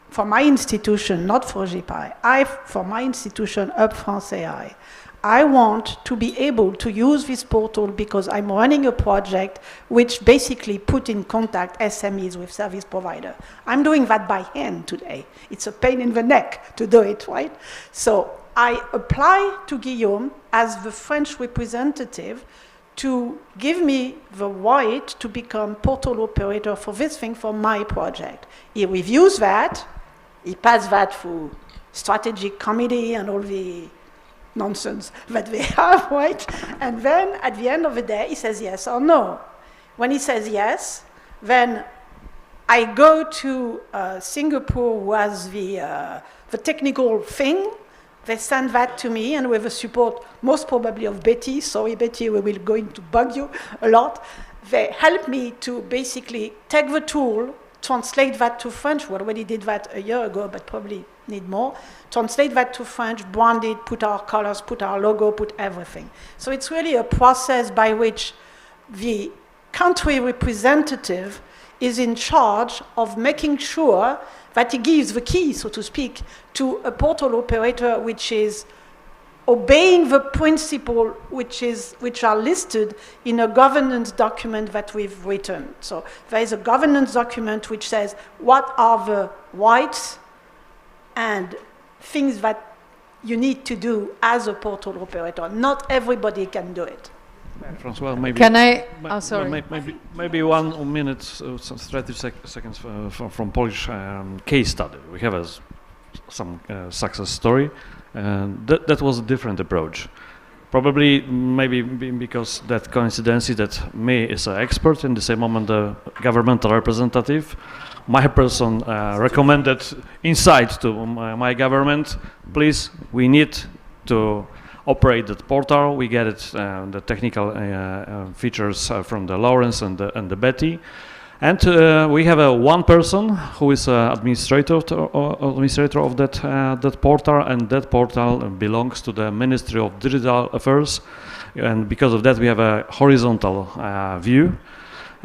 for my institution, not for GPI, for my institution, Hub France AI, I want to be able to use this portal because I'm running a project which basically put in contact SMEs with service provider. I'm doing that by hand today. It's a pain in the neck to do it, right? So I apply to Guillaume as the French representative to give me the right to become portal operator for this thing for my project. He reviews that, he passes that through strategic committee and all the nonsense that they have, right? And then at the end of the day, he says yes or no. When he says yes, then I go to Singapore, who has the technical thing. They send that to me, and with the support, most probably of Betty. Sorry, Betty, we will going to bug you a lot. They help me to basically take the tool, translate that to French. We already did that a year ago, but probably need more. Translate that to French, brand it, put our colors, put our logo, put everything. So it's really a process by which the country representative is in charge of making sure that he gives the key, so to speak, to a portal operator which is obeying the principle which are listed in a governance document that we've written. So there is a governance document which says what are the rights and things that you need to do as a portal operator. Not everybody can do it. Francois, maybe. Can I? Oh, sorry. Maybe 1 minute, 30 seconds from Polish case study. We have some success story, and that was a different approach. Probably, maybe because that coincidence that me is an expert, in the same moment the governmental representative, my person recommended inside to my government, please, we need to operate that portal. We get it, the technical features from the Lawrence and the Betty. And we have one person who is administrator of that portal, and that portal belongs to the Ministry of Digital Affairs. And because of that, we have a horizontal view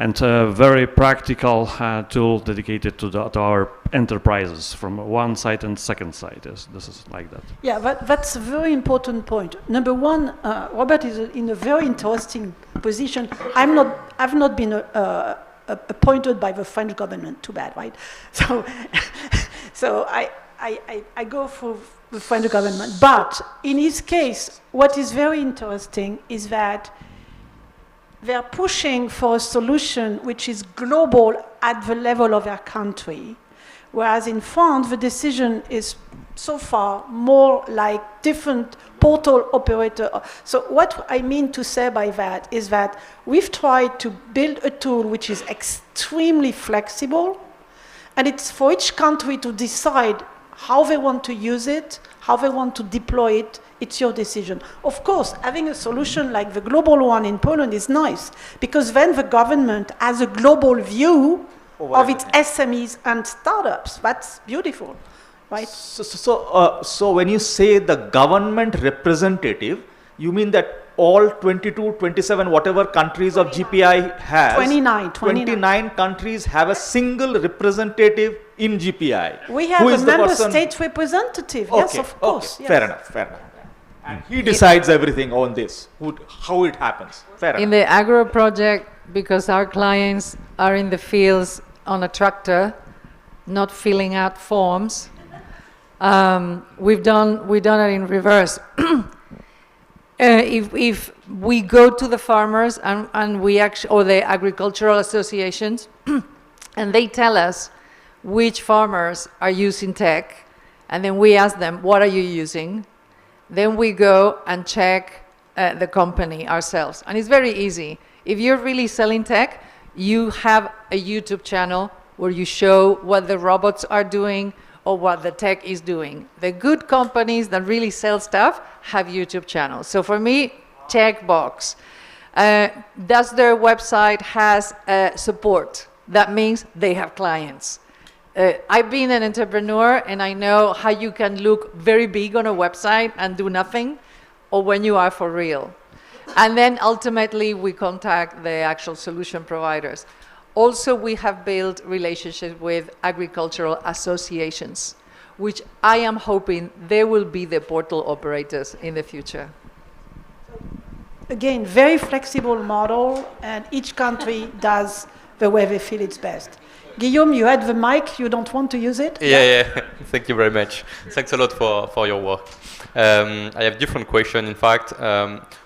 and a very practical tool dedicated to our enterprises from one side and second side. This is like that. Yeah, that's a very important point. Number one, Robert is in a very interesting position. I've not been appointed by the French government. Too bad, right? So I go for the French government. But in his case, what is very interesting is that they're pushing for a solution which is global at the level of their country, whereas in France, the decision is so far more like different portal operator. So what I mean to say by that is that we've tried to build a tool which is extremely flexible, and it's for each country to decide how they want to use it, how they want to deploy it. It's your decision. Of course, having a solution like the global one in Poland is nice, because then the government has a global view of its SMEs and startups. That's beautiful, right? So when you say the government representative, you mean that all 22, 27, whatever countries of GPI has, 29 countries have a single representative in GPI. We have a member state representative, yes, of course. Okay. Yes. Fair enough. And he decides everything on this, how it happens. Fair enough. In the agro project, because our clients are in the fields on a tractor, not filling out forms, we've done it in reverse. If we go to the farmers and we actually, or the agricultural associations, and they tell us which farmers are using tech, and then we ask them, what are you using? Then we go and check the company ourselves. And it's very easy. If you're really selling tech, you have a YouTube channel where you show what the robots are doing or what the tech is doing. The good companies that really sell stuff have YouTube channels. So for me, check box. Does their website has support? That means they have clients. I've been an entrepreneur and I know how you can look very big on a website and do nothing, or when you are for real. And then ultimately we contact the actual solution providers. Also, we have built relationships with agricultural associations, which I am hoping they will be the portal operators in the future. Again, very flexible model, and each country does the way they feel it's best. Guillaume, you had the mic, you don't want to use it? Yeah. Thank you very much. Thanks a lot for your work. I have different questions, in fact.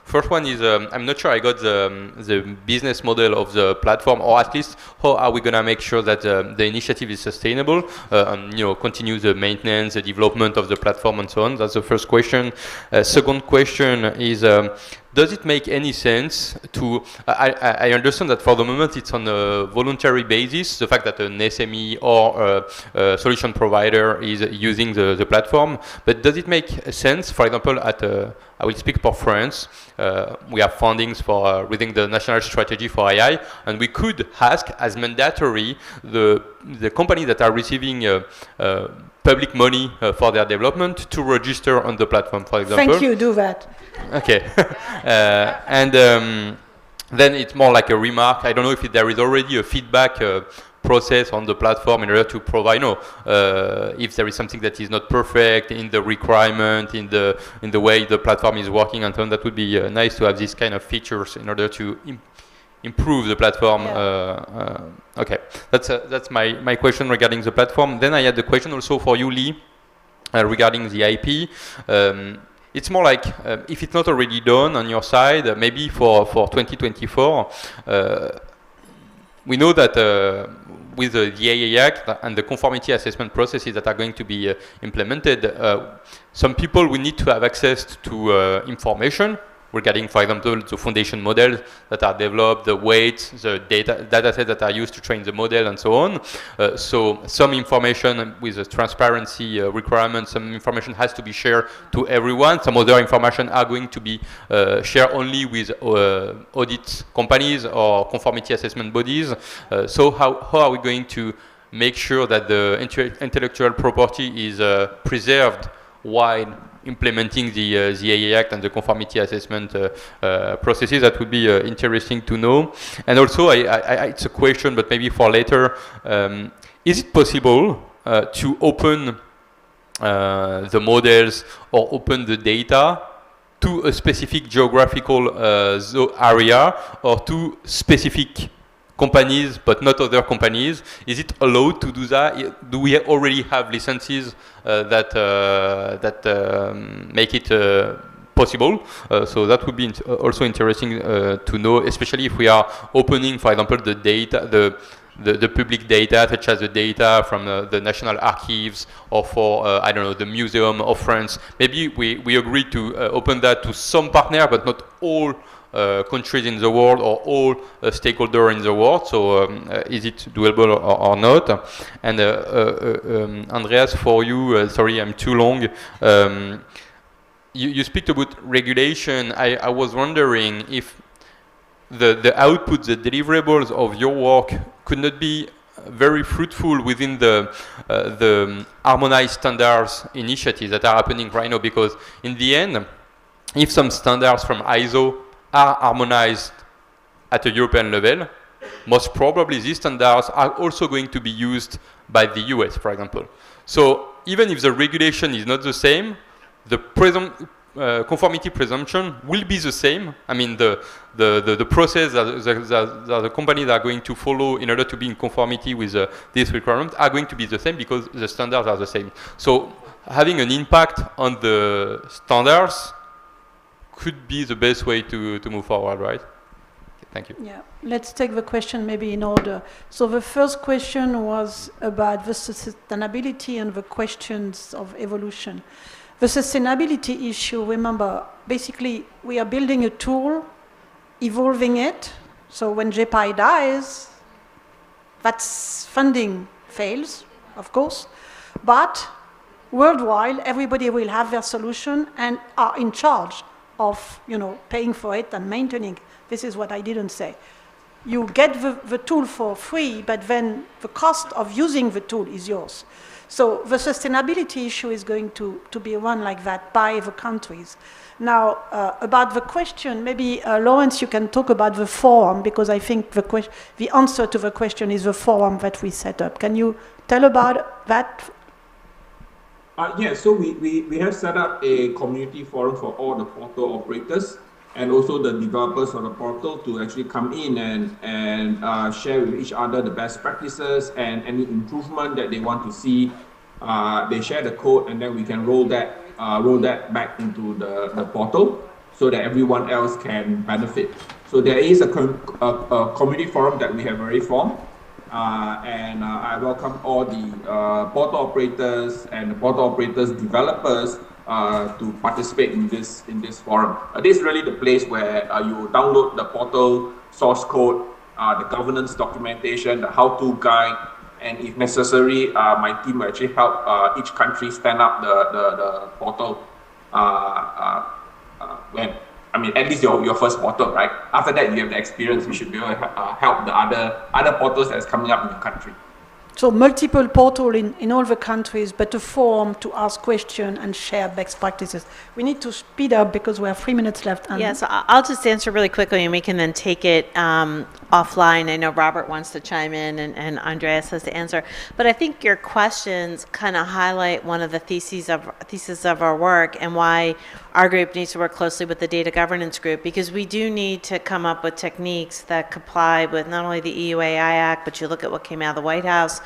First one is, I'm not sure I got the business model of the platform, or at least how are we going to make sure that the initiative is sustainable and continue the maintenance, the development of the platform and so on. That's the first question. Second question is, does it make any sense to, I understand that for the moment it's on a voluntary basis, the fact that an SME or a solution provider is using the platform, but does it make sense, for example, I will speak for France, we have fundings for within the national strategy for AI, and we could ask as mandatory the companies that are receiving public money for their development to register on the platform, for example. Thank you, do that. Okay. Then it's more like a remark. I don't know if there is already a feedback process on the platform in order to provide, if there is something that is not perfect in the requirement, in the way the platform is working and so on. That would be nice to have these kind of features in order to improve the platform. Yeah. Okay, that's my question regarding the platform. Then I had the question also for you, Lee, regarding the IP. It's more like, if it's not already done on your side, maybe for 2024, we know that with the AI Act and the conformity assessment processes that are going to be implemented, some people will need to have access to information regarding, for example, the foundation models that are developed, the weights, the data sets that are used to train the model, and so on. So some information with the transparency requirements, some information has to be shared to everyone. Some other information are going to be shared only with audit companies or conformity assessment bodies. So how are we going to make sure that the intellectual property is preserved while implementing the AI Act and the conformity assessment processes? That would be interesting to know. And also, it's a question, but maybe for later, is it possible to open the models or open the data to a specific geographical area or to specific companies, but not other companies? Is it allowed to do that? Do we already have licenses that make it possible? So that would be also interesting to know, especially if we are opening, for example, the data, the public data, such as the data from the National Archives or for, I don't know, the Museum of France. Maybe we agree to open that to some partner, but not all countries in the world or all stakeholders in the world. So is it doable or not? And Andreas, for you, sorry I'm too long. You speak about regulation. I was wondering if the output, the deliverables of your work could not be very fruitful within the harmonized standards initiatives that are happening right now, because in the end, if some standards from ISO are harmonized at a European level, most probably these standards are also going to be used by the US, for example. So even if the regulation is not the same, the conformity presumption will be the same. I mean, the process that the companies are going to follow in order to be in conformity with this requirement are going to be the same because the standards are the same. So having an impact on the standards could be the best way to move forward, right? Okay, thank you. Yeah, let's take the question maybe in order. So the first question was about the sustainability and the questions of evolution. The sustainability issue, remember, basically we are building a tool, evolving it, so when JPI dies, That's funding fails, of course, but worldwide, everybody will have their solution and are in charge of, paying for it and maintaining. This is what I didn't say. You get the tool for free, but then the cost of using the tool is yours. So the sustainability issue is going to be run like that by the countries. Now, about the question, maybe Lawrence, you can talk about the forum, because I think the answer to the question is the forum that we set up. Can you tell about that? Yeah, so we have set up a community forum for all the portal operators and also the developers of the portal to actually come in and share with each other the best practices and any improvement that they want to see. They share the code, and then we can roll that back into the portal so that everyone else can benefit. So there is a community forum that we have already formed, and I welcome all the portal operators and the portal operators developers to participate in this forum. This is really the place where you download the portal source code, the governance documentation, the how-to guide, and if necessary, my team will actually help each country stand up the portal. At least your first portal, right? After that, you have the experience. You should be able to help the other portals that's coming up in your country. So multiple portals in all the countries, but a forum to ask questions and share best practices. We need to speed up because we have 3 minutes left. Yes, so I'll just answer really quickly and we can then take it offline. I know Robert wants to chime in and Andreas has to answer. But I think your questions kind of highlight one of the theses of our work and why our group needs to work closely with the data governance group, because we do need to come up with techniques that comply with not only the EU AI Act, but you look at what came out of the White House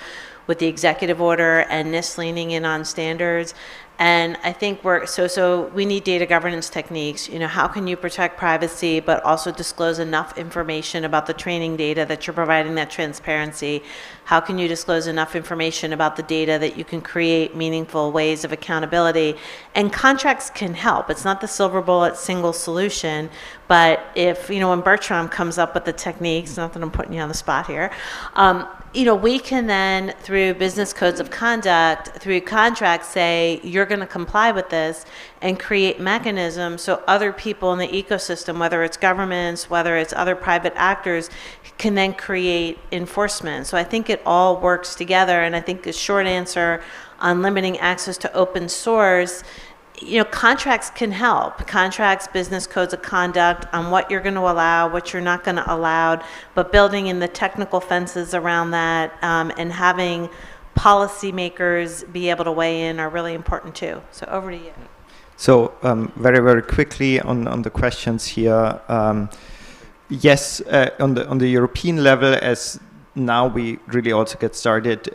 with the executive order and NIST leaning in on standards. And I think so we need data governance techniques. How can you protect privacy, but also disclose enough information about the training data that you're providing that transparency? How can you disclose enough information about the data that you can create meaningful ways of accountability? And contracts can help. It's not the silver bullet single solution, but if, when Bertram comes up with the techniques, not that I'm putting you on the spot here, we can then, through business codes of conduct, through contracts, say, you're going to comply with this and create mechanisms so other people in the ecosystem, whether it's governments, whether it's other private actors, can then create enforcement. So I think it all works together. And I think the short answer on limiting access to open source, contracts can help. Contracts, business codes of conduct on what you're going to allow, what you're not going to allow, but building in the technical fences around that and having policymakers be able to weigh in are really important too. So over to you. So very, very quickly on the questions here. Yes, on the European level, as now we really also get started,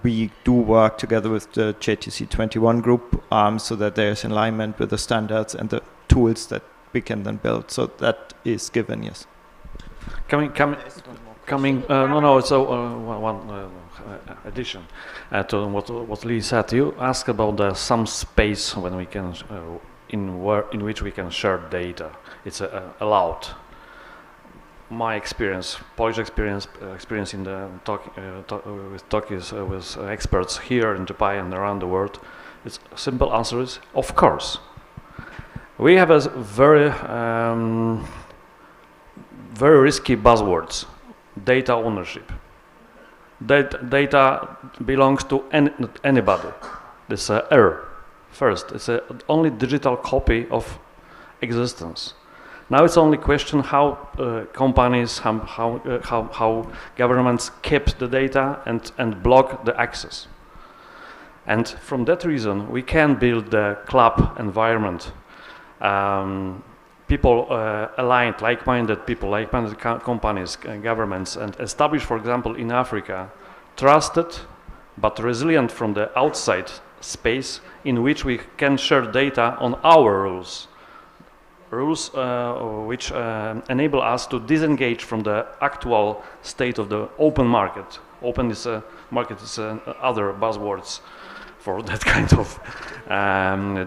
we do work together with the JTC 21 group so that there's alignment with the standards and the tools that we can then build. So that is given, yes. One addition to what Lee said. You asked about some space when we can, in which we can share data. It's allowed. My experience, Polish experience in the talks with experts here in Japan and around the world, its simple answer is, of course. We have a very risky buzzwords: data ownership. Data belongs to anybody. This is error. First, it's only digital copy of existence. Now it's only question how companies, how governments keep the data and block the access. And from that reason, we can build the club environment. People aligned, like-minded people, like-minded companies, governments, and establish, for example, in Africa, trusted but resilient from the outside space in which we can share data on our rules. Rules which enable us to disengage from the actual state of the open market. Open is market is other buzzwords for that kind of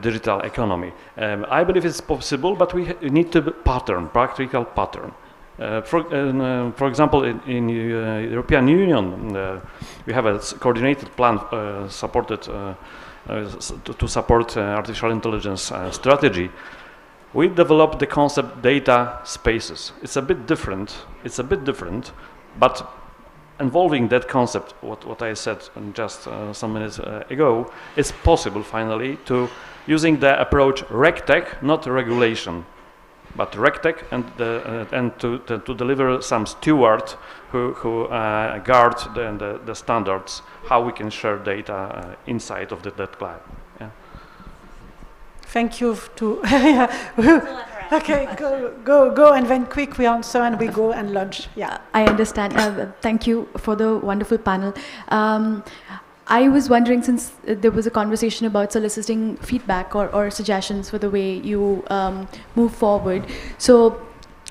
digital economy. I believe it's possible, but we need to pattern, practical pattern. For example, in European Union, we have a coordinated plan supported to support artificial intelligence strategy. We developed the concept data spaces. It's a bit different. But involving that concept, what I said just some minutes ago, it's possible finally to using the approach RegTech, not regulation, but RegTech, and to deliver some steward who guard the standards, how we can share data inside of that cloud. Yeah. Thank you to okay, go, and then quick we answer and we go and lunch. Yeah, I understand. Thank you for the wonderful panel. I was wondering, since there was a conversation about soliciting feedback or suggestions for the way you move forward. So,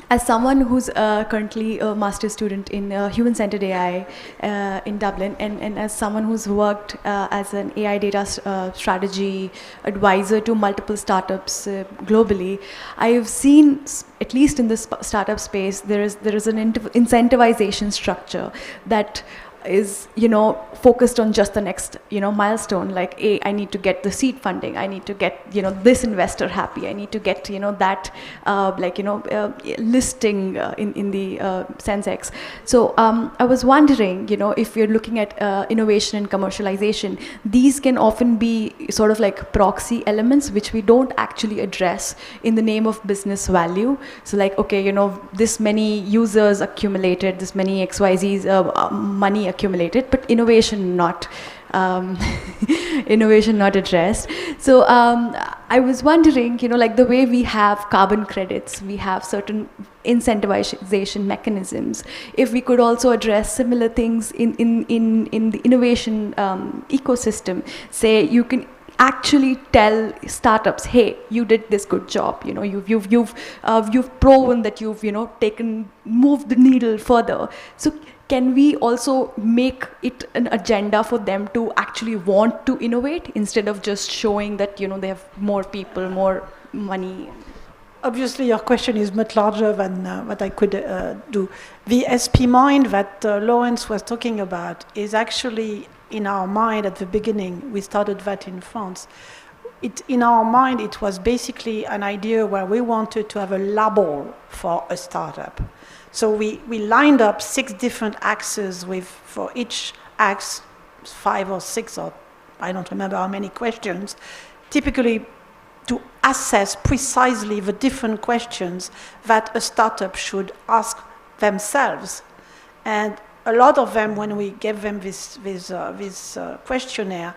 as someone who's currently a master's student in human-centered AI in Dublin, and as someone who's worked as an AI data strategy advisor to multiple startups globally, I have seen, at least in the startup space, there is an incentivization structure that is, focused on just the next, milestone, like, hey, I need to get the seed funding, I need to get, this investor happy, I need to get, that, listing in the Sensex. So I was wondering, if you're looking at innovation and commercialization, these can often be sort of like proxy elements which we don't actually address in the name of business value. So like, okay, this many users accumulated, this many XYZ's money accumulated, but innovation not addressed. So I was wondering, like the way we have carbon credits, we have certain incentivization mechanisms. If we could also address similar things in the innovation ecosystem, say you can actually tell startups, hey, you did this good job. You've proven that you've moved the needle further. So can we also make it an agenda for them to actually want to innovate instead of just showing that they have more people, more money? Obviously, your question is much larger than what I could do. The SP mind that Lawrence was talking about is actually in our mind at the beginning. We started that in France. In our mind, it was basically an idea where we wanted to have a label for a startup. So we lined up 6 different axes for each axe 5 or 6, or I don't remember how many questions, typically to assess precisely the different questions that a startup should ask themselves. And a lot of them, when we gave them this questionnaire,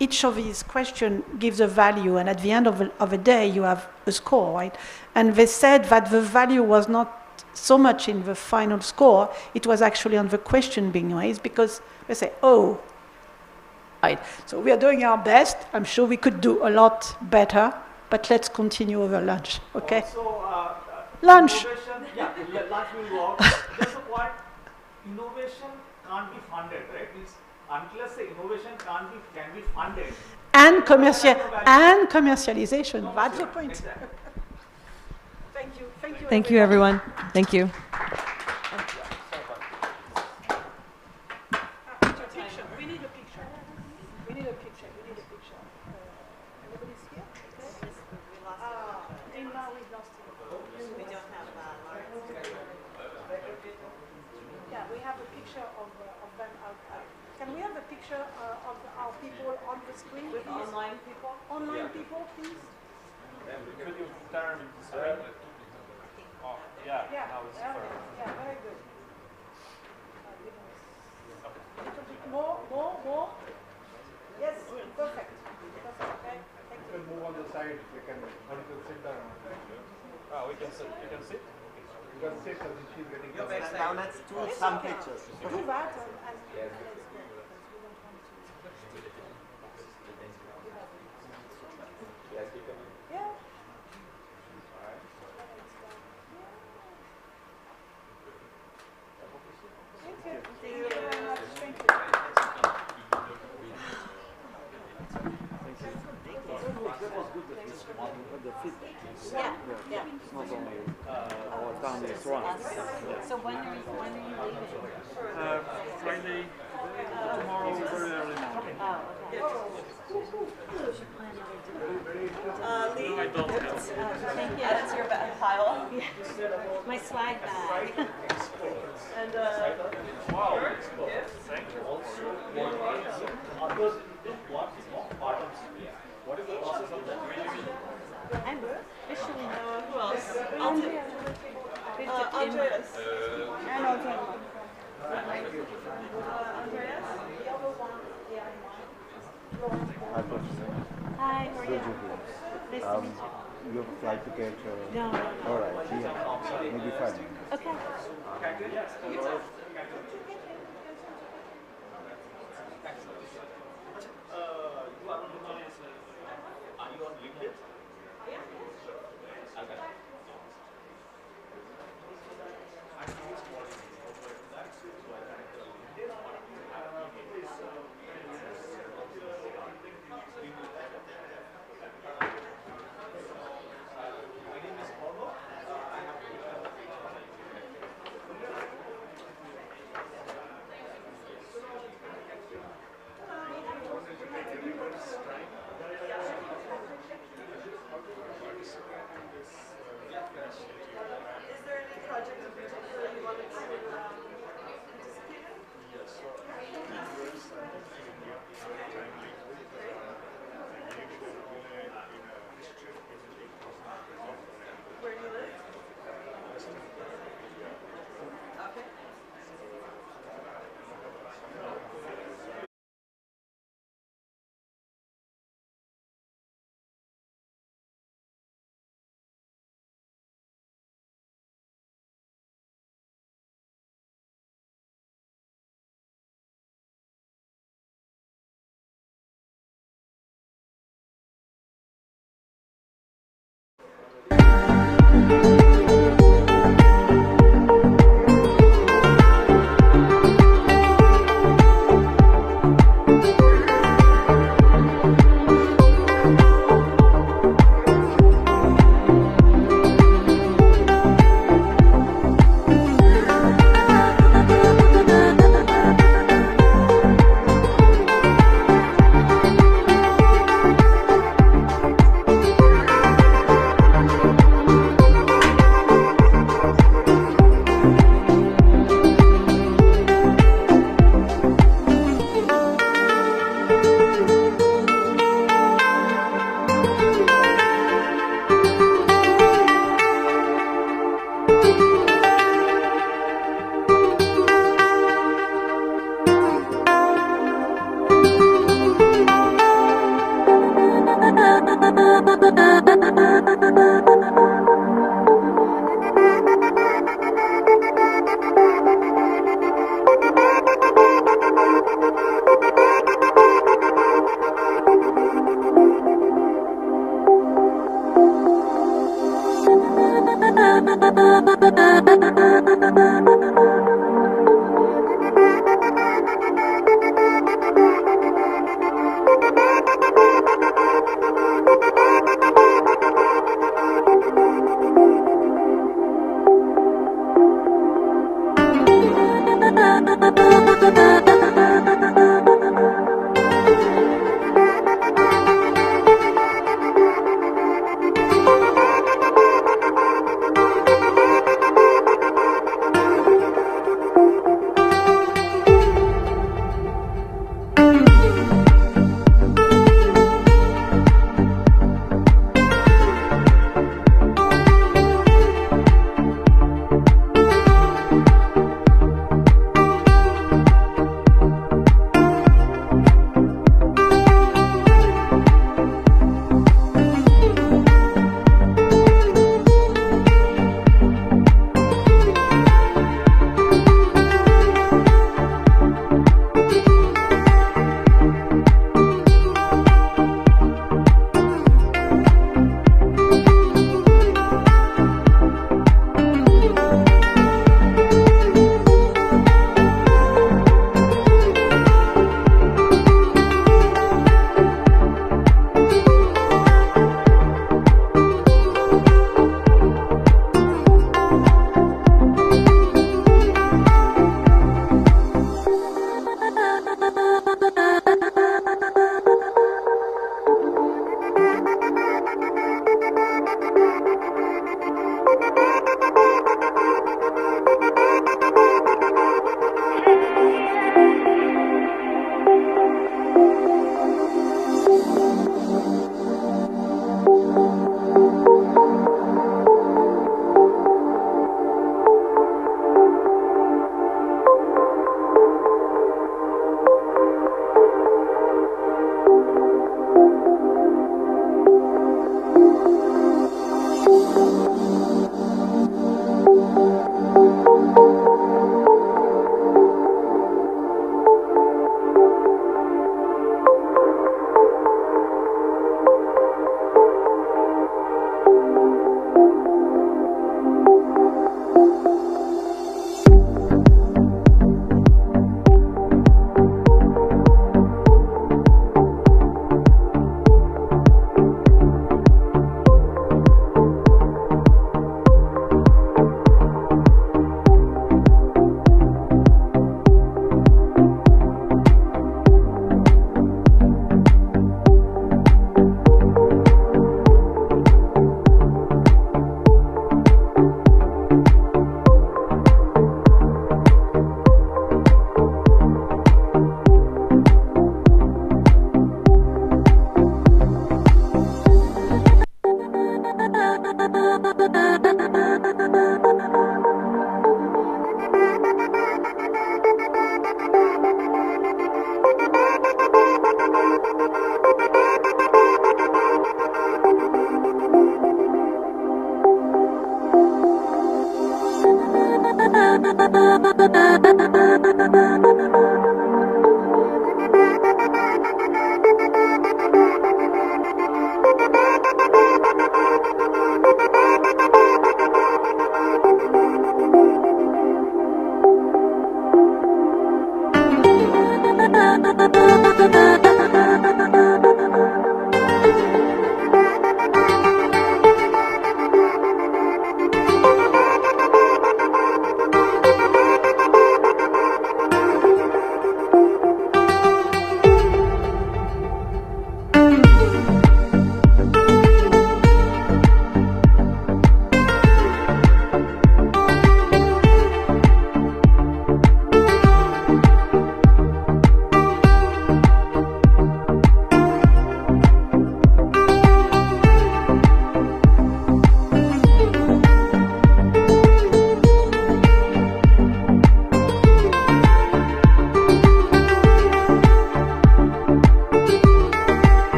each of these questions gives a value, and at the end of a day, you have a score, right? And they said that the value was not so much in the final score, it was actually on the question being raised, because they say, oh, right, so we are doing our best. I'm sure we could do a lot better, but let's continue over lunch, okay? Also, lunch. Lunch will work. Just a point, innovation can't be funded, right? Means unless the innovation can be funded. And commercialization, that's the point. Exactly. Thank you. Thank you, everyone. Thank you. We need a picture. Anybody's here? Now we've lost him. We don't have Yeah, we have a picture of them outside. Can we have a picture of our people on the screen? With online people? Online people, please. Could you turn this way? Yeah, now it's very good. A little bit more. Yes, perfect. Okay. Thank you. Move on the side. You can sit down. We can sit. You can sit. You can sit as she's getting. Now let's do some pictures. Do that and yeah. Thank you very much. Thank you. That was good. The feedback. Yeah. It's not only our town is run. So when are you leaving? Friday, tomorrow, very early morning. Oh, okay. No, I don't have. Thank you. That's your pile. Yeah. My swag bag. And wow, thank you. I'm officially Who else? Andreas. Andreas. And Andreas. Hi, Professor. Hi, how are you? Good to hear. Nice to meet you. You have a flight to catch? No. All right, yeah. Maybe 5 minutes. Okay.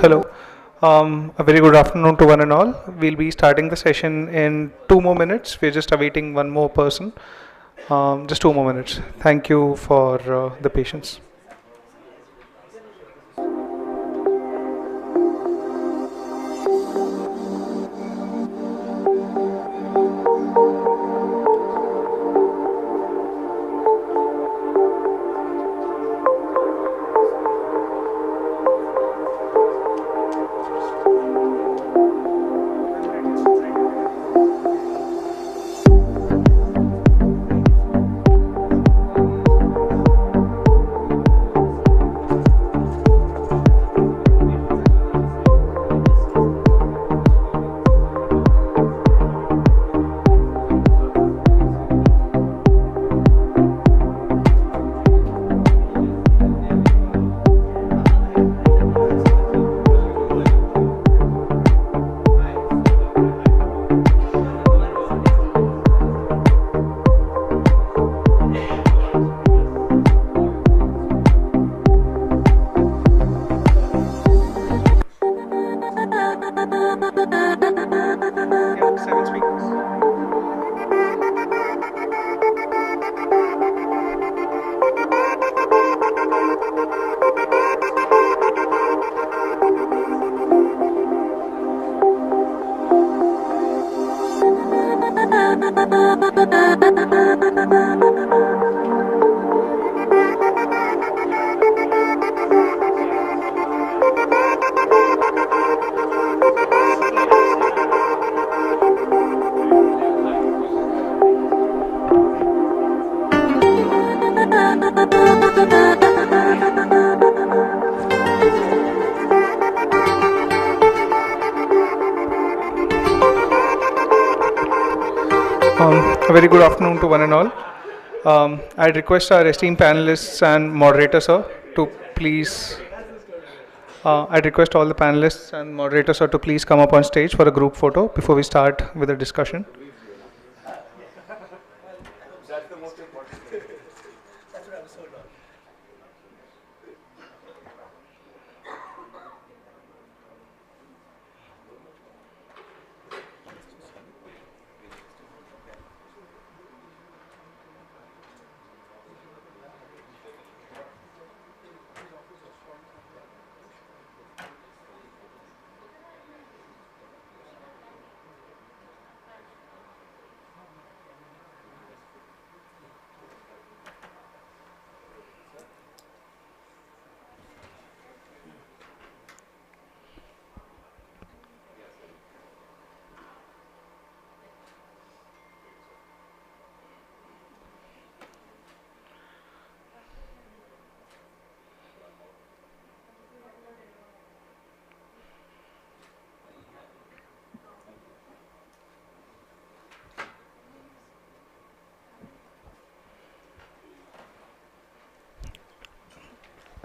Hello. A very good afternoon to one and all. We'll be starting the session in 2 more minutes. We're just awaiting one more person. Just 2 more minutes. Thank you for the patience. A very good afternoon to one and all. I'd request our esteemed panelists and moderator, sir, to please. I'd request all the panelists and moderator, sir, to please come up on stage for a group photo before we start with the discussion.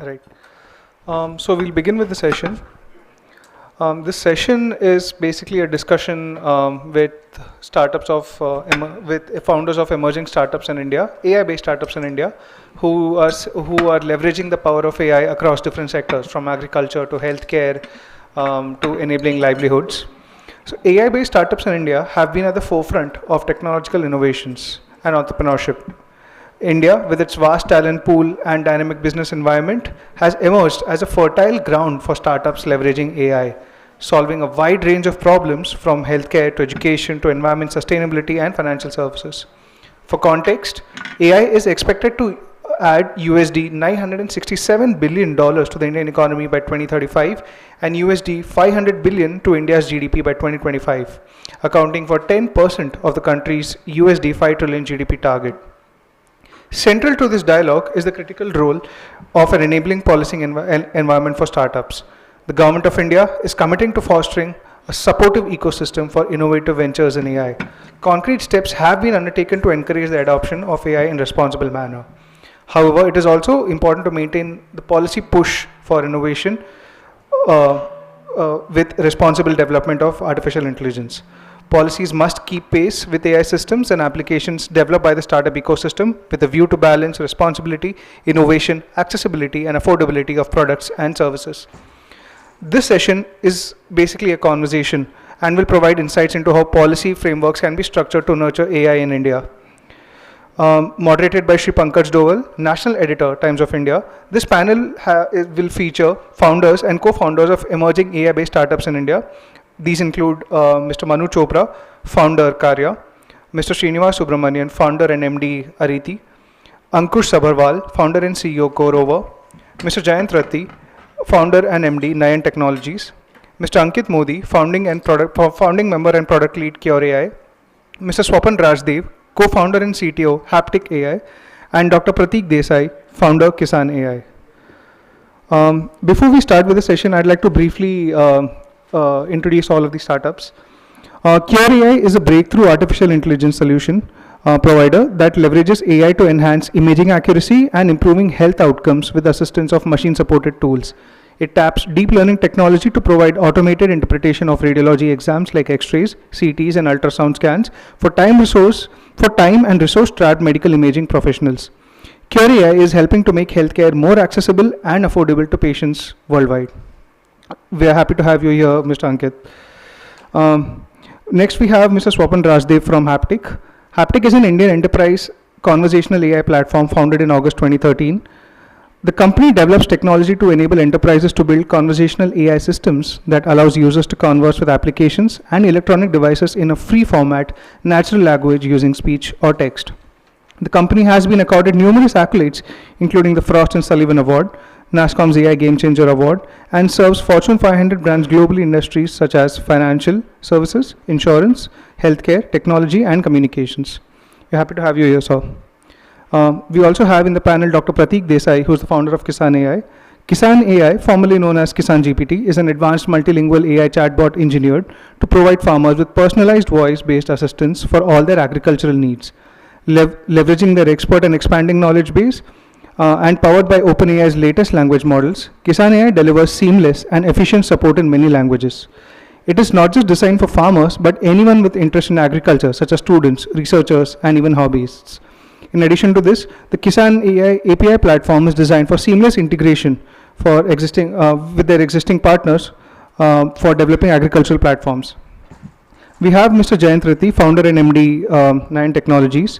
Right. So we'll begin with the session. This session is basically a discussion with startups with founders of emerging startups in India, AI-based startups in India, who are leveraging the power of AI across different sectors, from agriculture to healthcare to enabling livelihoods. So AI-based startups in India have been at the forefront of technological innovations and entrepreneurship. India, with its vast talent pool and dynamic business environment, has emerged as a fertile ground for startups leveraging AI, solving a wide range of problems from healthcare to education to environment sustainability and financial services. For context, AI is expected to add USD $967 billion to the Indian economy by 2035 and USD 500 billion to India's GDP by 2025, accounting for 10% of the country's USD 5 trillion GDP target. Central to this dialogue is the critical role of an enabling policy environment for startups. The Government of India is committing to fostering a supportive ecosystem for innovative ventures in AI. Concrete steps have been undertaken to encourage the adoption of AI in a responsible manner. However, it is also important to maintain the policy push for innovation with responsible development of artificial intelligence. Policies must keep pace with AI systems and applications developed by the startup ecosystem with a view to balance responsibility, innovation, accessibility, and affordability of products and services. This session is basically a conversation and will provide insights into how policy frameworks can be structured to nurture AI in India. Moderated by Shri Pankaj Doval, National Editor, Times of India. This panel will feature founders and co-founders of emerging AI-based startups in India. These include Mr. Manu Chopra, founder Karya, Mr. Srinivas Subramanian, founder and MD Ariti, Ankush Sabharwal, founder and CEO CoreOver, Mr. Jayant Rathi, founder and MD Nayan Technologies, Mr. Ankit Modi, founding member and product lead Cure AI, Mr. Swapan Rajdev, co-founder and CTO Haptic AI, and Dr. Prateek Desai, founder Kisan AI. Before we start with the session, I'd like to briefly introduce all of these startups. Cure AI is a breakthrough artificial intelligence solution provider that leverages AI to enhance imaging accuracy and improving health outcomes with assistance of machine-supported tools. It taps deep learning technology to provide automated interpretation of radiology exams like X-rays, CTs, and ultrasound scans for time and resource-strapped medical imaging professionals. Cure AI is helping to make healthcare more accessible and affordable to patients worldwide. We are happy to have you here, Mr. Ankit. Next, we have Mr. Swapan Rajdev from Haptic. Haptic is an Indian enterprise conversational AI platform founded in August 2013. The company develops technology to enable enterprises to build conversational AI systems that allows users to converse with applications and electronic devices in a free format, natural language using speech or text. The company has been accorded numerous accolades, including the Frost & Sullivan Award, NASSCOM's AI Game Changer Award, and serves Fortune 500 brands globally in industries such as financial services, insurance, healthcare, technology, and communications. We're happy to have you here, sir. We also have in the panel Dr. Prateek Desai, who is the founder of Kisan AI. Kisan AI, formerly known as Kisan GPT, is an advanced multilingual AI chatbot engineered to provide farmers with personalized voice-based assistance for all their agricultural needs. Leveraging their expert and expanding knowledge base, and powered by OpenAI's latest language models, Kisan AI delivers seamless and efficient support in many languages. It is not just designed for farmers, but anyone with interest in agriculture, such as students, researchers, and even hobbyists. In addition to this, the Kisan AI API platform is designed for seamless integration for with their existing partners for developing agricultural platforms. We have Mr. Jayant Rathi, founder and MD Nayan Technologies.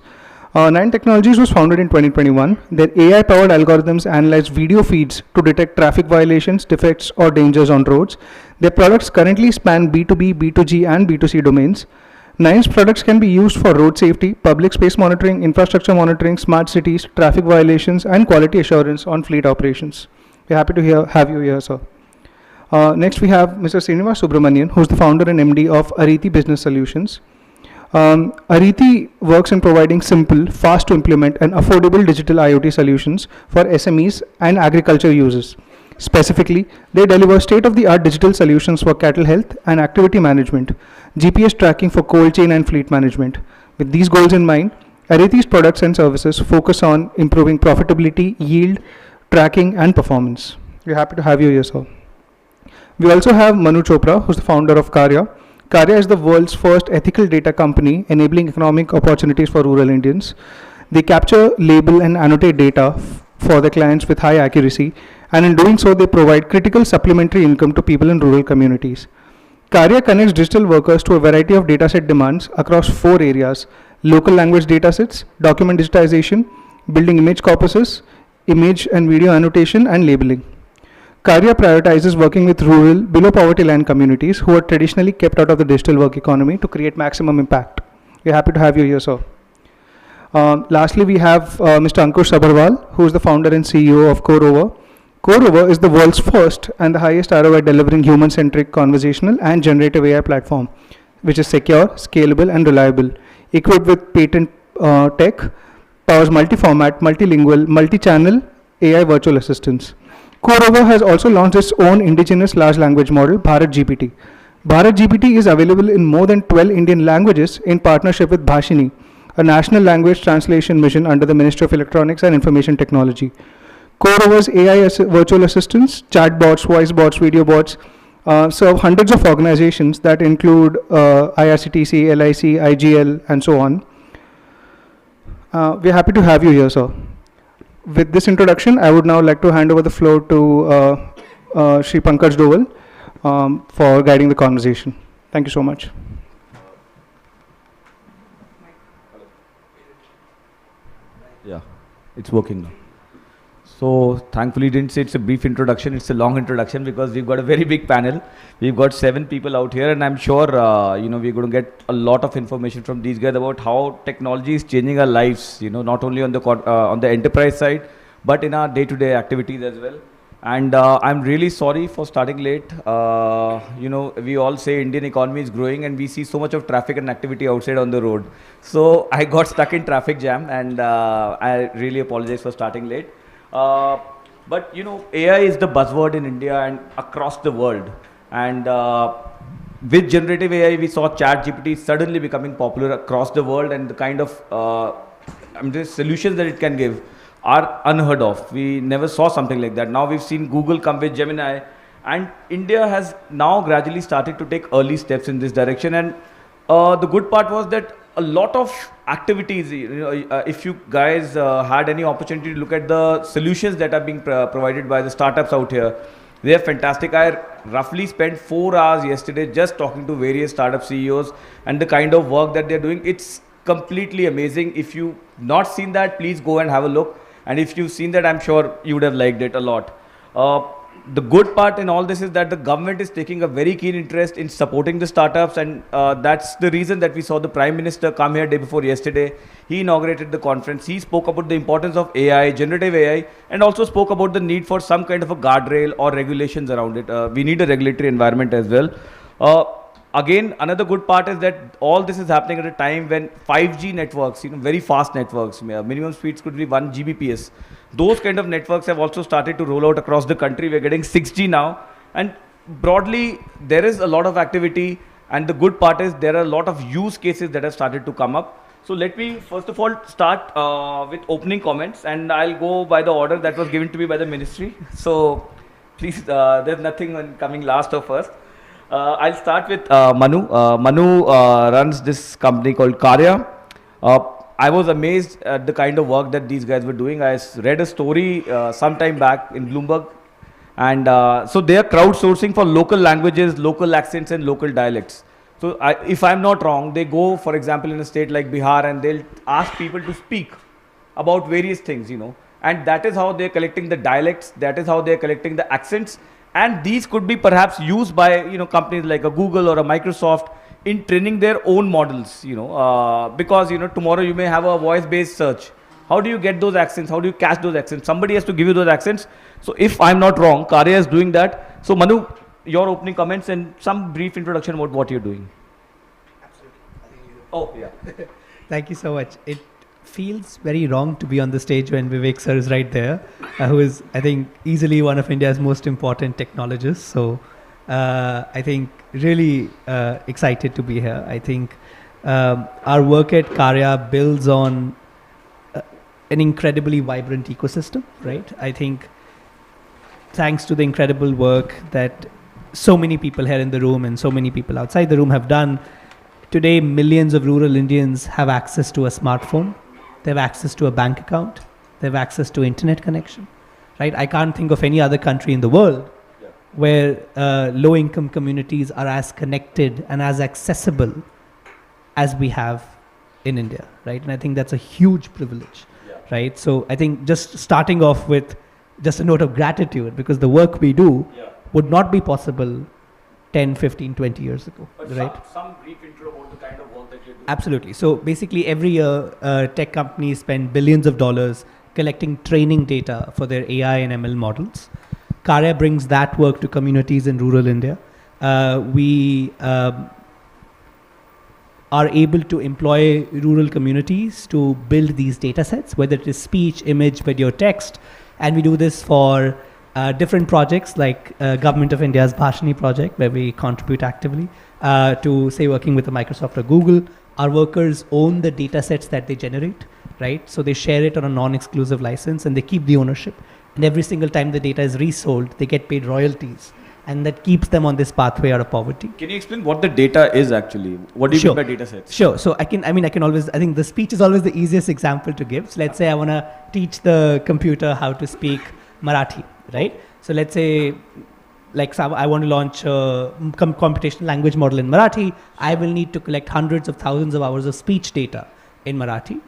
Nayan Technologies was founded in 2021. Their AI-powered algorithms analyze video feeds to detect traffic violations, defects, or dangers on roads. Their products currently span B2B, B2G, and B2C domains. Nayan's products can be used for road safety, public space monitoring, infrastructure monitoring, smart cities, traffic violations, and quality assurance on fleet operations. We're happy to have you here, sir. Next, we have Mr. Srinivas Subramanian, who's the founder and MD of Ariti Business Solutions. Ariti works in providing simple, fast to implement, and affordable digital IoT solutions for SMEs and agriculture users. Specifically, they deliver state-of-the-art digital solutions for cattle health and activity management, GPS tracking for cold chain and fleet management. With these goals in mind, Ariti's products and services focus on improving profitability, yield, tracking, and performance. We're happy to have you here, sir. We also have Manu Chopra, who's the founder of Karya. Karya is the world's first ethical data company enabling economic opportunities for rural Indians. They capture, label, and annotate data for their clients with high accuracy, and in doing so, they provide critical supplementary income to people in rural communities. Karya connects digital workers to a variety of dataset demands across 4 areas: local language datasets, document digitization, building image corpuses, image and video annotation, and labeling. Karya prioritizes working with rural, below poverty line communities who are traditionally kept out of the digital work economy to create maximum impact. We're happy to have you here, sir. Lastly, we have Mr. Ankush Sabharwal, who is the founder and CEO of CoreOver. CoreOver is the world's first and the highest ROI delivering human-centric conversational and generative AI platform, which is secure, scalable, and reliable, equipped with patent tech, powers multi-format, multilingual, multi-channel AI virtual assistants. CoreOver has also launched its own indigenous large language model, Bharat GPT. Bharat GPT is available in more than 12 Indian languages in partnership with Bhashini, a national language translation mission under the Ministry of Electronics and Information Technology. CoreOver's AI virtual assistants, chatbots, voice bots, video bots, serve hundreds of organizations that include IRCTC, LIC, IGL, and so on. We're happy to have you here, sir. With this introduction, I would now like to hand over the floor to Shri Pankaj Doval for guiding the conversation. Thank you so much. Yeah, it's working now. So thankfully didn't say it's a brief introduction, it's a long introduction because we've got a very big panel. We've got 7 people out here, and I'm sure we're going to get a lot of information from these guys about how technology is changing our lives, not only on the enterprise side, but in our day-to-day activities as well. And I'm really sorry for starting late. We all say Indian economy is growing and we see so much of traffic and activity outside on the road. So I got stuck in traffic jam, and I really apologize for starting late. But AI is the buzzword in India and across the world. And with generative AI, we saw ChatGPT suddenly becoming popular across the world, and the kind of solutions that it can give are unheard of. We never saw something like that. Now we've seen Google come with Gemini, and India has now gradually started to take early steps in this direction. And the good part was that a lot of activities, if you guys had any opportunity to look at the solutions that are being provided by the startups out here, they are fantastic. I roughly spent 4 hours yesterday just talking to various startup CEOs, and the kind of work that they're doing, it's completely amazing. If you've not seen that, please go and have a look. And if you've seen that, I'm sure you would have liked it a lot. The good part in all this is that the government is taking a very keen interest in supporting the startups, and that's the reason that we saw the Prime Minister come here day before yesterday. He inaugurated the conference. He spoke about the importance of AI, generative AI, and also spoke about the need for some kind of a guardrail or regulations around it. We need a regulatory environment as well. Again, another good part is that all this is happening at a time when 5G networks, very fast networks, minimum speeds could be 1 Gbps. Those kind of networks have also started to roll out across the country. We're getting 6G now. And broadly, there is a lot of activity. And the good part is there are a lot of use cases that have started to come up. So let me first of all start with opening comments. And I'll go by the order that was given to me by the ministry. So please, there's nothing coming last or first. I'll start with Manu. Manu runs this company called Karya. I was amazed at the kind of work that these guys were doing. I read a story some time back in Bloomberg. And so they are crowdsourcing for local languages, local accents, and local dialects. So if I'm not wrong, they go, for example, in a state like Bihar, and they'll ask people to speak about various things, And that is how they're collecting the dialects. That is how they're collecting the accents. And these could be perhaps used by companies like a Google or a Microsoft in training their own models, because tomorrow you may have a voice-based search. How do you get those accents? How do you catch those accents? Somebody has to give you those accents. So if I'm not wrong, Karya is doing that. So Manu, your opening comments and some brief introduction about what you're doing. Absolutely. Oh yeah. Thank you so much. It feels very wrong to be on the stage when Vivek sir is right there, who is, I think, easily one of India's most important technologists. So I think really excited to be here. I think our work at Karya builds on an incredibly vibrant ecosystem, right? I think thanks to the incredible work that so many people here in the room and so many people outside the room have done, today millions of rural Indians have access to a smartphone, they have access to a bank account, they have access to internet connection, right? I can't think of any other country in the world where low-income communities are as connected and as accessible as we have in India, right? And I think that's a huge privilege, right? So I think just starting off with just a note of gratitude, because the work we do would not be possible 10, 15, 20 years ago, right? Some brief intro about the kind of work that you're doing. Absolutely. So basically every year, tech companies spend billions of dollars collecting training data for their AI and ML models. Karya brings that work to communities in rural India. We are able to employ rural communities to build these data sets, whether it is speech, image, video, text. And we do this for different projects like Government of India's Bhashani project, where we contribute actively, to say working with the Microsoft or Google. Our workers own the data sets that they generate, right? So they share it on a non-exclusive license and they keep the ownership. And every single time the data is resold, they get paid royalties. And that keeps them on this pathway out of poverty. Can you explain what the data is actually? What do you mean by data sets? Sure. So I can always, I think the speech is always the easiest example to give. So let's say I want to teach the computer how to speak Marathi, right? So let's say, like I want to launch a computational language model in Marathi. I will need to collect hundreds of thousands of hours of speech data in Marathi.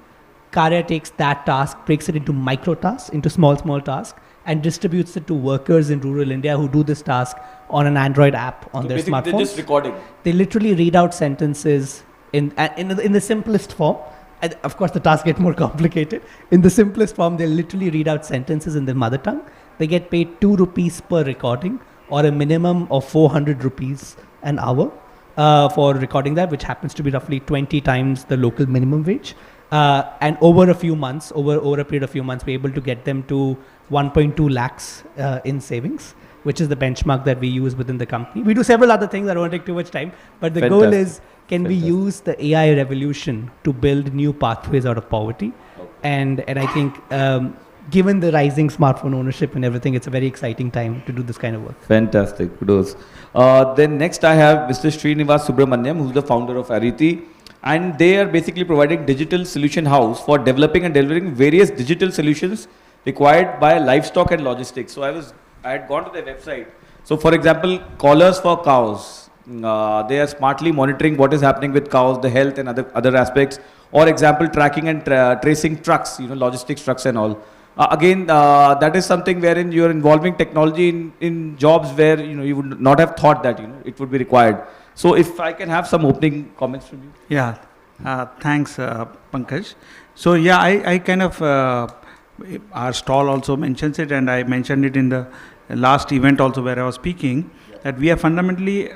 Karya takes that task, breaks it into micro tasks, into small tasks, and distributes it to workers in rural India who do this task on an Android app on their smartphones. They're just recording. They literally read out sentences in the simplest form. And of course, the tasks get more complicated. In the simplest form, they literally read out sentences in their mother tongue. They get paid 2 rupees per recording, or a minimum of 400 rupees an hour for recording that, which happens to be roughly 20 times the local minimum wage. And over a few months, over a period of few months, we're able to get them to 1.2 lakhs in savings, which is the benchmark that we use within the company. We do several other things. I don't want to take too much time, but the goal is, can we use the AI revolution to build new pathways out of poverty? And I think given the rising smartphone ownership and everything, it's a very exciting time to do this kind of work. Fantastic. Kudos. Then next I have Mr. Srinivas Subramaniam, who's the founder of Ariti. And they are basically providing digital solution house for developing and delivering various digital solutions required by livestock and logistics. So I had gone to their website. So for example, collars for cows. They are smartly monitoring what is happening with cows, the health and other aspects. Or example, tracking and tracing trucks, logistics trucks and all. Again, that is something wherein you're involving technology in jobs where you would not have thought that it would be required. So if I can have some opening comments from you. Yeah, thanks Pankaj. So yeah, I kind of, our stall also mentions it, and I mentioned it in the last event also where I was speaking, that we are fundamentally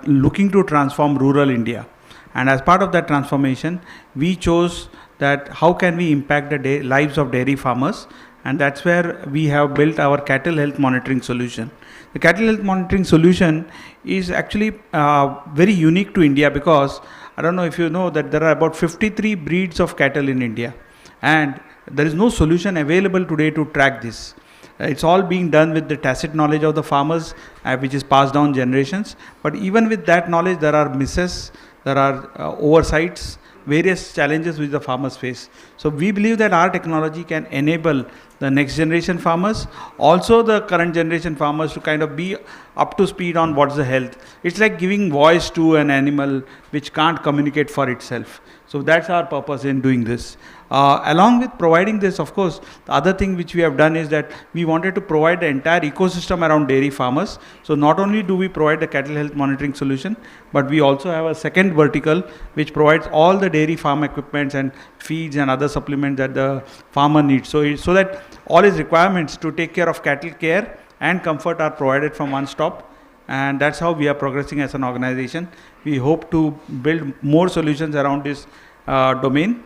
looking to transform rural India. And as part of that transformation, we chose that how can we impact the lives of dairy farmers, and that's where we have built our cattle health monitoring solution. The cattle health monitoring solution is actually very unique to India, because I don't know if you know that there are about 53 breeds of cattle in India, and there is no solution available today to track this. It's all being done with the tacit knowledge of the farmers, which is passed down generations. But even with that knowledge, there are misses, there are oversights, various challenges which the farmers face. So we believe that our technology can enable the next generation farmers, also the current generation farmers, to kind of be up to speed on what's the health. It's like giving voice to an animal which can't communicate for itself. So that's our purpose in doing this. Along with providing this, of course, the other thing which we have done is that we wanted to provide the entire ecosystem around dairy farmers. So not only do we provide the cattle health monitoring solution, but we also have a second vertical which provides all the dairy farm equipments and feeds and other supplements that the farmer needs. So that all his requirements to take care of cattle care and comfort are provided from one stop. And that's how we are progressing as an organization. We hope to build more solutions around this domain,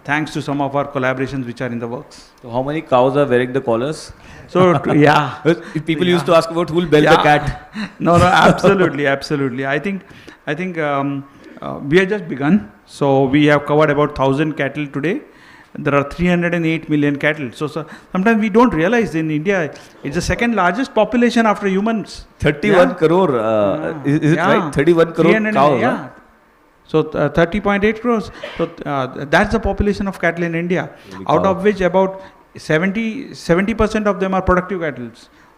thanks to some of our collaborations which are in the works. So how many cows are wearing the collars? So yeah. People used to ask about who will bell the cat. No, absolutely, absolutely. I think we have just begun. So we have covered about 1,000 cattle today. there are 308 million cattle. So sometimes we don't realize in India, it's the second largest population after humans. 31 crore, is it right? 31 crore 300, cows. yeah. Huh? So 30.8 crores. So that's the population of cattle in India, out of which about 70% of them are productive cattle.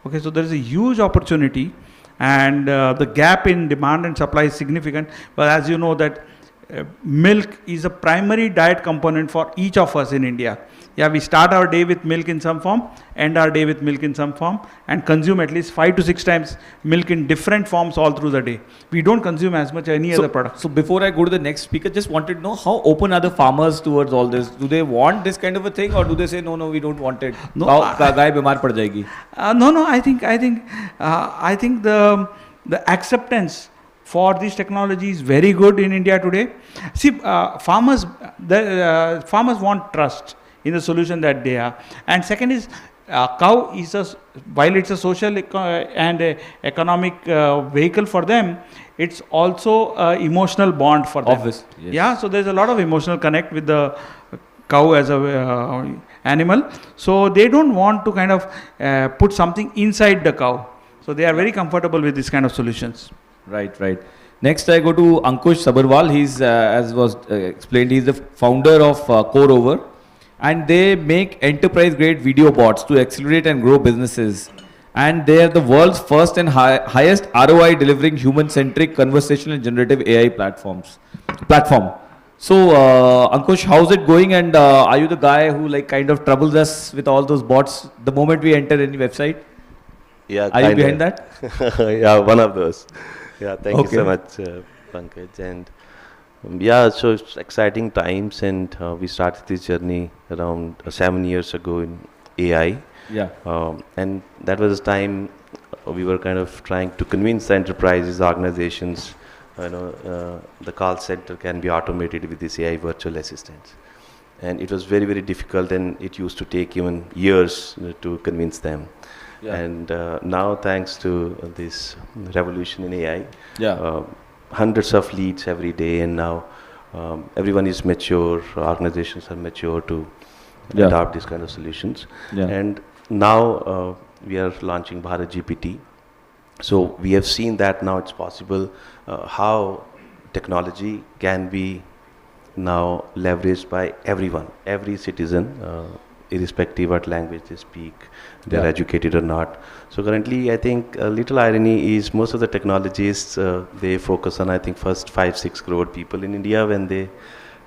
Okay, so there is a huge opportunity, and the gap in demand and supply is significant. But as you know that milk is a primary diet component for each of us in India. Yeah, we start our day with milk in some form, end our day with milk in some form, and consume at least 5 to 6 times milk in different forms all through the day. We don't consume as much any other product. So before I go to the next speaker, just wanted to know how open are the farmers towards all this? Do they want this kind of a thing, or do they say no, we don't want it? No, गाय बीमार पड़ जाएगी. No. I think the acceptance for this technology is very good in India today. See, farmers want trust in the solution that they are. And second is, cow is while it's a social and economic vehicle for them, it's also an emotional bond for them. Obviously, yes. Yeah, so there's a lot of emotional connect with the cow as a animal. So they don't want to kind of put something inside the cow. So they are very comfortable with this kind of solutions. Right. Next I go to Ankush Sabharwal. He's, as was explained, he's the founder of CoreOver. And they make enterprise grade video bots to accelerate and grow businesses. And they are the world's first and highest ROI delivering human-centric conversational and generative AI platform. So Ankush, how's it going? And are you the guy who like kind of troubles us with all those bots the moment we enter any website? Yeah. Are you behind that? Yeah, one of those. Yeah, thank you so much, Pankaj. And yeah, so it's exciting times, and we started this journey around 7 years ago in AI. Yeah. And that was the time we were kind of trying to convince the enterprises, organizations, the call center can be automated with this AI virtual assistants. And it was very, very difficult, and it used to take even years to convince them. Yeah. And now, thanks to this revolution in AI, hundreds of leads every day, and now everyone is mature, organizations are mature to adopt these kind of solutions. And now we are launching Bharat GPT. So we have seen that now it's possible how technology can be now leveraged by everyone, every citizen, irrespective what language they speak, they're educated or not. So currently, I think a little irony is most of the technologists, they focus on, I think, first 5-6 crore people in India when they,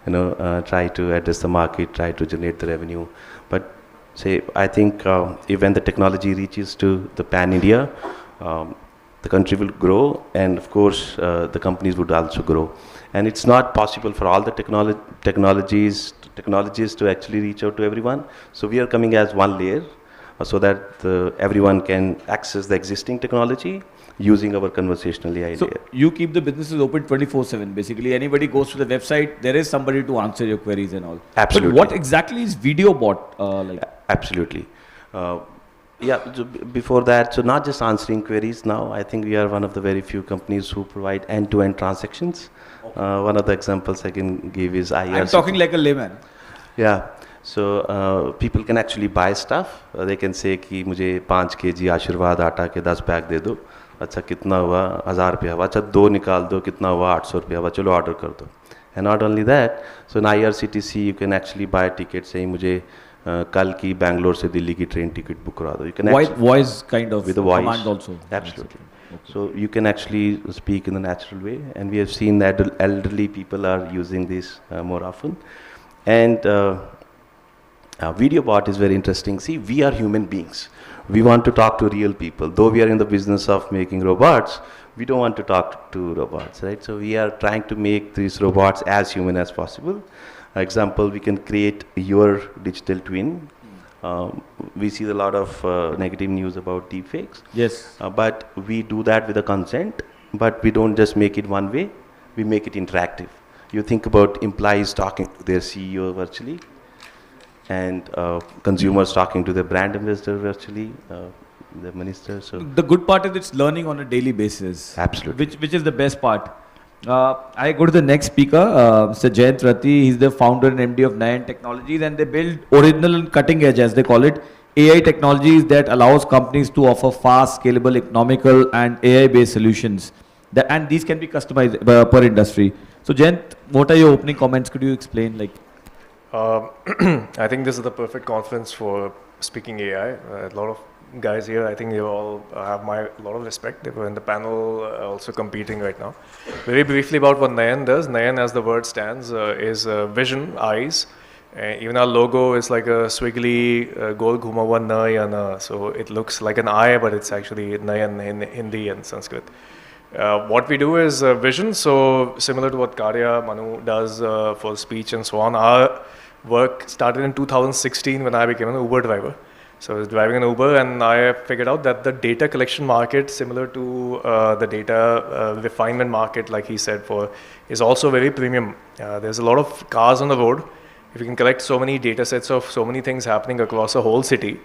try to address the market, try to generate the revenue. But say, I think if when the technology reaches to the pan-India, the country will grow, and of course, the companies would also grow. And it's not possible for all the technologists to actually reach out to everyone. So we are coming as one layer so that everyone can access the existing technology using our conversational AI layer. You keep the businesses open 24/7. Basically, anybody goes to the website, there is somebody to answer your queries and all. Absolutely. But what exactly is video bot like? Absolutely. So before that, so not just answering queries now, I think we are one of the very few companies who provide end-to-end transactions. One of the examples I can give is IRCTC. I'm talking like a layman. Yeah. So people can actually buy stuff. They can say कि मुझे 5 kg आशीर्वाद आटा के 10 pack दे दो. अच्छा कितना हुआ 1000 रुपया हुआ. अच्छा 2 निकाल दो कितना हुआ 800 रुपया हुआ. चलो ऑर्डर कर दो. And not only that, so in IRCTC you can actually buy tickets saying मुझे कल की बैंगलोर से दिल्ली की ट्रेन टिकट बुक करा दो. You can voice kind of with a voice command also. Absolutely. Okay. So you can actually speak in a natural way, and we have seen that elderly people are using this more often. And video bot is very interesting. See, we are human beings. We want to talk to real people. Though we are in the business of making robots, we don't want to talk to robots, right? So we are trying to make these robots as human as possible. Example, we can create your digital twin. We see a lot of negative news about deepfakes. Yes. But we do that with a consent, but we don't just make it one way, we make it interactive. You think about employees talking to their CEO virtually, and consumers talking to their brand ambassador virtually, the minister. So the good part is it's learning on a daily basis. Absolutely. Which is the best part. I go to the next speaker, Mr. Jayant Rathi. He's the founder and MD of Nayan Technologies, and they build original and cutting edge, as they call it, AI technologies that allows companies to offer fast, scalable, economical, and AI-based solutions. And these can be customized per industry. So, Jayant, what are your opening comments? Could you explain, like? I think this is the perfect conference for speaking AI. A lot of guys here, I think they all have a lot of respect. They were in the panel also competing right now. Very briefly about what Nayan does. Nayan, as the word stands, is vision, eyes. Even our logo is like a swiggly gol ghuma hua na ya na. So it looks like an eye, but it's actually Nayan in Hindi and Sanskrit. What we do is vision, so similar to what Karya Manu does for speech and so on. Our work started in 2016 when I became an Uber driver. So I was driving an Uber and I figured out that the data collection market, similar to the data refinement market, like he said, is also very premium. There's a lot of cars on the road. If you can collect so many data sets of so many things happening across a whole city,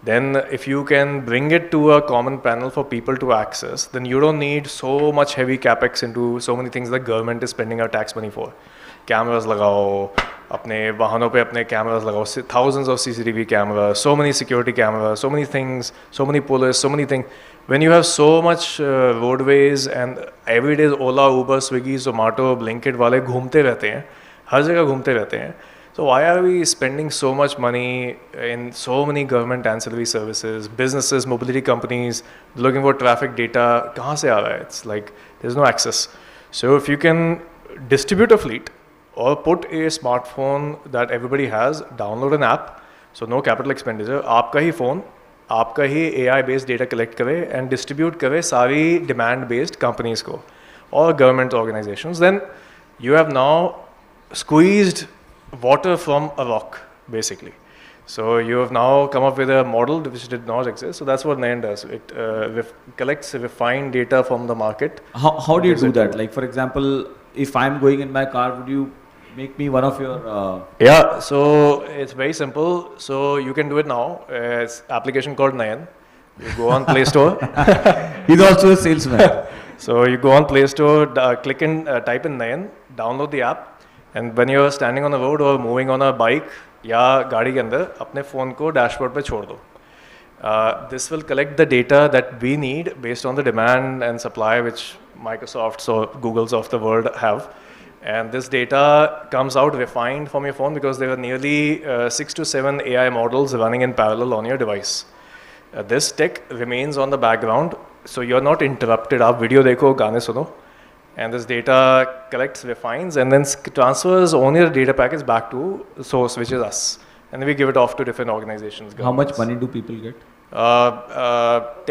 then if you can bring it to a common panel for people to access, then you don't need so much heavy capex into so many things that government is spending our tax money for. Cameras lagao, apne vahanon pe apne cameras lagao, thousands of CCTV cameras, so many security cameras, so many things, so many police, so many things. When you have so much roadways and every day Ola, Uber, Swiggy, Zomato, Blinkit wale ghumte rehte hain, har jagah ghumte rehte hain. So why are we spending so much money in so many government ancillary services, businesses, mobility companies, looking for traffic data? Kahan se aa raha hai? It's like there's no access. So if you can distribute a fleet or put a smartphone that everybody has, download an app, so no capital expenditure, aapka hi phone, aapka hi AI based data collect kare and distribute kare sari demand based companies ko or government organizations, then you have now squeezed water from a rock, basically. So you have now come up with a model which did not exist. So that's what Nayan does. It collects refined data from the market. How do you do that? Like, for example, if I'm going in my car, would you make me one of your... Yeah, so it's very simple. So you can do it now. It's an application called Nayan. You go on Play Store. He's also a salesman. So you go on Play Store, type in Nayan, download the app. And when you're standing on the road or moving on a bike या गाड़ी के अंदर अपने phone को dashboard पे छोड़ दो. This will collect the data that we need based on the demand and supply which Microsoft's or Google's of the world have. And this data comes out refined from your phone because there are nearly 6 to 7 AI models running in parallel on your device. This tech remains on the background, so you're not interrupted. आप video देखो, गाने सुनो. And this data collects, refines, and then transfers only the data packets back to the source, which is us. And then we give it off to different organizations. How much money do people get? 5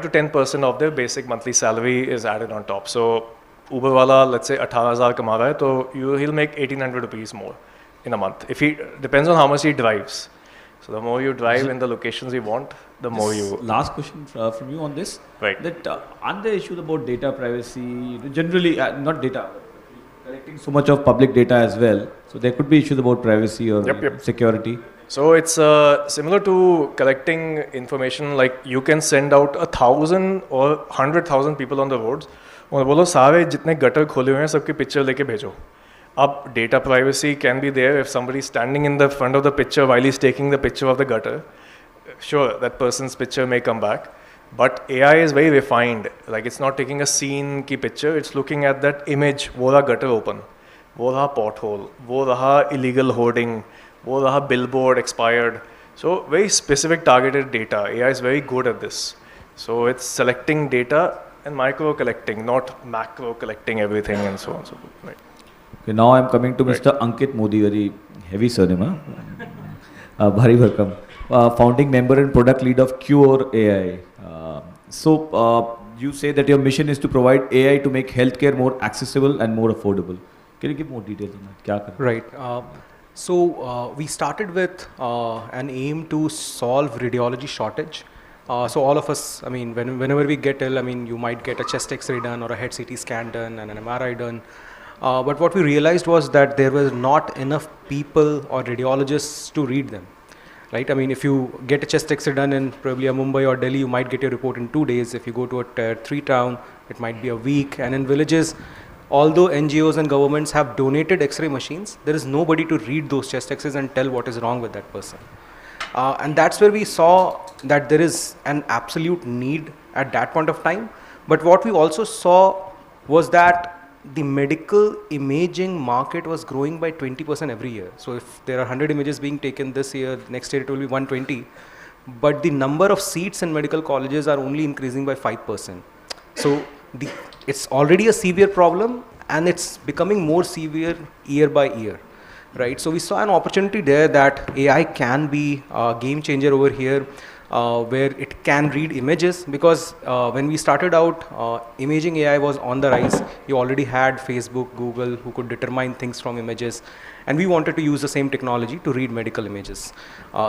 to 10% of their basic monthly salary is added on top. So Uber wala, let's say 18,000 kama raha hai, so he'll make 1,800 rupees more in a month. If he depends on how much he drives. So the more you drive in the locations you want, the more you... Last question from you on this. Right. That aren't there issues about data privacy? Generally, not data, collecting so much of public data as well. So there could be issues about privacy or security. So it's similar to collecting information, like you can send out 1,000 or 100,000 people on the roads. और बोलो सारे जितने gutter खोले हुए हैं सबकी picture लेके भेजो. Up data privacy can be there if somebody is standing in the front of the picture while he's taking the picture of the gutter. Sure, that person's picture may come back, but AI is very refined. Like it's not taking a scene ki picture, it's looking at that image. वो रहा gutter open, वो रहा pothole, वो रहा illegal hoarding, वो रहा billboard expired. So very specific targeted data. AI is very good at this. So it's selecting data and micro collecting, not macro collecting everything and so on and so forth. Right. Okay, now I'm coming to Mr. Ankit Modi, very heavy surname. Bhari welcome. Founding member and product lead of Cure AI. So you say that your mission is to provide AI to make healthcare more accessible and more affordable. Can you give more details on that? Kya kar? Right. So we started with an aim to solve radiology shortage. So all of us, I mean, whenever we get ill, I mean, you might get a chest X-ray done or a head CT scan done and an MRI done. But what we realized was that there were not enough people or radiologists to read them, right? I mean, if you get a chest X-ray done in probably a Mumbai or Delhi, you might get your report in 2 days. If you go to a tier 3 town, it might be a week. And in villages, although NGOs and governments have donated X-ray machines, there is nobody to read those chest X-rays and tell what is wrong with that person. And that's where we saw that there is an absolute need at that point of time. But what we also saw was that the medical imaging market was growing by 20% every year. So if there are 100 images being taken this year, next year it will be 120. But the number of seats in medical colleges are only increasing by 5%. So it's already a severe problem, and it's becoming more severe year by year, right? So we saw an opportunity there that AI can be a game changer over here, where it can read images, because when we started out, imaging AI was on the rise. You already had Facebook, Google, who could determine things from images, and we wanted to use the same technology to read medical images.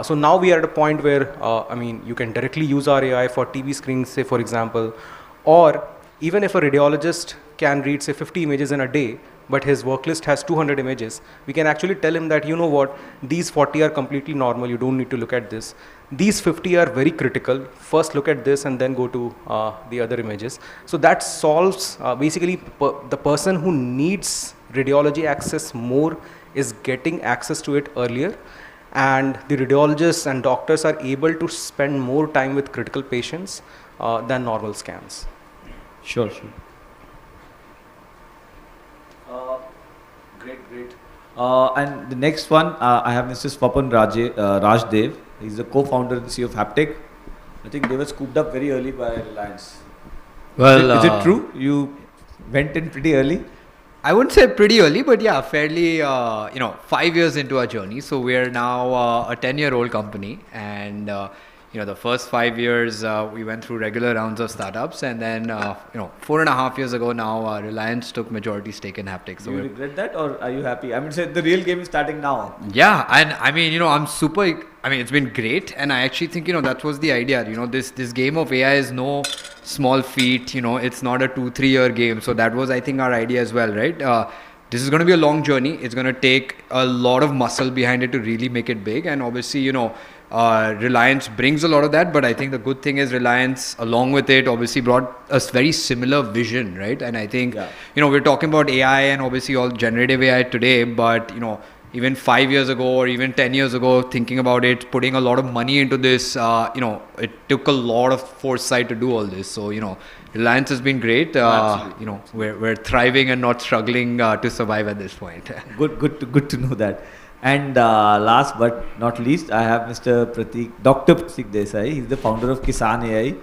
So now we are at a point where, you can directly use our AI for TV screens, say for example, or even if a radiologist can read say 50 images in a day, but his work list has 200 images, we can actually tell him that, you know what, these 40 are completely normal, you don't need to look at this. These 50 are very critical, first look at this and then go to the other images. So that solves, basically the person who needs radiology access more is getting access to it earlier, and the radiologists and doctors are able to spend more time with critical patients than normal scans. Sure. Great. And the next one, I have Mr. Swapan Rajdev. He's the co-founder and CEO of Haptech. I think they were scooped up very early by Reliance. Well, is it true? You went in pretty early? I wouldn't say pretty early, but yeah, fairly, 5 years into our journey. So we're now a 10-year-old company, and the first 5 years we went through regular rounds of startups, and then 4.5 years ago now, Reliance took majority stake in Haptech. So do you regret that, or are you happy? I mean, say the real game is starting now. Yeah, and I'm super. It's been great, and I actually think that was the idea. This game of AI is no small feat. It's not a 2-3 year game. So that was, I think, our idea as well, right? This is going to be a long journey. It's going to take a lot of muscle behind it to really make it big, and obviously, Reliance brings a lot of that, but I think the good thing is Reliance, along with it, obviously brought a very similar vision, right? And I think, we're talking about AI and obviously all generative AI today, but, even 5 years ago or even 10 years ago, thinking about it, putting a lot of money into this, it took a lot of foresight to do all this. So, Reliance has been great. We're thriving and not struggling to survive at this point. Good to know that. And last but not least, I have Dr. Pratik Desai. He's the founder of Kisan AI.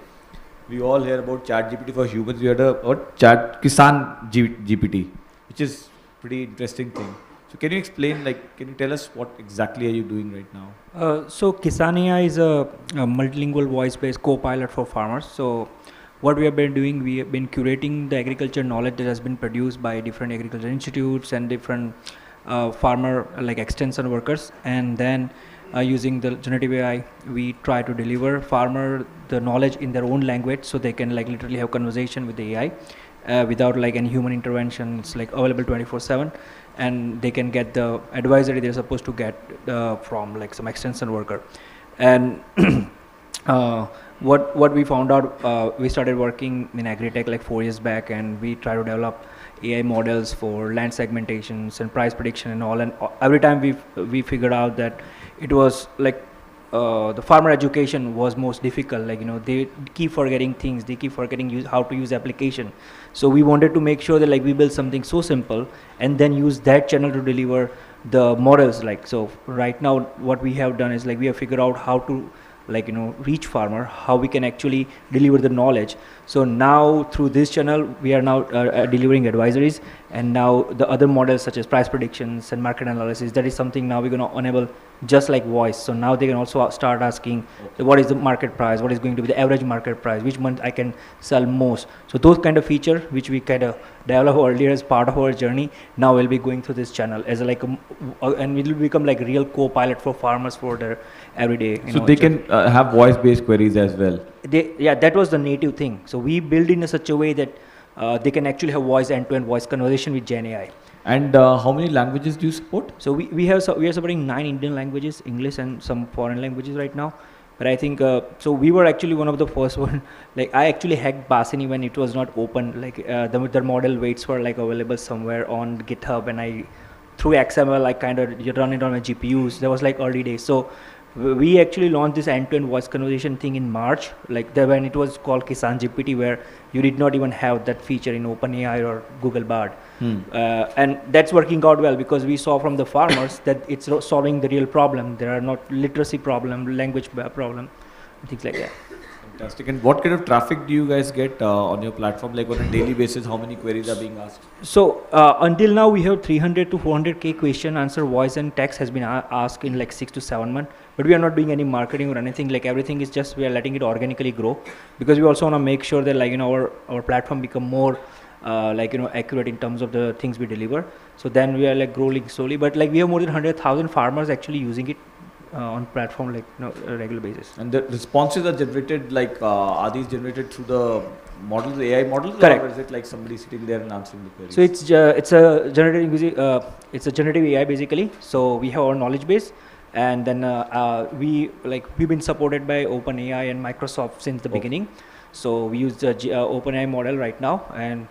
We all hear about ChatGPT for humans. We heard about Kisan GPT, which is pretty interesting thing. So can you explain, can you tell us what exactly are you doing right now? So Kisan AI is a multilingual voice-based co-pilot for farmers. So what we have been doing, we have been curating the agriculture knowledge that has been produced by different agriculture institutes and different farmer extension workers, and then using the generative AI, we try to deliver farmer the knowledge in their own language, so they can literally have conversation with the AI without any human intervention. It's available 24/7, and they can get the advisory they're supposed to get from some extension worker. And what we found out, we started working in agri-tech 4 years back, and we try to develop AI models for land segmentations and price prediction and all. And every time we figured out that it was the farmer education was most difficult. They keep forgetting things. They keep forgetting how to use application. So we wanted to make sure that we build something so simple and then use that channel to deliver the models. So right now what we have done is we have figured out how to reach farmer, how we can actually deliver the knowledge. So now through this channel, we are now delivering advisories, and now the other models such as price predictions and market analysis, that is something now we're going to enable just like voice. So now they can also start asking what is the market price, what is going to be the average market price, which month I can sell most. So those kind of feature which we kind of developed earlier as part of our journey, now we'll be going through this channel as and it will become real co-pilot for farmers for their everyday. So they can have voice-based queries as well. That was the native thing. So we build in such a way that they can actually have end-to-end voice conversation with Gen AI. And how many languages do you support? So we are supporting 9 Indian languages, English and some foreign languages right now. But I think so. We were actually one of the first one. Like I actually hacked Basini when it was not open. Like the model weights were like available somewhere on GitHub, and I through XML I kind of run it on my GPUs. That was like early days. So we actually launched this end-to-end voice conversation thing in March, like when it was called Kisan GPT, where you did not even have that feature in OpenAI or Google Bard. And that's working out well because we saw from the farmers that it's solving the real problem. There are not literacy problem, language problem, things like that. Fantastic. And what kind of traffic do you guys get on your platform? Like on a daily basis, how many queries are being asked? So until now, we have 300 to 400K question, answer, voice and text has been asked in like 6 to 7 months. But we are not doing any marketing or anything. Like everything is just we are letting it organically grow because we also want to make sure that like our platform become more accurate in terms of the things we deliver. So then we are like growing slowly. But like we have more than 100,000 farmers actually using it on platform like a regular basis. And the responses are generated like are these generated through the models, the AI models? Correct. Or is it like somebody sitting there and answering the queries? So it's a generative AI basically. So we have our knowledge base, and then we've been supported by OpenAI and Microsoft since the beginning. So we use the OpenAI model right now, and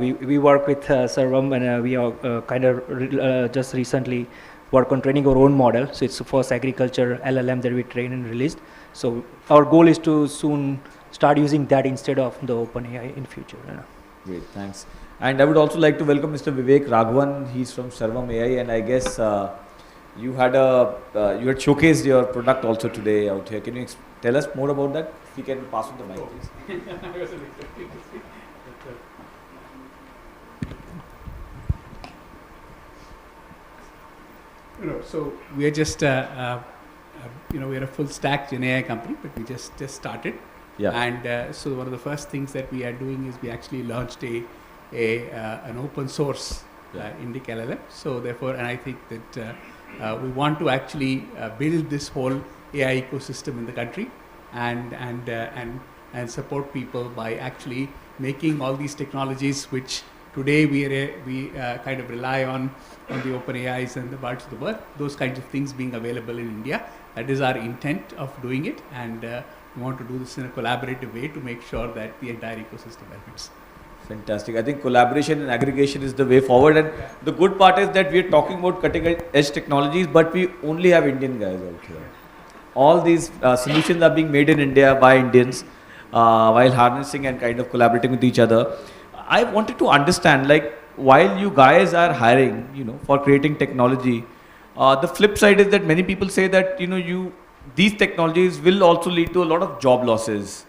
we work with Sarvam, and we are just recently work on training our own model. So it's the first agriculture LLM that we trained and released. So our goal is to soon start using that instead of the OpenAI in future. Great, thanks. And I would also like to welcome Mr. Vivek Raghavan. He's from Sarvam AI, and I guess you had showcased your product also today out here. Can you tell us more about that? If you can pass on the mic, please. So we are just, we are a full stack Gen AI company, but we just started. Yeah. And so one of the first things that we are doing is we actually launched an open source Indic LLM. So therefore, and I think that we want to actually build this whole AI ecosystem in the country and support people by actually making all these technologies which today we kind of rely on the OpenAIs and the Bards of the world, those kinds of things being available in India. That is our intent of doing it, and we want to do this in a collaborative way to make sure that the entire ecosystem benefits. Fantastic. I think collaboration and aggregation is the way forward, and the good part is that we are talking about cutting edge technologies, but we only have Indian guys out here. All these solutions are being made in India by Indians while harnessing and kind of collaborating with each other. I wanted to understand, like, while you guys are hiring, for creating technology, the flip side is that many people say that, these technologies will also lead to a lot of job losses.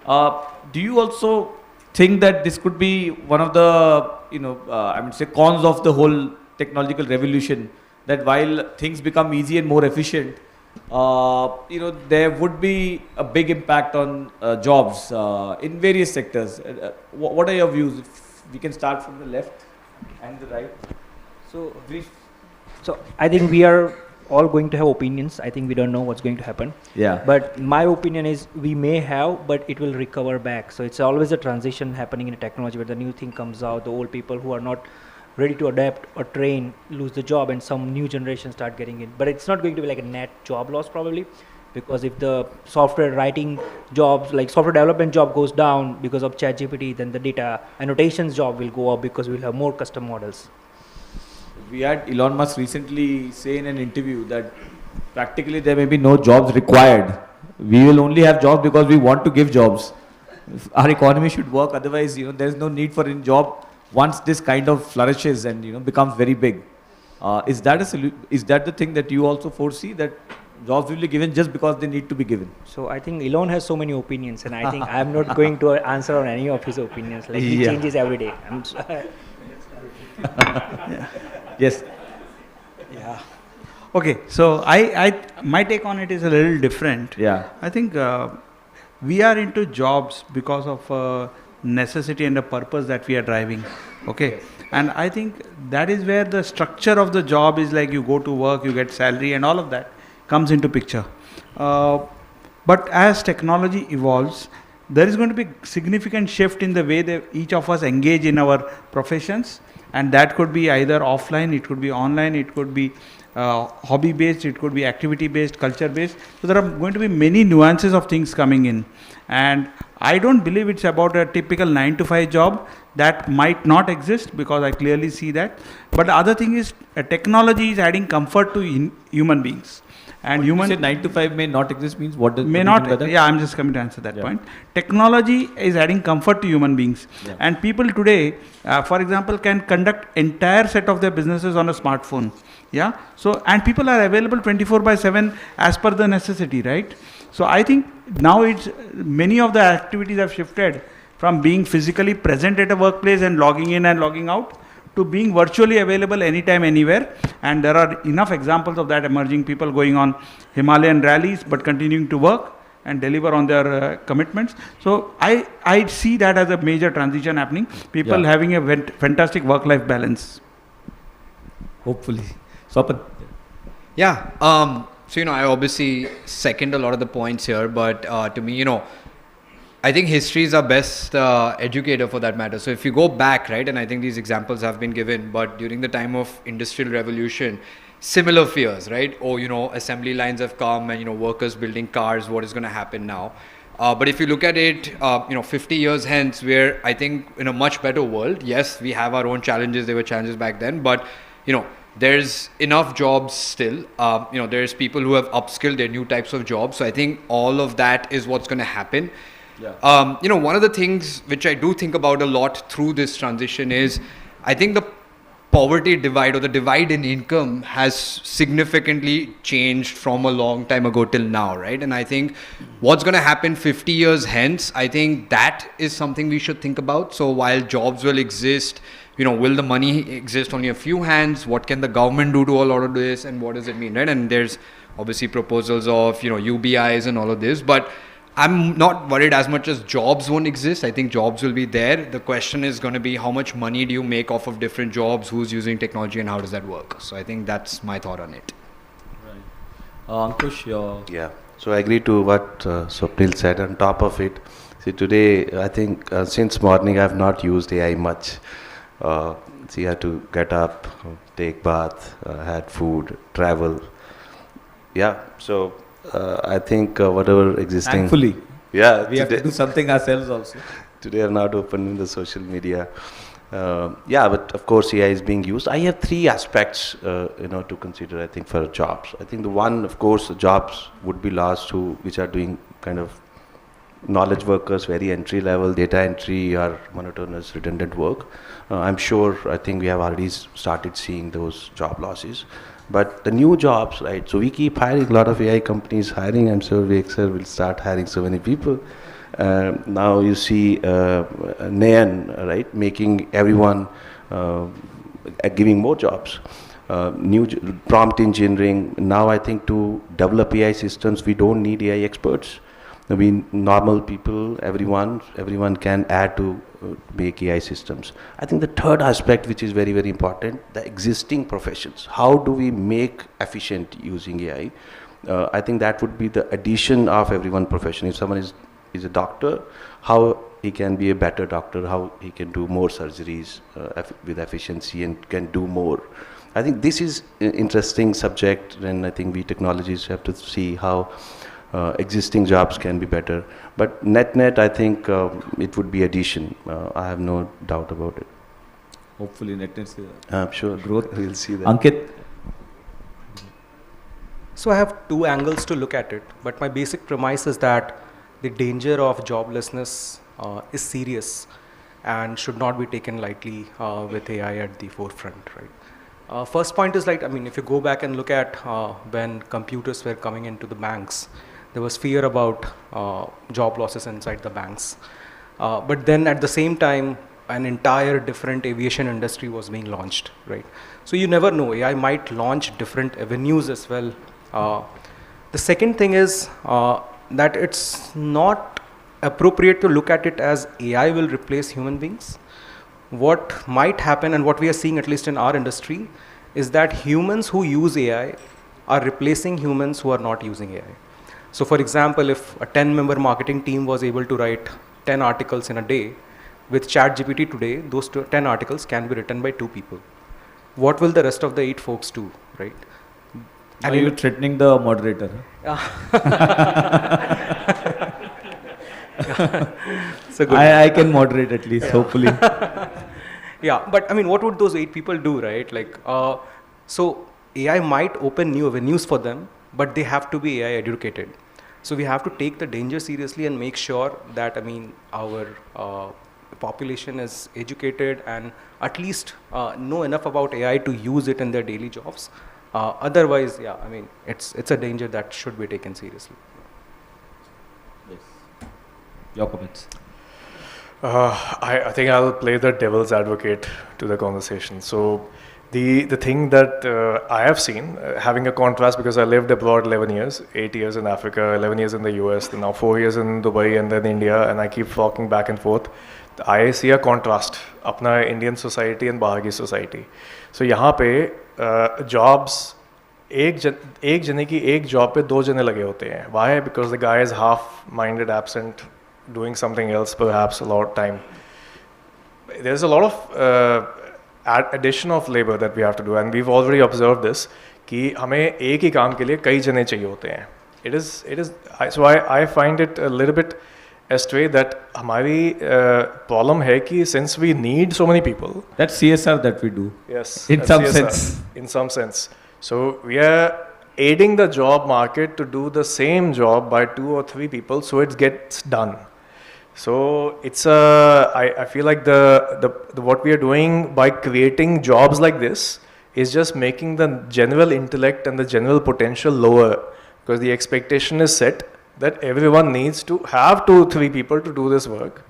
Do you also think that this could be one of the, cons of the whole technological revolution, that while things become easy and more efficient, there would be a big impact on jobs in various sectors. What are your views? If we can start from the left and the right. So I think we are all going to have opinions. I think we don't know what's going to happen. Yeah. But my opinion is we may have, but it will recover back. So it's always a transition happening in technology where the new thing comes out, the old people who are not ready to adapt or train lose the job, and some new generation start getting in. But it's not going to be like a net job loss probably, because if the software writing jobs, like software development job goes down because of ChatGPT, then the data annotations job will go up because we'll have more custom models. We had Elon Musk recently say in an interview that practically there may be no jobs required. We will only have jobs because we want to give jobs. Our economy should work, otherwise, there is no need for any job once this kind of flourishes and becomes very big. Is that the thing that you also foresee, that jobs will be given just because they need to be given? So I think Elon has so many opinions, and I think I'm not going to answer on any of his opinions. Like he changes every day. Yes. Yeah. Okay. So my take on it is a little different. Yeah. I think we are into jobs because of necessity and a purpose that we are driving. Okay. And I think that is where the structure of the job is, like you go to work, you get salary, and all of that comes into picture. But as technology evolves, there is going to be significant shift in the way that each of us engage in our professions, and that could be either offline, it could be online, it could be hobby based, it could be activity based, culture based. So there are going to be many nuances of things coming in, and I don't believe it's about a typical 9 to 5 job. That might not exist, because I clearly see that. But the other thing is, technology is adding comfort to human beings. And You say 9 to 5 may not exist means what does may what do you not. mean by that? Yeah, I'm just coming to answer that Yeah. point. Technology is adding comfort to human beings, Yeah. and people today, for example, can conduct entire set of their businesses on a smartphone. Yeah. So, and people are available 24/7 as per the necessity, right? So I think now it's many of the activities have shifted from being physically present at a workplace and logging in and logging out to being virtually available anytime, anywhere. And there are enough examples of that emerging, people going on Himalayan rallies but continuing to work and deliver on their commitments. So I see that as a major transition happening, people Yeah. having a fantastic work-life balance. Hopefully. Swapan. Yeah. So, I obviously second a lot of the points here, but to me, I think history is our best educator for that matter. So if you go back, right, and I think these examples have been given, but during the time of industrial revolution, similar fears, right? Oh, assembly lines have come and, workers building cars, what is going to happen now? But if you look at it, 50 years hence, we're, I think, in a much better world. Yes, we have our own challenges. There were challenges back then, but, there's enough jobs still. There's people who have upskilled their new types of jobs. So I think all of that is what's going to happen. Yeah. One of the things which I do think about a lot through this transition is, I think the poverty divide or the divide in income has significantly changed from a long time ago till now, right? And I think what's going to happen 50 years hence, I think that is something we should think about. So while jobs will exist, will the money exist only a few hands? What can the government do to a lot of this, and what does it mean, right? And there's obviously proposals of, UBIs and all of this, but I'm not worried as much as jobs won't exist. I think jobs will be there. The question is going to be how much money do you make off of different jobs, who's using technology, and how does that work? So I think that's my thought on it. Right. Ankush, Yeah. So I agree to what Swapnil said. On top of it, see today, I think since morning I've not used AI much. I had to get up, take bath, had food, travel. Yeah. So I think whatever existing. Thankfully. Yeah. We have to do something ourselves also. Today are not open in the social media. But of course AI is being used. I have 3 aspects, to consider, I think, for jobs. I think the one, of course, the jobs would be lost to which are doing kind of knowledge workers, very entry level, data entry or monotonous redundant work. I think we have already started seeing those job losses. But the new jobs, right? So we keep hiring, a lot of AI companies hiring. I'm sure VXR will start hiring so many people. Now you see Nayan, right, making everyone, giving more jobs. New prompt engineering. Now I think to develop AI systems, we don't need AI experts. I mean, normal people, everyone can add to make AI systems. I think the third aspect, which is very, very important, the existing professions. How do we make efficient using AI? I think that would be the addition of every one profession. If someone is a doctor, how he can be a better doctor, how he can do more surgeries with efficiency and can do more. I think this is an interesting subject, and I think we technologists have to see how existing jobs can be better. But net, I think it would be addition. I have no doubt about it. Hopefully net. I'm sure. Growth. We'll see that. Ankit? So I have 2 angles to look at it, but my basic premise is that the danger of joblessness is serious and should not be taken lightly with AI at the forefront, right? First point is if you go back and look at when computers were coming into the banks, there was fear about job losses inside the banks. But then at the same time, an entire different aviation industry was being launched, right? So you never know, AI might launch different avenues as well. The second thing is that it's not appropriate to look at it as AI will replace human beings. What might happen, and what we are seeing at least in our industry, is that humans who use AI are replacing humans who are not using AI. So for example, if a 10-member marketing team was able to write 10 articles in a day, with ChatGPT today, those 10 articles can be written by 2 people. What will the rest of the 8 folks do, right? Are you threatening the moderator? So good. I can moderate at least, hopefully. Yeah, but I mean, what would those 8 people do, right? Like, so AI might open new avenues for them, but they have to be AI educated. So we have to take the danger seriously and make sure that, I mean, our population is educated and at least know enough about AI to use it in their daily jobs. Otherwise, yeah, I mean, it's a danger that should be taken seriously. Yes. Your comments. I think I'll play the devil's advocate to the conversation. So the thing that I have seen, having a contrast because I lived abroad 11 years, 8 years in Africa, 11 years in the US, now 4 years in Dubai and then India, and I keep walking back and forth. I see a contrast अपना Indian society and बाहर की society. So यहाँ पे jobs एक जने की एक job पे 2 जने लगे होते हैं. Why? Because the guy is half-minded, absent, doing something else perhaps a lot of time. There's a lot of addition of labor that we have to do, and we've already observed this कि हमें एक ही काम के लिए कई जने चाहिए होते हैं. So I find it a little bit astray that हमारी problem है कि since we need so many people. That's CSR that we do. Yes. In some CSR, sense. In some sense. So we are aiding the job market to do the same job by 2 or 3 people, so it gets done. So it's I feel like the what we are doing by creating jobs like this is just making the general intellect and the general potential lower, because the expectation is set that everyone needs to have 2-3 people to do this work.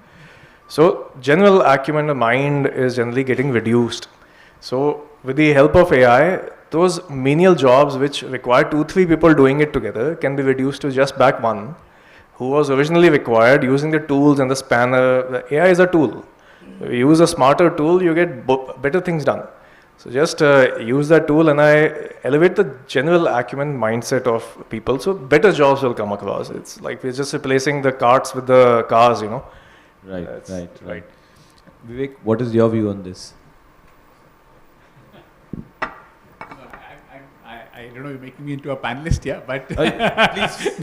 So general acumen of mind is generally getting reduced. So with the help of AI, those menial jobs which require 2-3 people doing it together can be reduced to just back one, who was originally required using the tools and the spanner. The AI is a tool. You use a smarter tool, you get better things done. So just use that tool, and I elevate the general acumen mindset of people, so better jobs will come across. It's like we're just replacing the carts with the cars, you know. Right. Vivek, what is your view on this? I don't know, you're making me into a panelist here, but please.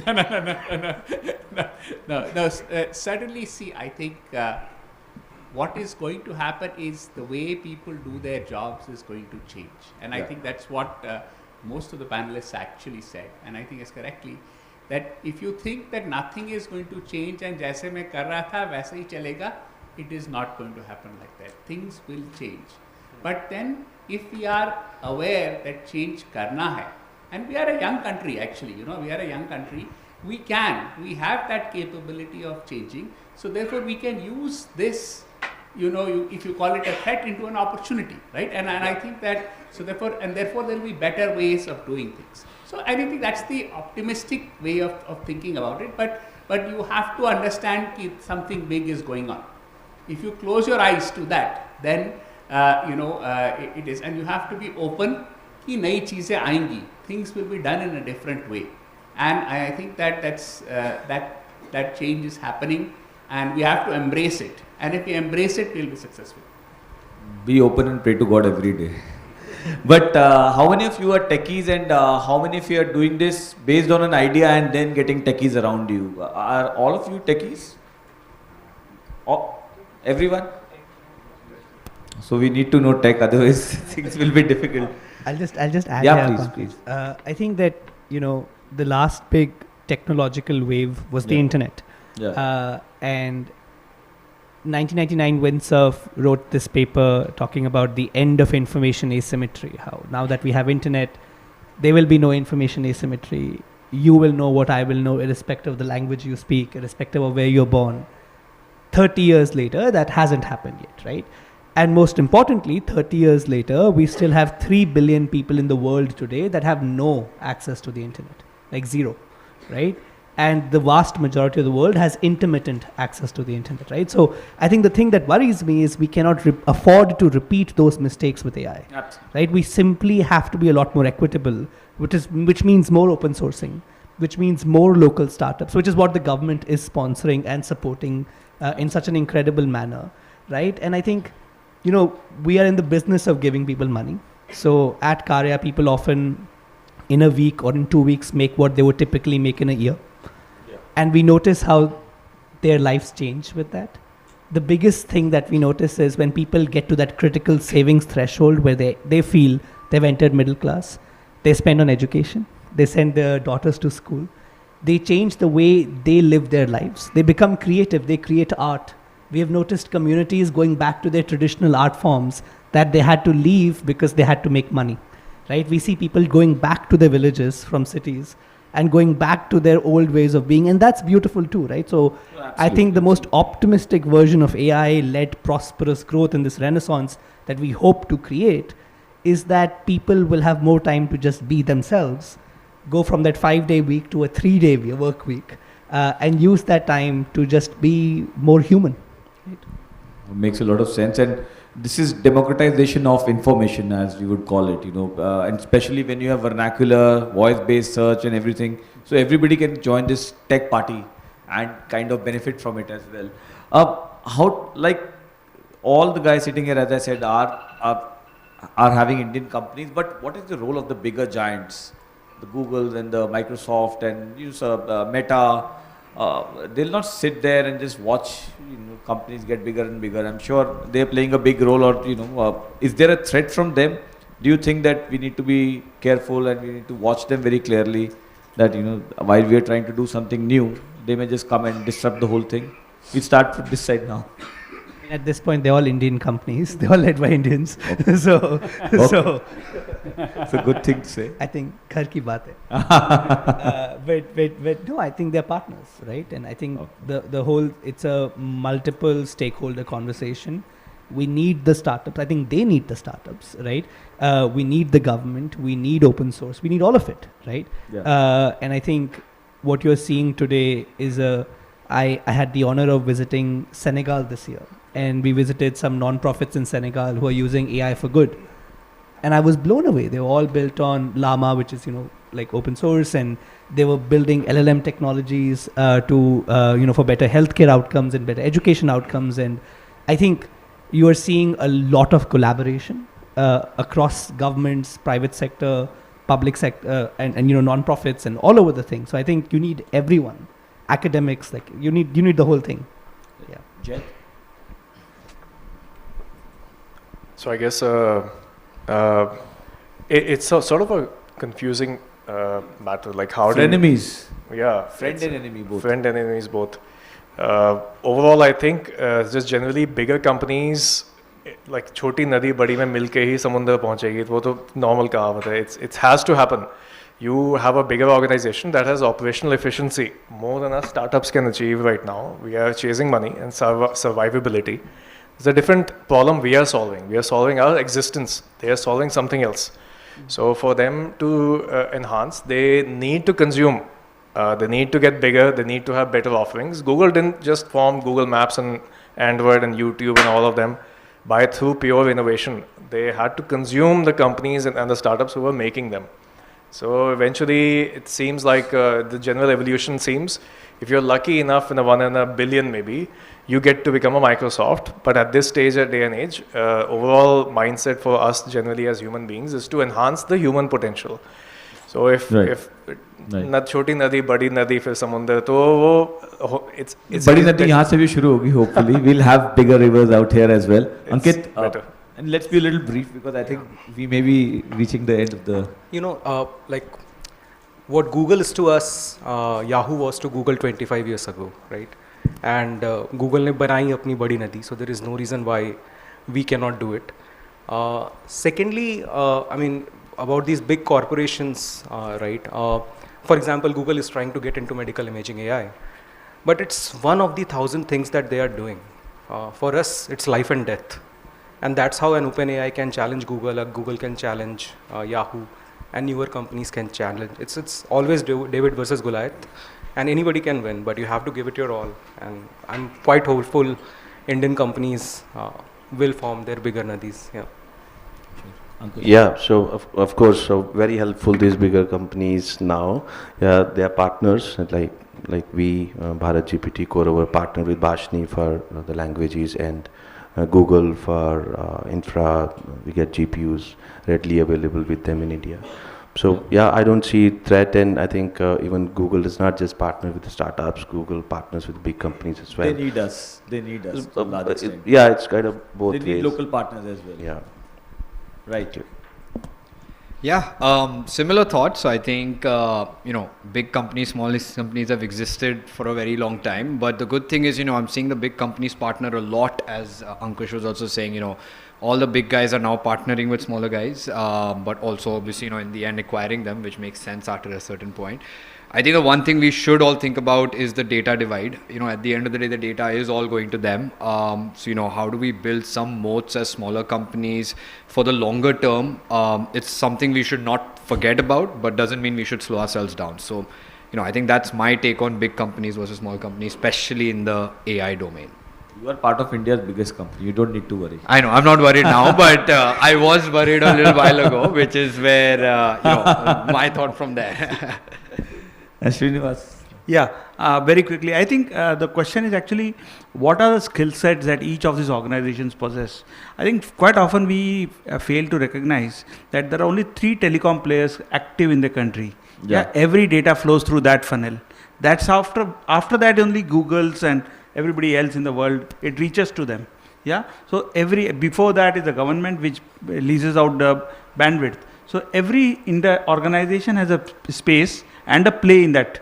No. Certainly, see, I think what is going to happen is the way people do their jobs is going to change, and I think that's what most of the panelists actually said, and I think it's correctly that if you think that nothing is going to change and जैसे मैं कर रहा था वैसे ही चलेगा, it is not going to happen like that. Things will change. But then if we are aware that change करना है, and we are a young country actually, we are a young country, we have that capability of changing. So therefore we can use this, if you call it a threat, into an opportunity, right? And I think that, so therefore there will be better ways of doing things. So I think that's the optimistic way of thinking about it, but you have to understand that something big is going on. If you close your eyes to that, then it is, and you have to be open कि नई चीजें आएंगी, things will be done in a different way, and I think that change is happening, and we have to embrace it, and if we embrace it, we'll be successful. Be open and pray to God every day. But how many of you are techies, and how many of you are doing this based on an idea and then getting techies around you? Are all of you techies? Everyone? So we need to know tech, otherwise things will be difficult. I'll just add. Yeah, please. I think that the last big technological wave was the internet. Yeah. And 1999, Windsurf wrote this paper talking about the end of information asymmetry. How now that we have internet, there will be no information asymmetry. You will know what I will know, irrespective of the language you speak, irrespective of where you're born. 30 years later, that hasn't happened yet, right? And most importantly, 30 years later, we still have 3 billion people in the world today that have no access to the internet, like zero, right? And the vast majority of the world has intermittent access to the internet, right? So I think the thing that worries me is we cannot afford to repeat those mistakes with AI, right? We simply have to be a lot more equitable, which means more open sourcing, which means more local startups, which is what the government is sponsoring and supporting in such an incredible manner, right? And I think, we are in the business of giving people money. So at Karya, people often in a week or in 2 weeks make what they would typically make in a year. And we notice how their lives change with that. The biggest thing that we notice is when people get to that critical savings threshold where they feel they've entered middle class, they spend on education, they send their daughters to school, they change the way they live their lives. They become creative, they create art. We have noticed communities going back to their traditional art forms that they had to leave because they had to make money, right? We see people going back to their villages from cities and going back to their old ways of being, and that's beautiful too, right? So I think the most optimistic version of AI-led prosperous growth in this renaissance that we hope to create is that people will have more time to just be themselves, go from that 5-day week to a 3-day work week, and use that time to just be more human. Right? Makes a lot of sense, and this is democratization of information, as we would call it, and especially when you have vernacular, voice-based search and everything. So everybody can join this tech party and kind of benefit from it as well. How, like, all the guys sitting here, as I said, are having Indian companies, but what is the role of the bigger giants, the Googles and the Microsoft and Meta? They'll not sit there and just watch companies get bigger and bigger. I'm sure they're playing a big role, or is there a threat from them? Do you think that we need to be careful and we need to watch them very clearly, that while we are trying to do something new, they may just come and disrupt the whole thing? We start from this side now. At this point, they're all Indian companies. They're all led by Indians. Okay. So it's a good thing to say. I think ghar ki baat hai. But no, I think they're partners, right? And I think the whole, it's a multiple stakeholder conversation. We need the startups. I think they need the startups, right? We need the government. We need open source. We need all of it, right? Yeah. And I think what you're seeing today is I had the honor of visiting Senegal this year. And we visited some non-profits in Senegal who are using AI for good. And I was blown away. They were all built on Llama, which is, like open source. And they were building LLM technologies for better healthcare outcomes and better education outcomes. And I think you are seeing a lot of collaboration across governments, private sector, public sector, and non-profits and all over the thing. So I think you need everyone, academics, like you need the whole thing. Yeah. Jen? So I guess it's sort of a confusing matter. Like how frenemies. Yeah, friend and enemy both. Friend and enemies both. Overall, I think just generally bigger companies like छोटी नदी बड़ी में मिलके ही समुद्र पहुंचेगी. वो तो normal कहावत है. It has to happen. You have a bigger organization that has operational efficiency more than our startups can achieve right now. We are chasing money and survivability. It's a different problem we are solving. We are solving our existence. They are solving something else. So for them to enhance, they need to consume. They need to get bigger. They need to have better offerings. Google didn't just form Google Maps and Android and YouTube and all of them through pure innovation. They had to consume the companies and the startups who were making them. So eventually, it seems like the general evolution seems, if you're lucky enough in a 1 in a billion maybe, you get to become a Microsoft. But at this stage, day and age, overall mindset for us generally as human beings is to enhance the human potential. So if छोटी नदी बड़ी नदी फिर समुद्र तो वो it's बड़ी नदी यहाँ से भी शुरू होगी. Hopefully, we'll have bigger rivers out here as well. Ankit, and let's be a little brief because I think we may be reaching the end of the. Like what Google is to us, Yahoo was to Google 25 years ago, right? And Google ने बनाई अपनी बड़ी नदी, so there is no reason why we cannot do it. Secondly, I mean about these big corporations, right? For example, Google is trying to get into medical imaging AI, but it's one of the 1,000 things that they are doing. For us, it's life and death. And that's how an OpenAI can challenge Google, or Google can challenge Yahoo, and newer companies can challenge. It's always David versus Goliath, and anybody can win, but you have to give it your all. And I'm quite hopeful Indian companies will form their bigger nadis. Yeah. Yeah, so of course, so very helpful these bigger companies now. Yeah, they are partners like we, Bharat GPT Core, our partner with Bhashni for the languages and Google for infra. We get GPUs readily available with them in India. So yeah, I don't see threat, and I think even Google does not just partner with the startups. Google partners with big companies as well. They need us. They need us to a large extent. Yeah, it's kind of both ways. They need local partners as well. Yeah. Right. Yeah, similar thoughts. So I think, big companies, small companies have existed for a very long time. But the good thing is, I'm seeing the big companies partner a lot, as Ankush was also saying, all the big guys are now partnering with smaller guys, but also obviously, in the end acquiring them, which makes sense after a certain point. I think the one thing we should all think about is the data divide. At the end of the day, the data is all going to them. So, how do we build some moats as smaller companies for the longer term? It's something we should not forget about, but doesn't mean we should slow ourselves down. So, I think that's my take on big companies versus small companies, especially in the AI domain. You are part of India's biggest company. You don't need to worry. I know. I'm not worried now, but I was worried a little while ago, which is where, my thought from there. Srinivas. Yeah, very quickly. I think the question is actually, what are the skill sets that each of these organizations possess? I think quite often we fail to recognize that there are only 3 telecom players active in the country. Yeah. Every data flows through that funnel. That's after that only Google's and everybody else in the world, it reaches to them. Yeah. So before that is the government which leases out the bandwidth. So every organization has a space and a play in that,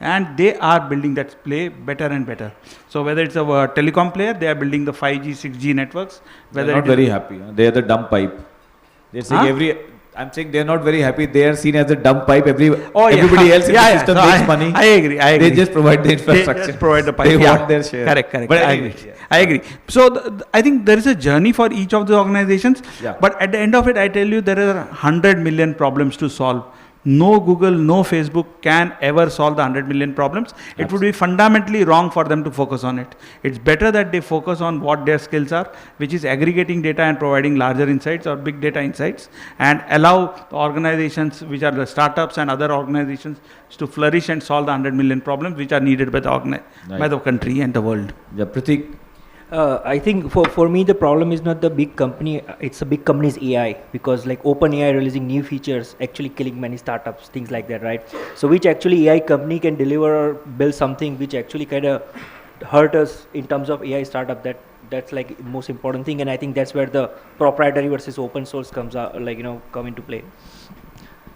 and they are building that play better and better. So whether it's a telecom player, they are building the 5G, 6G networks. They're not very happy. They are the dumb pipe. They're saying I'm saying they're not very happy. They are seen as a dumb pipe. Everybody else in the system makes money. I agree. They just provide the infrastructure. They just provide the pipe. They want their share. Correct. But I agree. So I think there is a journey for each of the organizations. Yeah. But at the end of it, I tell you, there are 100 million problems to solve. No Google, no Facebook can ever solve the 100 million problems. Absolutely. It would be fundamentally wrong for them to focus on it. It's better that they focus on what their skills are, which is aggregating data and providing larger insights or big data insights, and allow the organizations, which are the startups and other organizations, to flourish and solve the 100 million problems which are needed by the country and the world. Yeah, Pratik. I think for me the problem is not the big company, it's the big company's AI, because like OpenAI releasing new features actually killing many startups, things like that, right? So which actually AI company can deliver or build something which actually kind of hurt us in terms of AI startup, that's like most important thing, and I think that's where the proprietary versus open source comes out, come into play.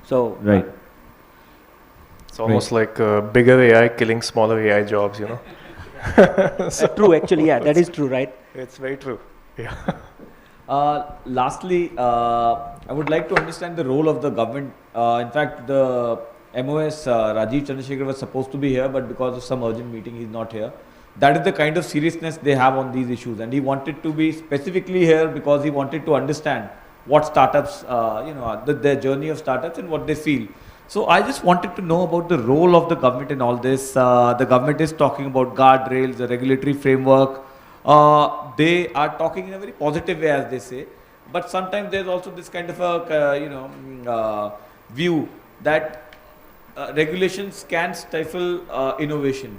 So right. It's almost like bigger AI killing smaller AI jobs, True, actually, yeah, that is true, right? It's very true. Yeah. Lastly, I would like to understand the role of the government. In fact, the MOS Rajiv Chandrasekhar was supposed to be here, but because of some urgent meeting, he's not here. That is the kind of seriousness they have on these issues, and he wanted to be specifically here because he wanted to understand what startups, their journey of startups and what they feel. So I just wanted to know about the role of the government in all this. The government is talking about guardrails, the regulatory framework. They are talking in a very positive way, as they say. But sometimes there's also this kind of a view that regulations can stifle innovation.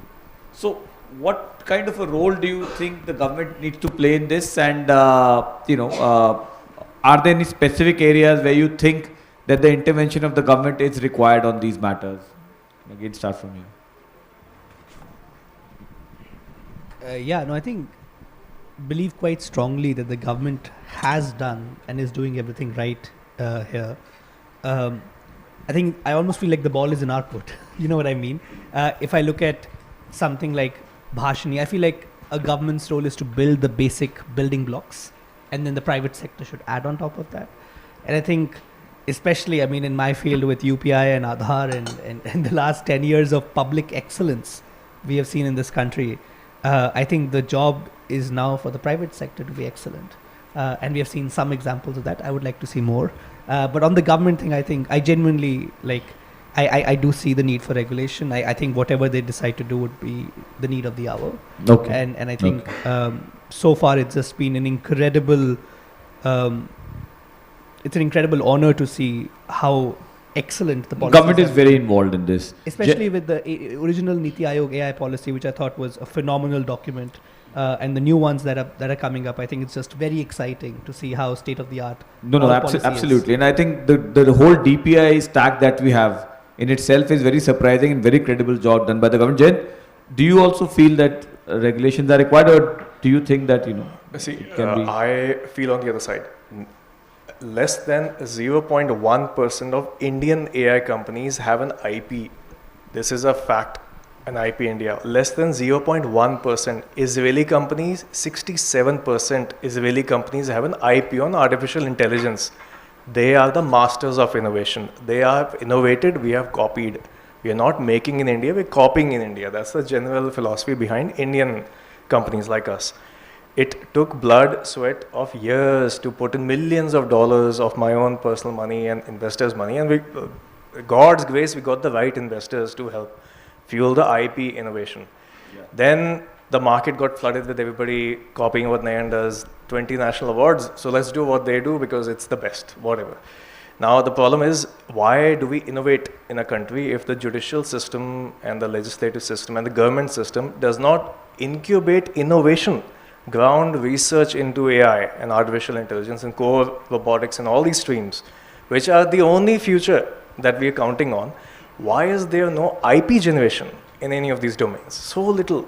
So what kind of a role do you think the government needs to play in this? And are there any specific areas where you think that the intervention of the government is required on these matters? Again, start from you. I believe quite strongly that the government has done and is doing everything right here. I almost feel like the ball is in our court. You know what I mean? If I look at something like Bhashini, I feel like a government's role is to build the basic building blocks, and then the private sector should add on top of that. And I think, especially, in my field with UPI and Aadhaar and the last 10 years of public excellence we have seen in this country, I think the job is now for the private sector to be excellent. And we have seen some examples of that. I would like to see more. But on the government thing, I think I genuinely, I do see the need for regulation. I think whatever they decide to do would be the need of the hour. Okay. And I think so far it's just been an incredible... it's an incredible honor to see how excellent the policy government is very involved in this, especially with the original Niti Aayog AI policy, which I thought was a phenomenal document. and the new ones that are coming up. I think it's just very exciting to see how state of the art. No, all policy is. absolutely. And I think the whole DPI stack that we have in itself is very surprising and very credible job done by the government. Jen, do you also feel that regulations are required, or do you think that, See, it can be? I feel on the other side. Less than 0.1% of Indian AI companies have an IP. This is a fact, an IP India. Less than 0.1%. Israeli companies, 67% Israeli companies have an IP on artificial intelligence. They are the masters of innovation. They have innovated, we have copied. We are not making in India, we're copying in India. That's the general philosophy behind Indian companies like us. It took blood, sweat of years to put in millions of dollars of my own personal money and investors' money. And God's grace, we got the right investors to help fuel the IP innovation. Then the market got flooded with everybody copying what Nayan does, 20 national awards. So let's do what they do because it's the best, whatever. Now the problem is, why do we innovate in a country if the judicial system and the legislative system and the government system does not incubate innovation? Ground research into AI and artificial intelligence and core robotics and all these streams, which are the only future that we are counting on. Why is there no IP generation in any of these domains? So little.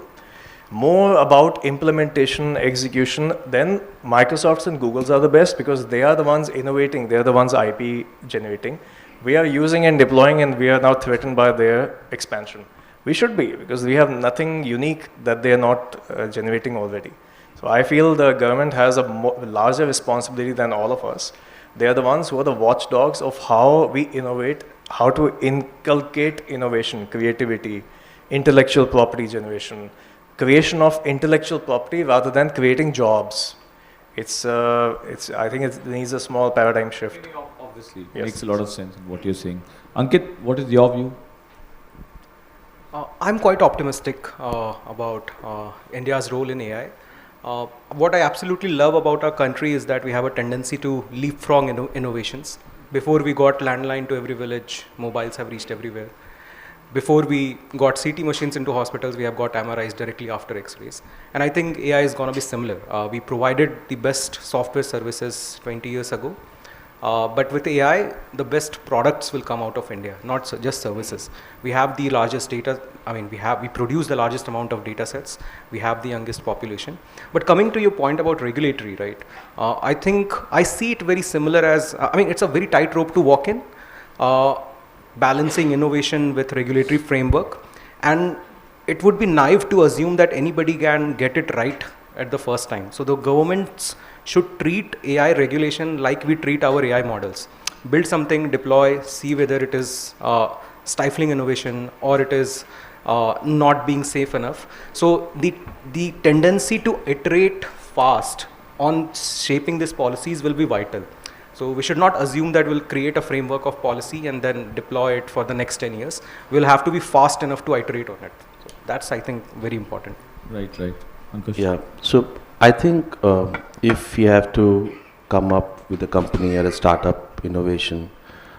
More about implementation, execution, then Microsofts and Googles are the best because they are the ones innovating, they are the ones IP generating. We are using and deploying, and we are now threatened by their expansion. We should be, because we have nothing unique that they are not generating already. So I feel the government has a larger responsibility than all of us. They are the ones who are the watchdogs of how we innovate, how to inculcate innovation, creativity, intellectual property generation, creation of intellectual property rather than creating jobs. I think it needs a small paradigm shift. Obviously, it Yes. makes a lot of sense in what you're saying. Ankit, what is your view? I'm quite optimistic about India's role in AI. What I absolutely love about our country is that we have a tendency to leapfrog innovations. Before we got landline to every village, mobiles have reached everywhere. Before we got CT machines into hospitals, we have got MRIs directly after X-rays. And I think AI is going to be similar. We provided the best software services 20 years ago. But with AI, the best products will come out of India, not just services. We have the largest data. We produce the largest amount of data sets. We have the youngest population. But coming to your point about regulatory, right? I think I see it very similar as, it's a very tight rope to walk in, balancing innovation with regulatory framework. And it would be naive to assume that anybody can get it right at the first time. So the governments should treat AI regulation like we treat our AI models. Build something, deploy, see whether it is stifling innovation or it is not being safe enough. So the tendency to iterate fast on shaping these policies will be vital. So we should not assume that we'll create a framework of policy and then deploy it for the next 10 years. We'll have to be fast enough to iterate on it. So that's, I think, very important. Right. Ankush? Yeah. So I think if you have to come up with a company or a startup innovation,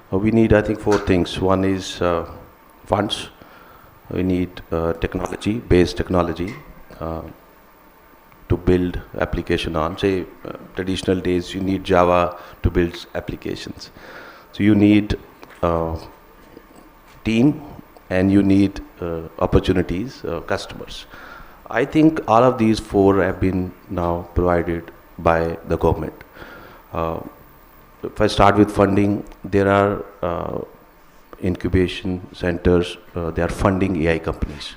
we need, I think, 4 things. One is funds. We need based technology to build application on. Say, traditional days, you need Java to build applications. So you need team and you need opportunities, customers. I think all of these 4 have been now provided by the government. If I start with funding, there are incubation centers, they are funding AI companies.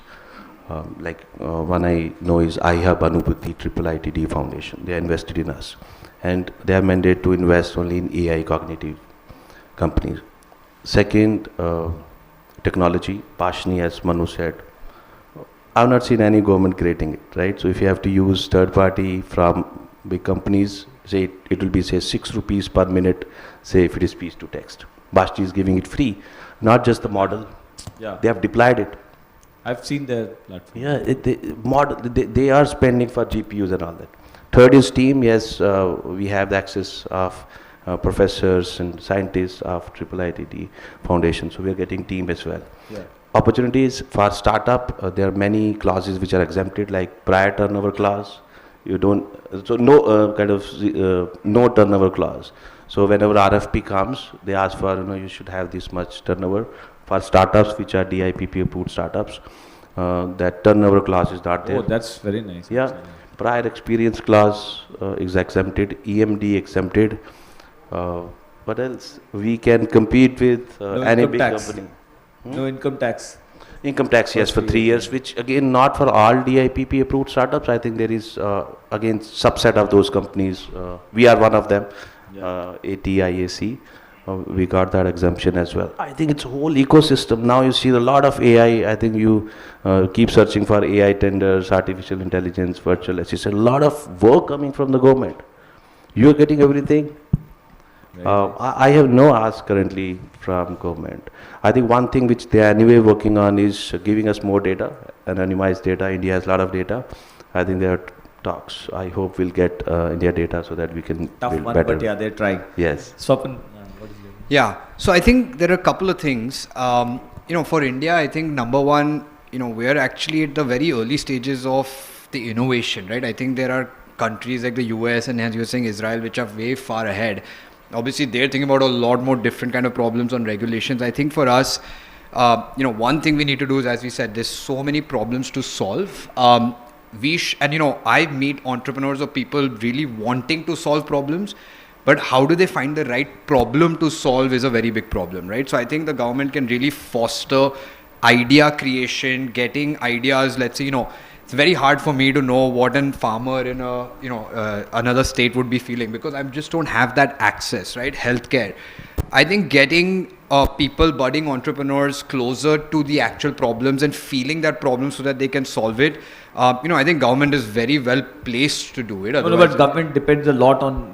One I know is iHub Anubhuti IIITD Foundation. They are invested in us. And they are mandated to invest only in AI cognitive companies. Second, technology, Pashni, as Manu said. I've not seen any government creating it, right? So if you have to use third party from big companies, say it will be, say, 6 rupees per minute, say if it is speech to text. Bashti is giving it free, not just the model. Yeah. They have deployed it. I've seen their platform. Yeah, they are spending for GPUs and all that. Third is team. Yes, we have the access of professors and scientists of IIITD Foundation, so we are getting team as well. Yeah. opportunities for startup, there are many clauses which are exempted, like prior turnover clause. You don't, so no no turnover clause. So whenever RFP comes, they ask for, you should have this much turnover. For startups which are DIPP approved startups, that turnover clause is not there. Oh, that's very nice. Yeah, actually. prior experience clause is exempted, EMD exempted. What else? We can compete with No any income big tax. company. No income tax. Income tax, yes, for 3 years, which again not for all DIPP approved startups. I think there is again subset of those companies. We are one of them, ATIAC. We got that exemption as well. I think it's a whole ecosystem. Now you see a lot of AI. I think you keep searching for AI tenders, artificial intelligence, virtual assistant. A lot of work coming from the government. You are getting everything. I have no ask currently from government. I think one thing which they are anyway working on is giving us more data, anonymized data. India has a lot of data. I think there are talks. I hope we'll get India data so that we can Tough build one, better. but yeah, they're trying. Yes. Swapan, what is your... Yeah, so I think there are a couple of things. For India, I think number one, we're actually at the very early stages of the innovation, right? I think there are countries like the US and, as you were saying, Israel, which are way far ahead. Obviously, they're thinking about a lot more different kind of problems on regulations. I think for us, one thing we need to do is, as we said, there's so many problems to solve. I meet entrepreneurs or people really wanting to solve problems, but how do they find the right problem to solve is a very big problem, right? So I think the government can really foster idea creation, getting ideas. Let's say, it's very hard for me to know what a farmer in another state would be feeling, because I just don't have that access, right? Healthcare. I think getting people, budding entrepreneurs, closer to the actual problems and feeling that problem so that they can solve it. I think government is very well placed to do it. No, but government depends a lot on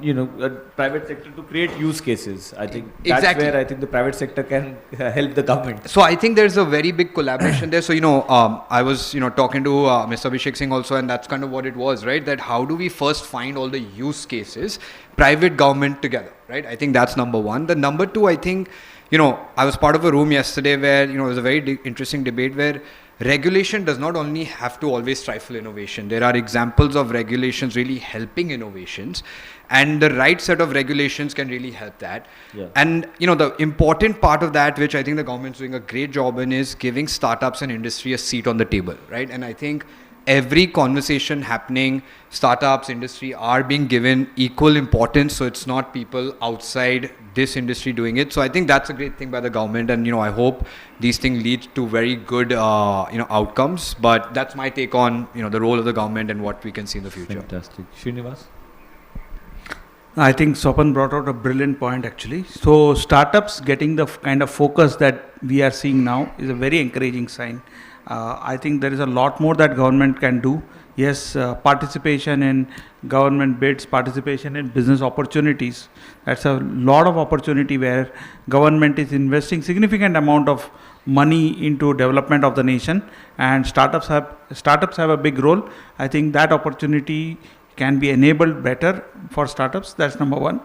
private sector to create use cases. I think that's where I think the private sector can help the government. So I think there's a very big collaboration there. So I was talking to Mr. Abhishek Singh also, and that's kind of what it was, right? That how do we first find all the use cases, private government together, right? I think that's number one. The number two, I think, I was part of a room yesterday where it was a very interesting debate where regulation does not only have to always stifle innovation. There are examples of regulations really helping innovations, and the right set of regulations can really help that. Yeah. And the important part of that, which I think the government's doing a great job in, is giving startups and industry a seat on the table, right? And I think every conversation happening, startups, industry are being given equal importance. So it's not people outside this industry doing it. So I think that's a great thing by the government. And, I hope these things lead to very good, outcomes. But that's my take on, the role of the government and what we can see in the future. Fantastic. Srinivas? I think Swapan brought out a brilliant point actually. So startups getting the kind of focus that we are seeing now is a very encouraging sign. I think there is a lot more that government can do. Yes, participation in government bids, participation in business opportunities. That's a lot of opportunity where government is investing significant amount of money into development of the nation, and startups have a big role. I think that opportunity can be enabled better for startups. That's number one.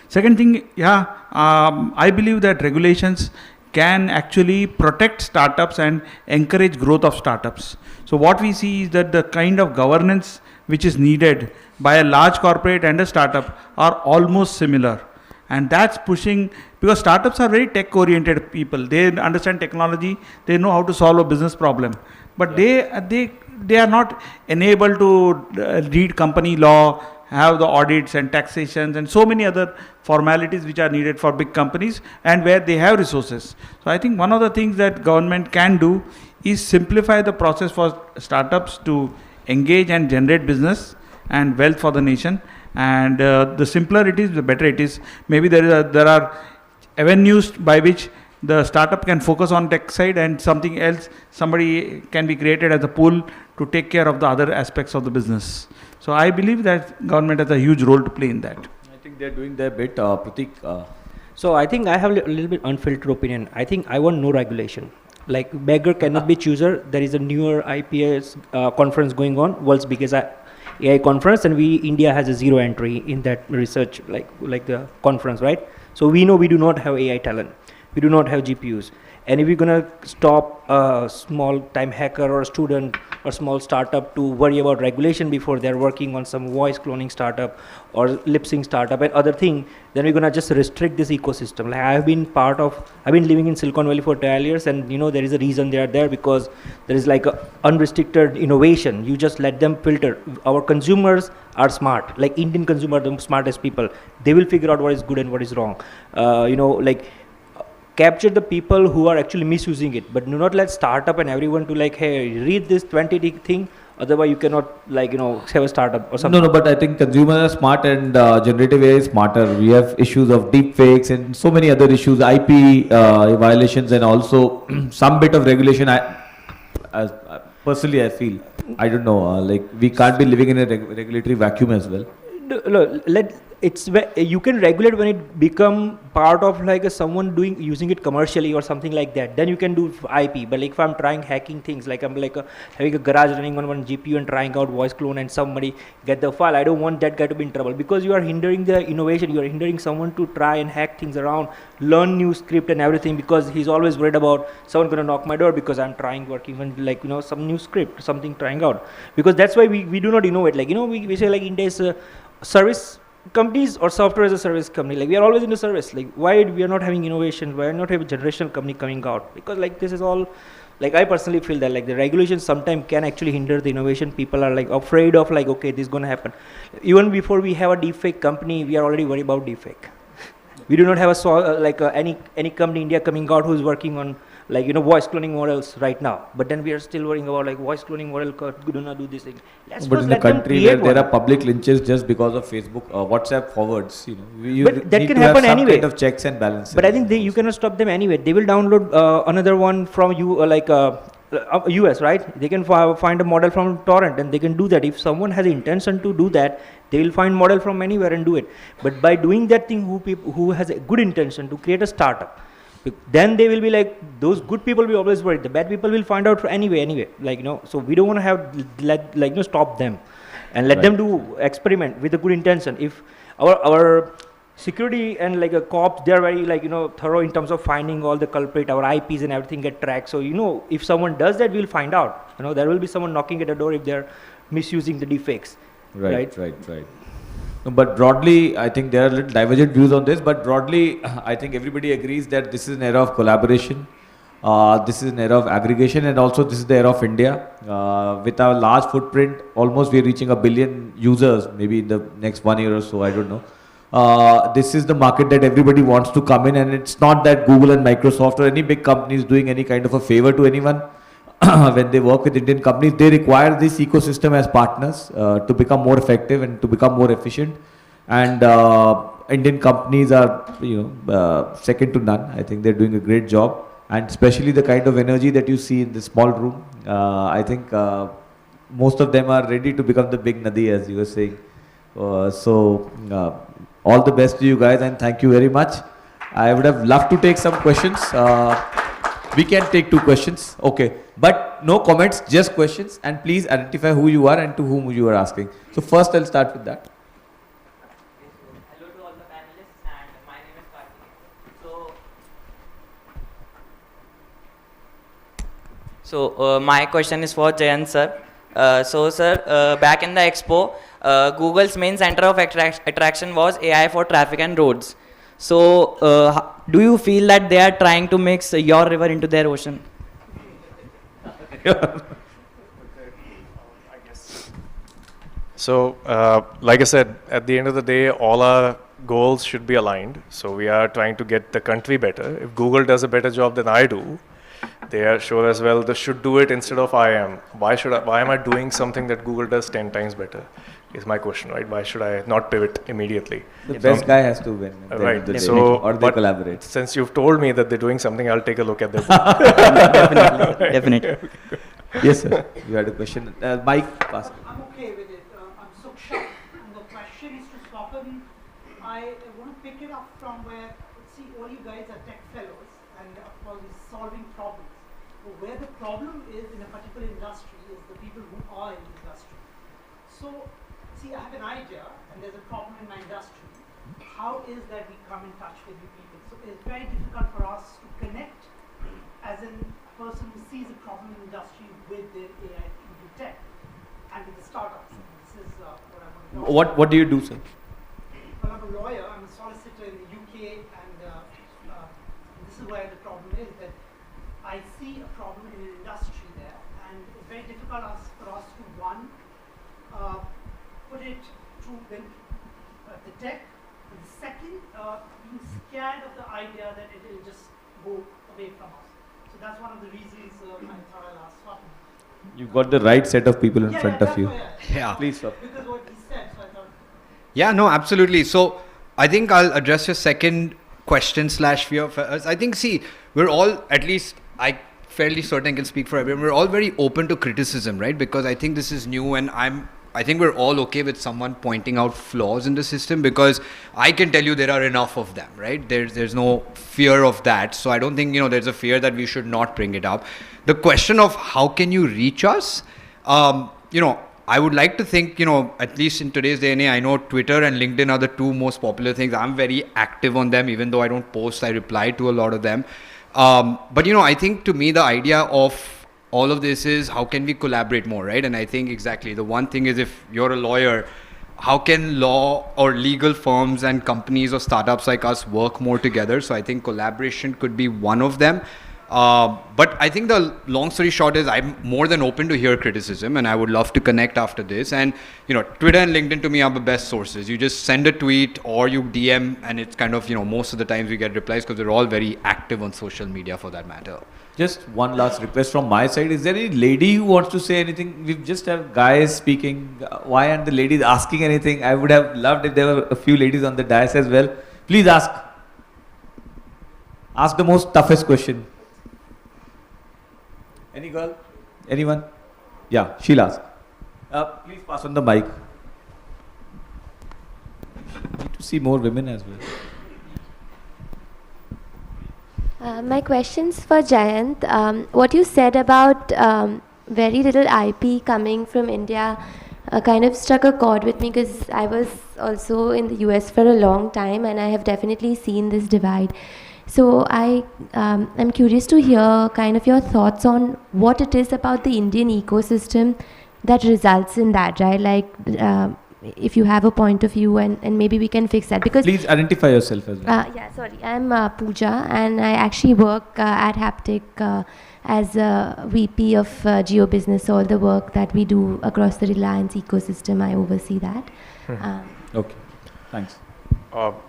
Second thing, I believe that regulations can actually protect startups and encourage growth of startups. So what we see is that the kind of governance which is needed by a large corporate and a startup are almost similar. And that's pushing, because startups are very tech oriented people. They understand technology, they know how to solve a business problem. But they are not enabled to read company law, have the audits and taxations and so many other formalities which are needed for big companies and where they have resources. So I think one of the things that government can do is simplify the process for startups to engage and generate business and wealth for the nation. And the simpler it is, the better it is. Maybe there are avenues by which the startup can focus on tech side, and something else, somebody can be created as a pool to take care of the other aspects of the business. So I believe that government has a huge role to play in that. I think they're doing their bit. Pratik? So I think I have a little bit unfiltered opinion. I think I want no regulation. Like beggar cannot be chooser. There is a newer IPS conference going on, world's biggest AI conference, and India has a zero entry in that research, like the conference, right? So we know we do not have AI talent. We do not have GPUs. And if you're gonna stop a small time hacker or a student or small startup to worry about regulation before they're working on some voice cloning startup or lip sync startup and other thing, then we're gonna just restrict this ecosystem. Like I've been living in Silicon Valley for 12 years, and there is a reason they are there, because there is like a unrestricted innovation. You just let them filter. Our consumers are smart, like Indian consumer, the smartest people. They will figure out what is good and what is wrong. Capture the people who are actually misusing it, but do not let startup and everyone to like, hey, read this 20 thing, otherwise you cannot have a startup or something. No, but I think consumers are smart and generative AI is smarter. We have issues of deep fakes and so many other issues, IP violations, and also some bit of regulation. Personally I feel, I don't know, we can't be living in a regulatory vacuum as well. You can regulate when it become part of like someone using it commercially or something like that. Then you can do IP. But like if I'm trying hacking things, like I'm having a garage running on one GPU and trying out voice clone and somebody get the file, I don't want that guy to be in trouble, because you are hindering the innovation. You are hindering someone to try and hack things around, learn new script and everything, because he's always worried about someone gonna knock my door because I'm working on some new script, something trying out. Because that's why we do not innovate. We say India is service companies or software as a service company. We are always in the service. Why we are not having innovation? Why not have a generational company coming out? Because this is all, I personally feel that the regulations sometimes can actually hinder the innovation. People are afraid of okay, this is going to happen. Even before we have a deepfake company, we are already worried about deepfake. We do not have any company in India coming out who is working on voice cloning models right now, but then we are still worrying about voice cloning model do not do this thing. But in the country where there are public lynches just because of Facebook, WhatsApp forwards, but that can happen anyway. Kind of checks and balances. But I think you cannot stop them anyway. They will download another one from US, right? They can find a model from torrent, and they can do that. If someone has the intention to do that, they will find model from anywhere and do it. But by doing that thing, who has a good intention to create a startup, then they will be those good people will be always worried. The bad people will find out anyway. So we don't want to have stop them and let them do experiment with a good intention. If our security and cops, they are very thorough in terms of finding all the culprit, our IPs and everything get tracked. So if someone does that, we'll find out. There will be someone knocking at the door if they're misusing the deepfakes. Right. No, but broadly, I think there are little divergent views on this, but broadly, I think everybody agrees that this is an era of collaboration, this is an era of aggregation, and also this is the era of India. With our large footprint, almost we are reaching 1 billion users, maybe in the next 1 year or so, I don't know. This is the market that everybody wants to come in, and it's not that Google and Microsoft or any big company is doing any kind of a favor to anyone. When they work with Indian companies, they require this ecosystem as partners to become more effective and to become more efficient. And Indian companies are, second to none. I think they're doing a great job, and especially the kind of energy that you see in this small room. I think most of them are ready to become the big Nadi, as you were saying. All the best to you guys, and thank you very much. I would have loved to take some questions. We can take 2 questions, okay, but no comments, just questions, and please identify who you are and to whom you are asking. So first I'll start with that. Hello to all the panelists, and my name is Karthik. So my question is for Jayant sir. Sir, back in the expo, Google's main center of attraction was AI for traffic and roads. So, do you feel that they are trying to mix your river into their ocean? So, like I said, at the end of the day, all our goals should be aligned. So we are trying to get the country better. If Google does a better job than I do, they are sure as well they should do it instead of I am. Why am I doing something that Google does 10 times better? Is my question, right? Why should I not pivot immediately? The best guy has to win. Right. So, or they collaborate. Since you've told me that they're doing something, I'll take a look at their Definitely. Yes, sir. You had a question. Mike, pass. I'm okay with it. I'm Suksha. And the question is to Swapan. I want to pick it up from where, see, all you guys are tech fellows and of course solving problems. But where the problem is in a particular industry is the people who are in the industry. So, see, I have an idea and there's a problem in my industry. How is that we come in touch with you people? So it's very difficult for us to connect as in a person who sees a problem in industry with the AI into tech and with the startups. This is what I want to know. What do you do, sir? Well, I'm a lawyer. I'm a solicitor in the UK, and this is where the problem is that I see a problem in an industry there, and it's very difficult for us to put it through the tech, and the second, being scared of the idea that it will just go away from us. So that's one of the reasons I thought I'll ask Swapnil. You've got the right set of people in front of you. Yeah. Please, sir. Because what he said, so I thought. Yeah, no, absolutely. So I think I'll address your second question / fear first. I think, see, we're all, at least I fairly certain can speak for everyone, we're all very open to criticism, right? Because I think this is new, and I think we're all okay with someone pointing out flaws in the system, because I can tell you there are enough of them, right? There's no fear of that. So I don't think, there's a fear that we should not bring it up. The question of how can you reach us, I would like to think, at least in today's day and age, I know Twitter and LinkedIn are the two most popular things. I'm very active on them, even though I don't post, I reply to a lot of them. But I think to me, the idea of all of this is how can we collaborate more, right? And I think exactly the one thing is, if you're a lawyer, how can law or legal firms and companies or startups like us work more together? So I think collaboration could be one of them. But I think the long story short is I'm more than open to hear criticism, and I would love to connect after this. And Twitter and LinkedIn to me are the best sources. You just send a tweet or you DM, and it's kind of most of the times we get replies, because we're all very active on social media for that matter. Just one last request from my side. Is there any lady who wants to say anything? We just have guys speaking. Why aren't the ladies asking anything? I would have loved if there were a few ladies on the dais as well. Please ask. Ask the most toughest question. Any girl? Anyone? Yeah, she'll ask. Please pass on the mic. Need to see more women as well. My question's for Jayant. What you said about very little IP coming from India kind of struck a chord with me, because I was also in the US for a long time, and I have definitely seen this divide. So I'm curious to hear kind of your thoughts on what it is about the Indian ecosystem that results in that, right? Like, if you have a point of view, and maybe we can fix that. Because please identify yourself as well. I'm Pooja, and I actually work at Haptic as a VP of GeoBusiness. All the work that we do across the Reliance ecosystem, I oversee that. Okay, thanks.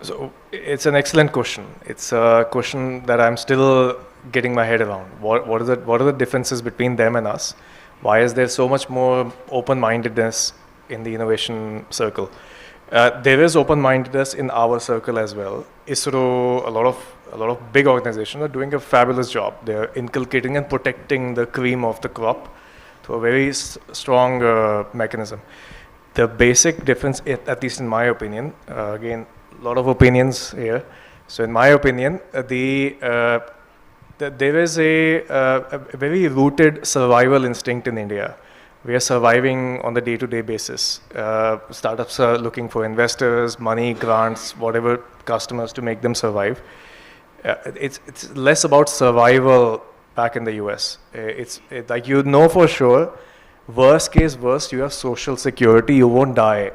So it's an excellent question. It's a question that I'm still getting my head around. What are the differences between them and us? Why is there so much more open-mindedness in the innovation circle? There is open-mindedness in our circle as well. ISRO, a lot of big organizations are doing a fabulous job. They're inculcating and protecting the cream of the crop through a very strong mechanism. The basic difference, at least in my opinion, again, a lot of opinions here. So in my opinion, there is a very rooted survival instinct in India. We are surviving on the day-to-day basis. Startups are looking for investors, money, grants, whatever, customers to make them survive. It's less about survival back in the US. It's like, for sure, worst case worst, you have social security, you won't die.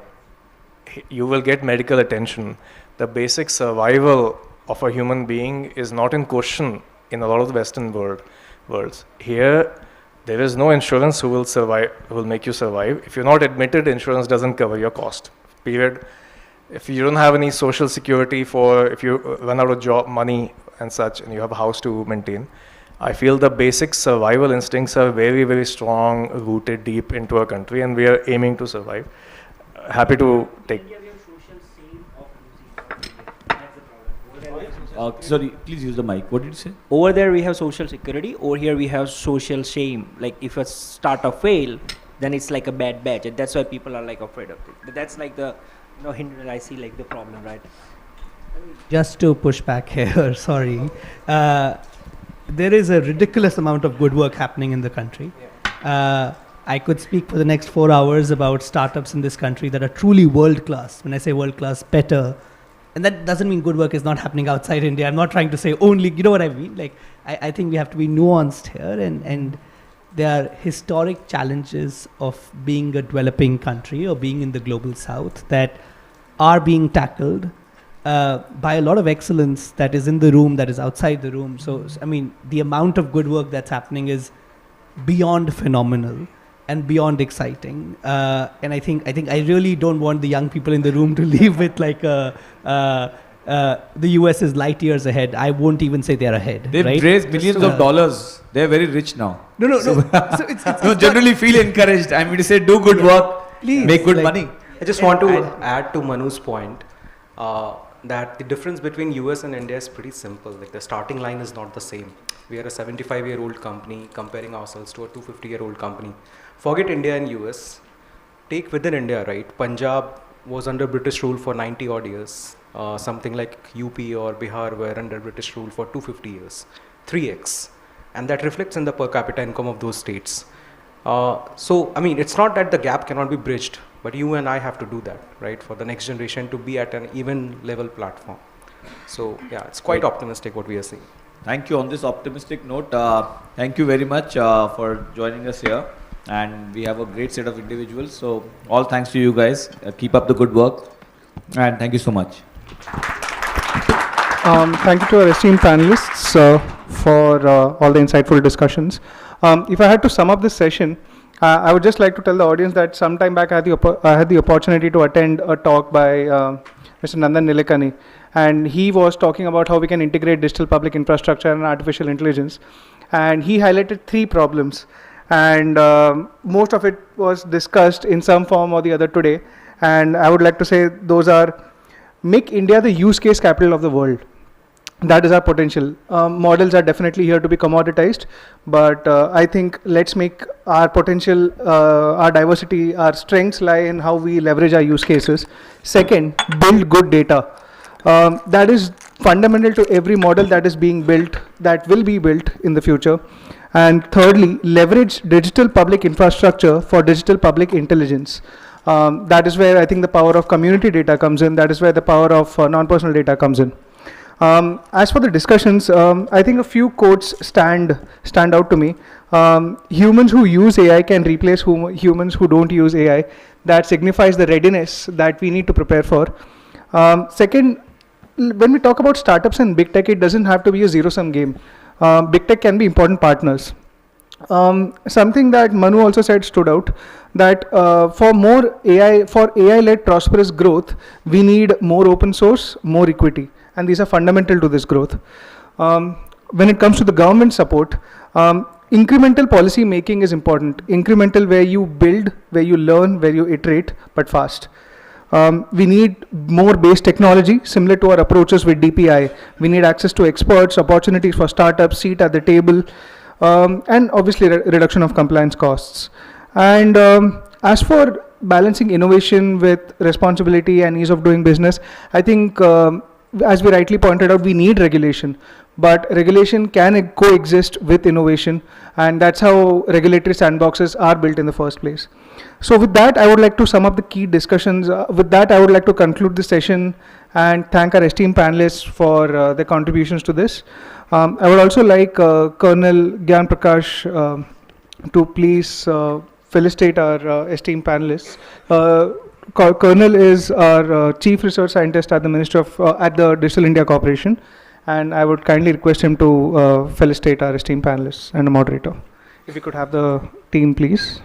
You will get medical attention. The basic survival of a human being is not in question in a lot of the Western worlds. Here, there is no insurance who will make you survive. If you're not admitted, insurance doesn't cover your cost, period. If you don't have any social security if you run out of job, money and such, and you have a house to maintain, I feel the basic survival instincts are very, very strong, rooted deep into our country, and we are aiming to survive. Happy to take. Sorry, please use the mic. What did you say? Over there we have social security. Over here we have social shame. Like, if a startup fail, then it's like a bad batch, and that's why people are like afraid of it. But that's like the hindrance I see, like the problem, right? Just to push back here, sorry. There is a ridiculous amount of good work happening in the country. I could speak for the next 4 hours about startups in this country that are truly world class. When I say world class, better and that doesn't mean good work is not happening outside India. I'm not trying to say only, you know what I mean? Like, I think we have to be nuanced here, and there are historic challenges of being a developing country or being in the global south that are being tackled by a lot of excellence that is in the room, that is outside the room. So, I mean, the amount of good work that's happening is beyond phenomenal and beyond exciting. And I think I really don't want the young people in the room to leave with like the US is light years ahead. I won't even say they're ahead. They've right? raised millions of dollars. They're very rich now. No. So, So it's no, generally feel encouraged. I mean to say, do good work, Please, make good like- money. I just want to add to Manu's point that the difference between US and India is pretty simple. Like the starting line is not the same. We are a 75-year-old company comparing ourselves to a 250-year-old company. Forget India and US. Take within India, right? Punjab was under British rule for 90 odd years. Something like UP or Bihar were under British rule for 250 years. 3x. And that reflects in the per capita income of those states. So, I mean, it's not that the gap cannot be bridged, but you and I have to do that, right, for the next generation to be at an even level platform. So, yeah, it's quite optimistic what we are seeing. Thank you. On this optimistic note, thank you very much for joining us here. And we have a great set of individuals. So, all thanks to you guys. Keep up the good work. And thank you so much. Thank you to our esteemed panelists for all the insightful discussions. If I had to sum up this session, I would just like to tell the audience that sometime back I had the opportunity to attend a talk by Mr. Nandan Nilekani, and he was talking about how we can integrate digital public infrastructure and artificial intelligence, and he highlighted 3 problems, and most of it was discussed in some form or the other today, and I would like to say those are: make India the use case capital of the world. That is our potential. Models are definitely here to be commoditized, but I think let's make our potential, our diversity, our strengths lie in how we leverage our use cases. Second, build good data. That is fundamental to every model that is being built, that will be built in the future. And thirdly, leverage digital public infrastructure for digital public intelligence. That is where I think the power of community data comes in. That is where the power of non-personal data comes in. As for the discussions, I think a few quotes stand out to me. Humans who use AI can replace humans who don't use AI. That signifies the readiness that we need to prepare for. Second, when we talk about startups and big tech, it doesn't have to be a zero-sum game. Big tech can be important partners. Something that Manu also said stood out, that for AI-led prosperous growth, we need more open source, more equity. And these are fundamental to this growth. When it comes to the government support, incremental policy making is important. Incremental, where you build, where you learn, where you iterate, but fast. We need more base technology, similar to our approaches with DPI. We need access to experts, opportunities for startups, seat at the table, and obviously reduction of compliance costs. And as for balancing innovation with responsibility and ease of doing business, I think as we rightly pointed out, we need regulation, but regulation can coexist with innovation, and that's how regulatory sandboxes are built in the first place. So with that, I would like to sum up the key discussions. With that, I would like to conclude the session and thank our esteemed panelists for their contributions to this. I would also like Colonel Gyan Prakash to please felicitate our esteemed panelists. Colonel is our Chief Research Scientist at the Ministry of at the Digital India Corporation, and I would kindly request him to felicitate our esteemed panelists and the moderator. If we could have the team, please.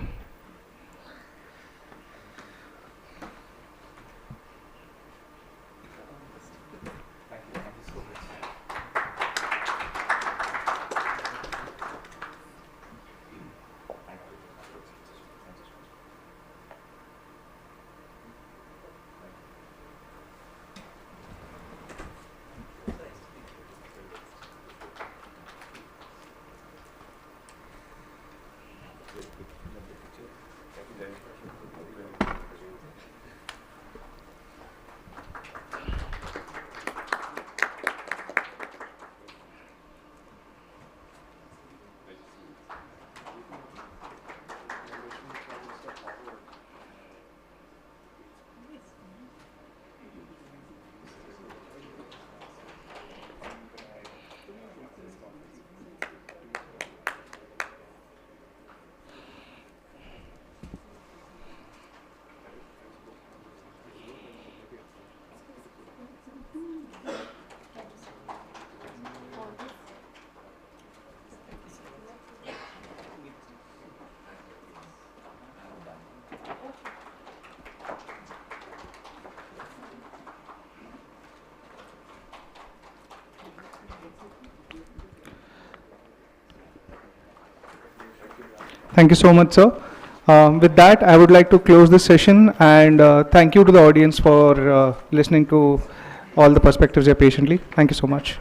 Thank you so much, sir. With that, I would like to close this session and thank you to the audience for listening to all the perspectives here patiently. Thank you so much.